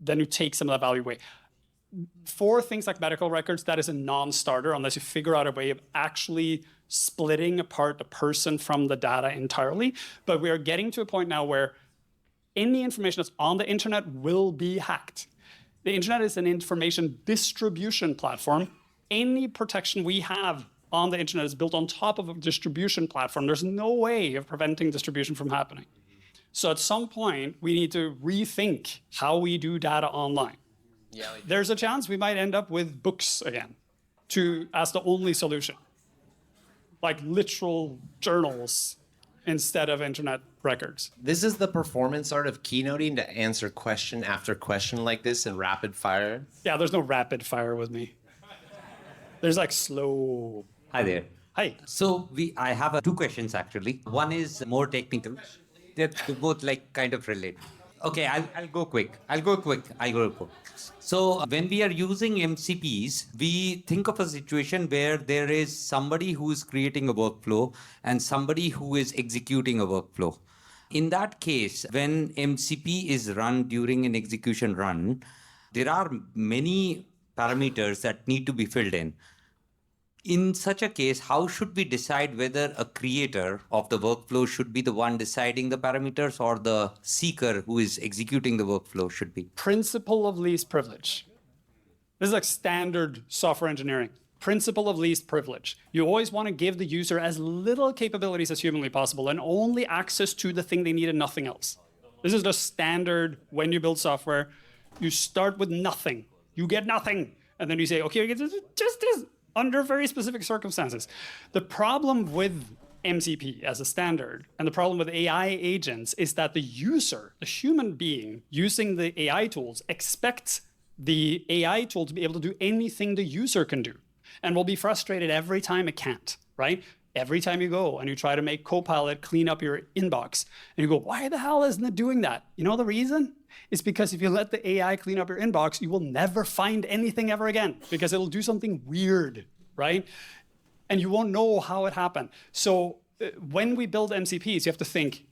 Speaker 4: then you take some of that value away. For things like medical records, that is a non-starter unless you figure out a way of actually splitting apart the person from the data entirely. But we are getting to a point now where any information that's on the internet will be hacked. The internet is an information distribution platform. Any protection we have on the internet is built on top of a distribution platform. There's no way of preventing distribution from happening. So at some point, we need to rethink how we do data online. Yeah, there's a chance we might end up with books again as the only solution. Like literal journals instead of internet records.
Speaker 1: This is the performance art of keynoting to answer question after question like this in rapid fire.
Speaker 4: Yeah, there's no rapid fire with me. There's like slow.
Speaker 15: Hi there.
Speaker 4: Hi.
Speaker 15: So I have 2 questions actually. One is more technical. They're both like kind of related. Okay, I'll go quick. So when we are using MCPs, we think of a situation where there is somebody who is creating a workflow and somebody who is executing a workflow. In that case, when MCP is run during an execution run, there are many parameters that need to be filled in. In such a case, how should we decide whether a creator of the workflow should be the one deciding the parameters or the seeker who is executing the workflow should be?
Speaker 4: Principle of least privilege. This is like standard software engineering. Principle of least privilege. You always want to give the user as little capabilities as humanly possible and only access to the thing they need and nothing else. This is the standard when you build software. You start with nothing. You get nothing. And then you say, okay, I get just this under very specific circumstances. The problem with MCP as a standard. And the problem with AI agents is that the user, the human being using the AI tools, expects the AI tool to be able to do anything the user can do, and will be frustrated every time it can't, right? Every time you go and you try to make Copilot clean up your inbox, and you go, why the hell isn't it doing that? You know the reason? It's because if you let the AI clean up your inbox, you will never find anything ever again, because it'll do something weird, right? And you won't know how it happened. So when we build MCPs, you have to think,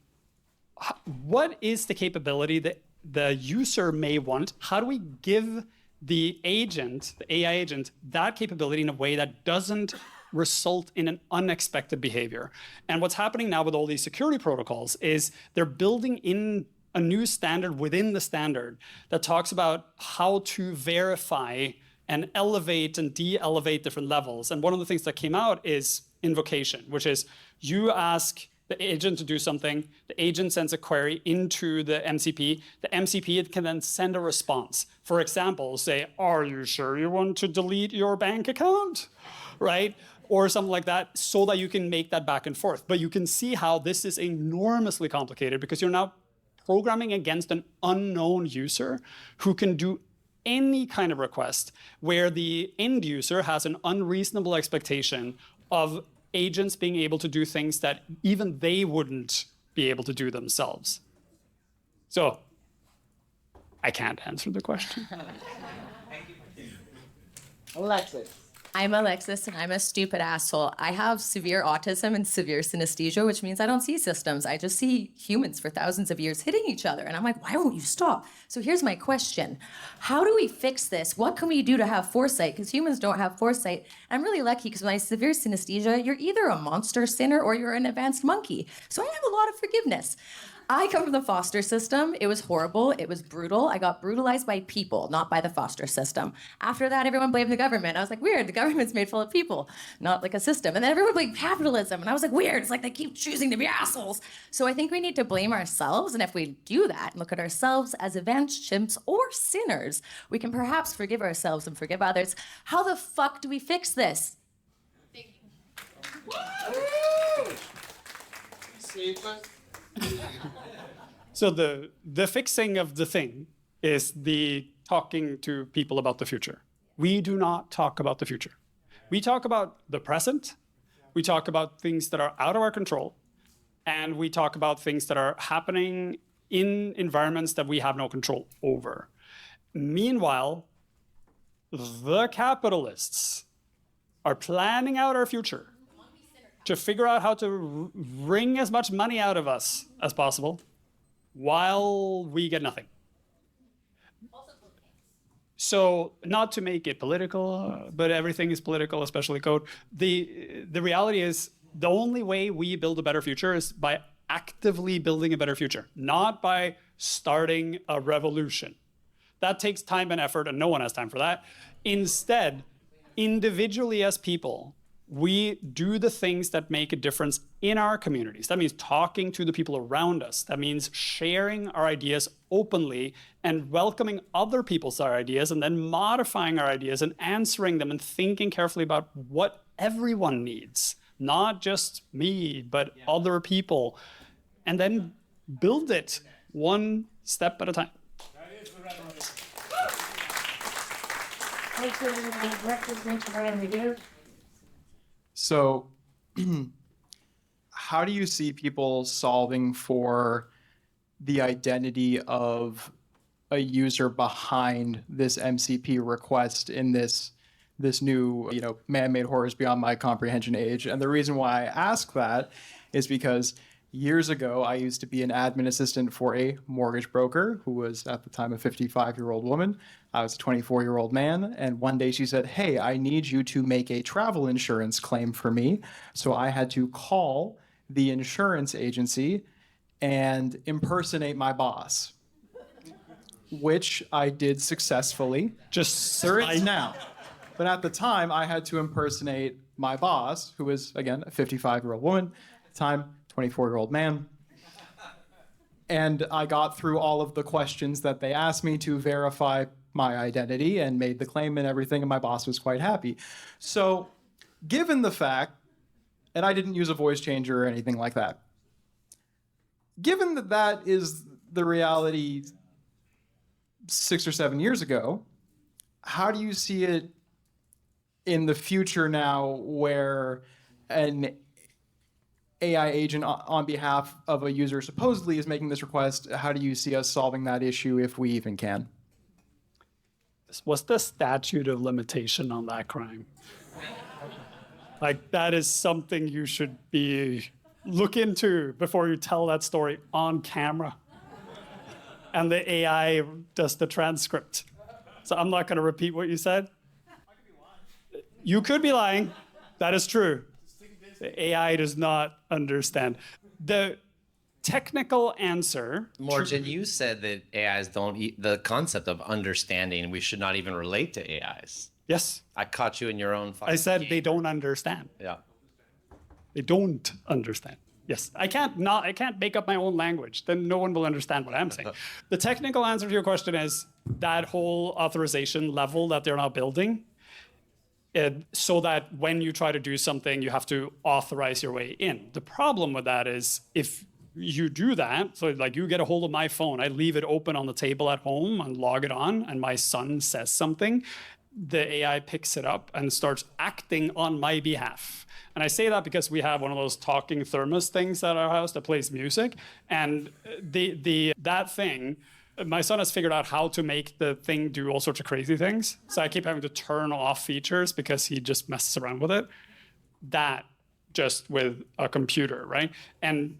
Speaker 4: what is the capability that the user may want? How do we give the agent, the AI agent, that capability in a way that doesn't result in an unexpected behavior? And what's happening now with all these security protocols is they're building in a new standard within the standard that talks about how to verify and elevate and de-elevate different levels. And one of the things that came out is invocation, which is you ask the agent to do something, the agent sends a query into the MCP can then send a response. For example, say, are you sure you want to delete your bank account, right? Or something like that, so that you can make that back and forth. But you can see how this is enormously complicated, because you're now programming against an unknown user who can do any kind of request, where the end user has an unreasonable expectation of agents being able to do things that even they wouldn't be able to do themselves. So I can't answer the question.
Speaker 3: Alexis.
Speaker 16: I'm Alexis, and I'm a stupid asshole. I have severe autism and severe synesthesia, which means I don't see systems. I just see humans for thousands of years hitting each other. And I'm like, why won't you stop? So here's my question. How do we fix this? What can we do to have foresight? Because humans don't have foresight. I'm really lucky because my severe synesthesia, you're either a monster sinner or you're an advanced monkey. So I have a lot of forgiveness. I come from the foster system. It was horrible. It was brutal. I got brutalized by people, not by the foster system. After that, everyone blamed the government. I was like, weird, the government's made full of people, not like a system. And then everyone blamed capitalism. And I was like, weird, it's like they keep choosing to be assholes. So I think we need to blame ourselves. And if we do that and look at ourselves as advanced chimps or sinners, we can perhaps forgive ourselves and forgive others. How the fuck do we fix this?
Speaker 3: Thank you.
Speaker 4: So the fixing of the thing is the talking to people about the future. We do not talk about the future. We talk about the present. We talk about things that are out of our control. And we talk about things that are happening in environments that we have no control over. Meanwhile, the capitalists are planning out our future to figure out how to wring as much money out of us as possible while we get nothing. So not to make it political, but everything is political, especially code. The reality is the only way we build a better future is by actively building a better future, not by starting a revolution. That takes time and effort, and no one has time for that. Instead, individually as people, we do the things that make a difference in our communities. That means talking to the people around us. That means sharing our ideas openly and welcoming other people's ideas, and then modifying our ideas and answering them and thinking carefully about what everyone needs, not just me, but other people, and then build it one step at a time.
Speaker 19: So how do you see people solving for the identity of a user behind this MCP request in this new, man-made horrors beyond my comprehension age? And the reason why I ask that is because years ago, I used to be an admin assistant for a mortgage broker who was at the time a 55-year-old woman. I was a 24-year-old man. And one day she said, hey, I need you to make a travel insurance claim for me. So I had to call the insurance agency and impersonate my boss, which I did successfully.
Speaker 4: Just
Speaker 19: there it is now. But at the time, I had to impersonate my boss, who was, again, a 55-year-old woman. At the time, 24-year-old man. And I got through all of the questions that they asked me to verify my identity and made the claim and everything, and my boss was quite happy. So given the fact and I didn't use a voice changer or anything like that. Given that that is the reality 6 or 7 years ago, how do you see it in the future now where an AI agent on behalf of a user supposedly is making this request? How do you see us solving that issue if we even can?
Speaker 4: What's the statute of limitation on that crime? Like, that is something you should look into before you tell that story on camera. And the AI does the transcript. So I'm not going to repeat what you said. You could be lying. That is true. The AI does not understand. The technical answer.
Speaker 1: Morton, you said that AIs don't the concept of understanding, we should not even relate to AIs.
Speaker 4: Yes.
Speaker 1: I caught you in your own fucking
Speaker 4: I said
Speaker 1: game.
Speaker 4: they don't understand.
Speaker 1: Yeah.
Speaker 4: They don't understand. Yes. I can't make up my own language. Then no one will understand what I'm saying. The technical answer to your question is that whole authorization level that they're now building, so that when you try to do something, you have to authorize your way in. The problem with that is if you do that, so like you get a hold of my phone, I leave it open on the table at home and log it on, and my son says something, the AI picks it up and starts acting on my behalf. And I say that because we have one of those talking thermos things at our house that plays music, and that thing, my son has figured out how to make the thing do all sorts of crazy things. So I keep having to turn off features because he just messes around with it. That just with a computer, right? And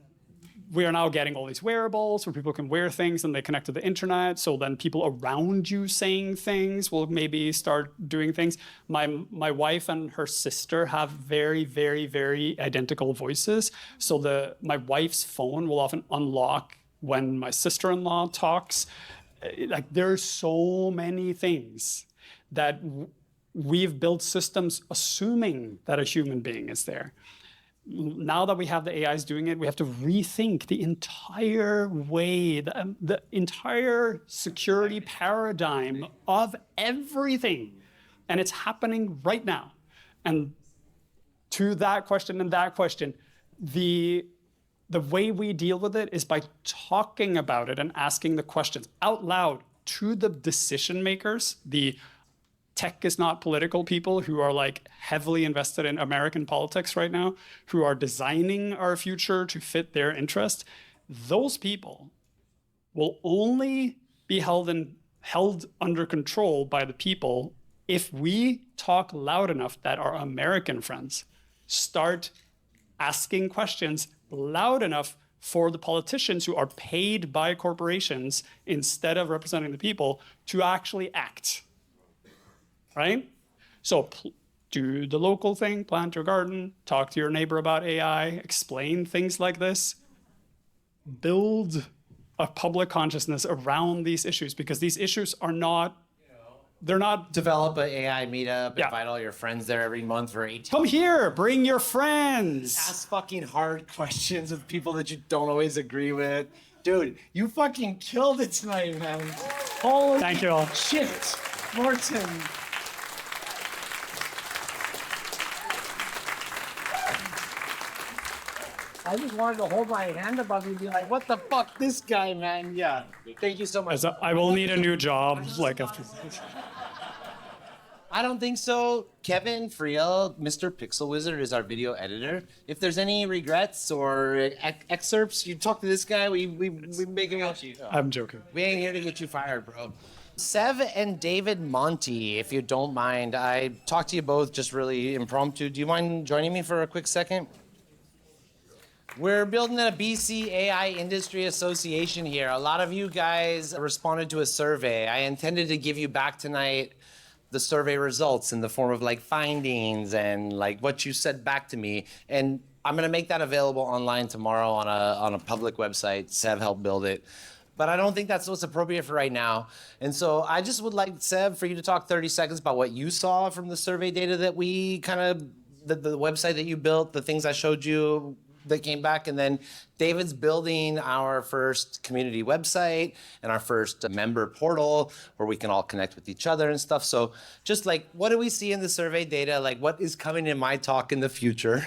Speaker 4: we are now getting all these wearables where people can wear things and they connect to the internet. So then people around you saying things will maybe start doing things. My wife and her sister have very, very, very identical voices. So my wife's phone will often unlock when my sister-in-law talks. Like, there are so many things that we've built systems assuming that a human being is there. Now that we have the AIs doing it, we have to rethink the entire way, the entire security paradigm of everything. And it's happening right now. And to that question and that question, the way we deal with it is by talking about it and asking the questions out loud to the decision makers, the tech is not political people who are like heavily invested in American politics right now, who are designing our future to fit their interest. Those people will only be held under control by the people if we talk loud enough that our American friends start asking questions loud enough for the politicians who are paid by corporations instead of representing the people to actually act, right? So do the local thing, plant your garden, talk to your neighbor about AI, explain things like this, build a public consciousness around these issues, because these issues are not, they're not.
Speaker 1: Develop an AI meetup, invite all your friends there every month for 18.
Speaker 4: Come here, bring your friends.
Speaker 1: Ask fucking hard questions of people that you don't always agree with. Dude, you fucking killed it tonight, man. Holy
Speaker 4: Thank you all.
Speaker 1: Shit, Morton. I just wanted to hold my hand above you and be like, what the fuck, this guy, man. Yeah, thank you so much.
Speaker 4: I will need a new job, like after.
Speaker 1: I don't think so. Kevin Friel, Mr. Pixel Wizard, is our video editor. If there's any regrets or excerpts, you talk to this guy, we make him out you.
Speaker 4: I'm joking.
Speaker 1: We ain't here to get you fired, bro. Sev and David Monty, if you don't mind, I talked to you both just really impromptu. Do you mind joining me for a quick second? We're building a BC AI Industry Association here. A lot of you guys responded to a survey. I intended to give you back tonight the survey results in the form of like findings and like what you said back to me. And I'm gonna make that available online tomorrow on a public website. Sev helped build it. But I don't think that's what's appropriate for right now. And so I just would like, Sev, for you to talk 30 seconds about what you saw from the survey data that we kind of, the website that you built, the things I showed you that came back, and then David's building our first community website and our first member portal where we can all connect with each other and stuff. So just like, what do we see in the survey data? Like, what is coming in my talk in the future?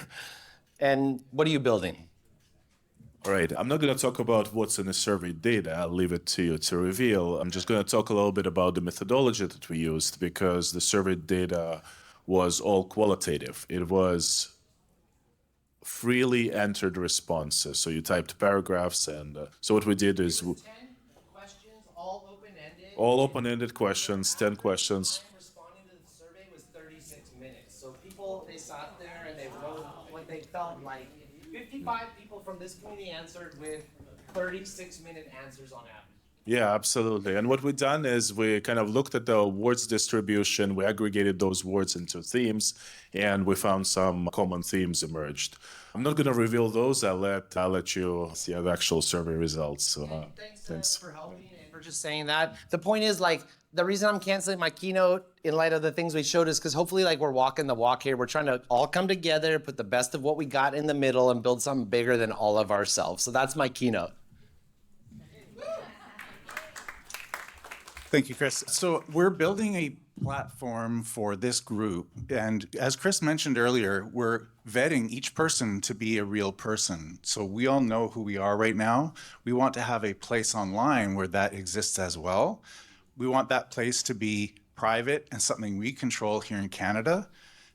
Speaker 1: And what are you building?
Speaker 20: All right, I'm not going to talk about what's in the survey data. I'll leave it to you to reveal. I'm just going to talk a little bit about the methodology that we used, because the survey data was all qualitative. It was freely entered responses. So you typed paragraphs, and so what we did is
Speaker 1: 10 questions, all open-ended.
Speaker 20: all open-ended questions, 10 questions.
Speaker 1: Responding to the survey was 36 minutes. So people, they sat there and they wrote what they felt like. 55 people from this community answered with 36-minute answers on average.
Speaker 20: Yeah, absolutely. And what we've done is we kind of looked at the words distribution, we aggregated those words into themes, and we found some common themes emerged. I'm not going to reveal those. I'll let you see the actual survey results. So,
Speaker 1: Thanks for helping and for just saying that. The point is, like, the reason I'm canceling my keynote in light of the things we showed is because hopefully, like, we're walking the walk here. We're trying to all come together, put the best of what we got in the middle, and build something bigger than all of ourselves. So that's my keynote.
Speaker 21: Thank you, Kris. So we're building a platform for this group. And as Kris mentioned earlier, we're vetting each person to be a real person. So we all know who we are right now. We want to have a place online where that exists as well. We want that place to be private and something we control here in Canada,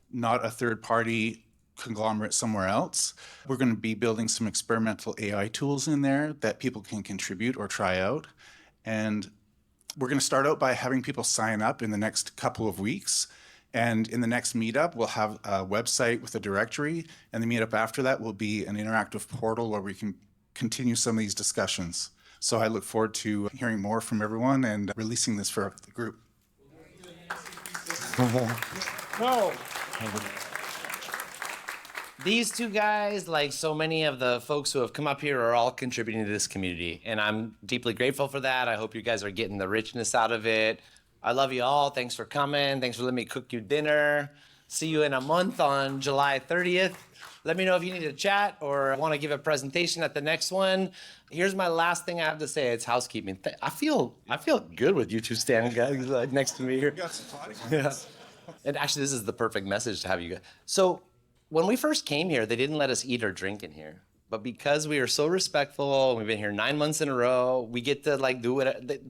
Speaker 21: not a third-party conglomerate somewhere else. We're going to be building some experimental AI tools in there that people can contribute or try out. And we're going to start out by having people sign up in the next couple of weeks. And in the next meetup, we'll have a website with a directory. And the meetup after that will be an interactive portal where we can continue some of these discussions. So I look forward to hearing more from everyone and releasing this for the group.
Speaker 1: No. These two guys, like so many of the folks who have come up here, are all contributing to this community. And I'm deeply grateful for that. I hope you guys are getting the richness out of it. I love you all. Thanks for coming. Thanks for letting me cook you dinner. See you in a month on July 30th. Let me know if you need to chat or want to give a presentation at the next one. Here's my last thing I have to say. It's housekeeping. I feel good with you two standing guys next to me here. Yeah. And actually, this is the perfect message to have you guys. So when we first came here, they didn't let us eat or drink in here. But because we are so respectful, we've been here 9 months in a row, we get to like do it,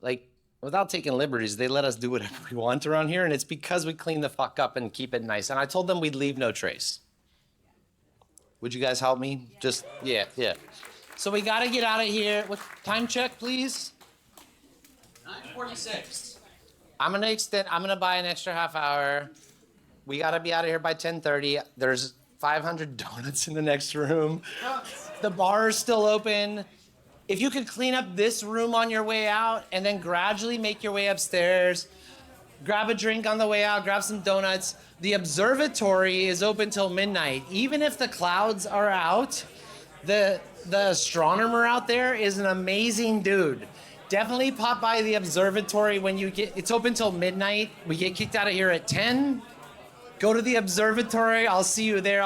Speaker 1: like without taking liberties, they let us do whatever we want around here. And it's because we clean the fuck up and keep it nice. And I told them we'd leave no trace. Would you guys help me? Just, yeah. So we gotta get out of here. What time check, please? 9:46. I'm gonna buy an extra half hour. We gotta be out of here by 10:30. There's 500 donuts in the next room. The bar is still open. If you could clean up this room on your way out and then gradually make your way upstairs, grab a drink on the way out, grab some donuts. The observatory is open till midnight. Even if the clouds are out, the astronomer out there is an amazing dude. Definitely pop by the observatory when you get, it's open till midnight. We get kicked out of here at 10. Go to the observatory. I'll see you there.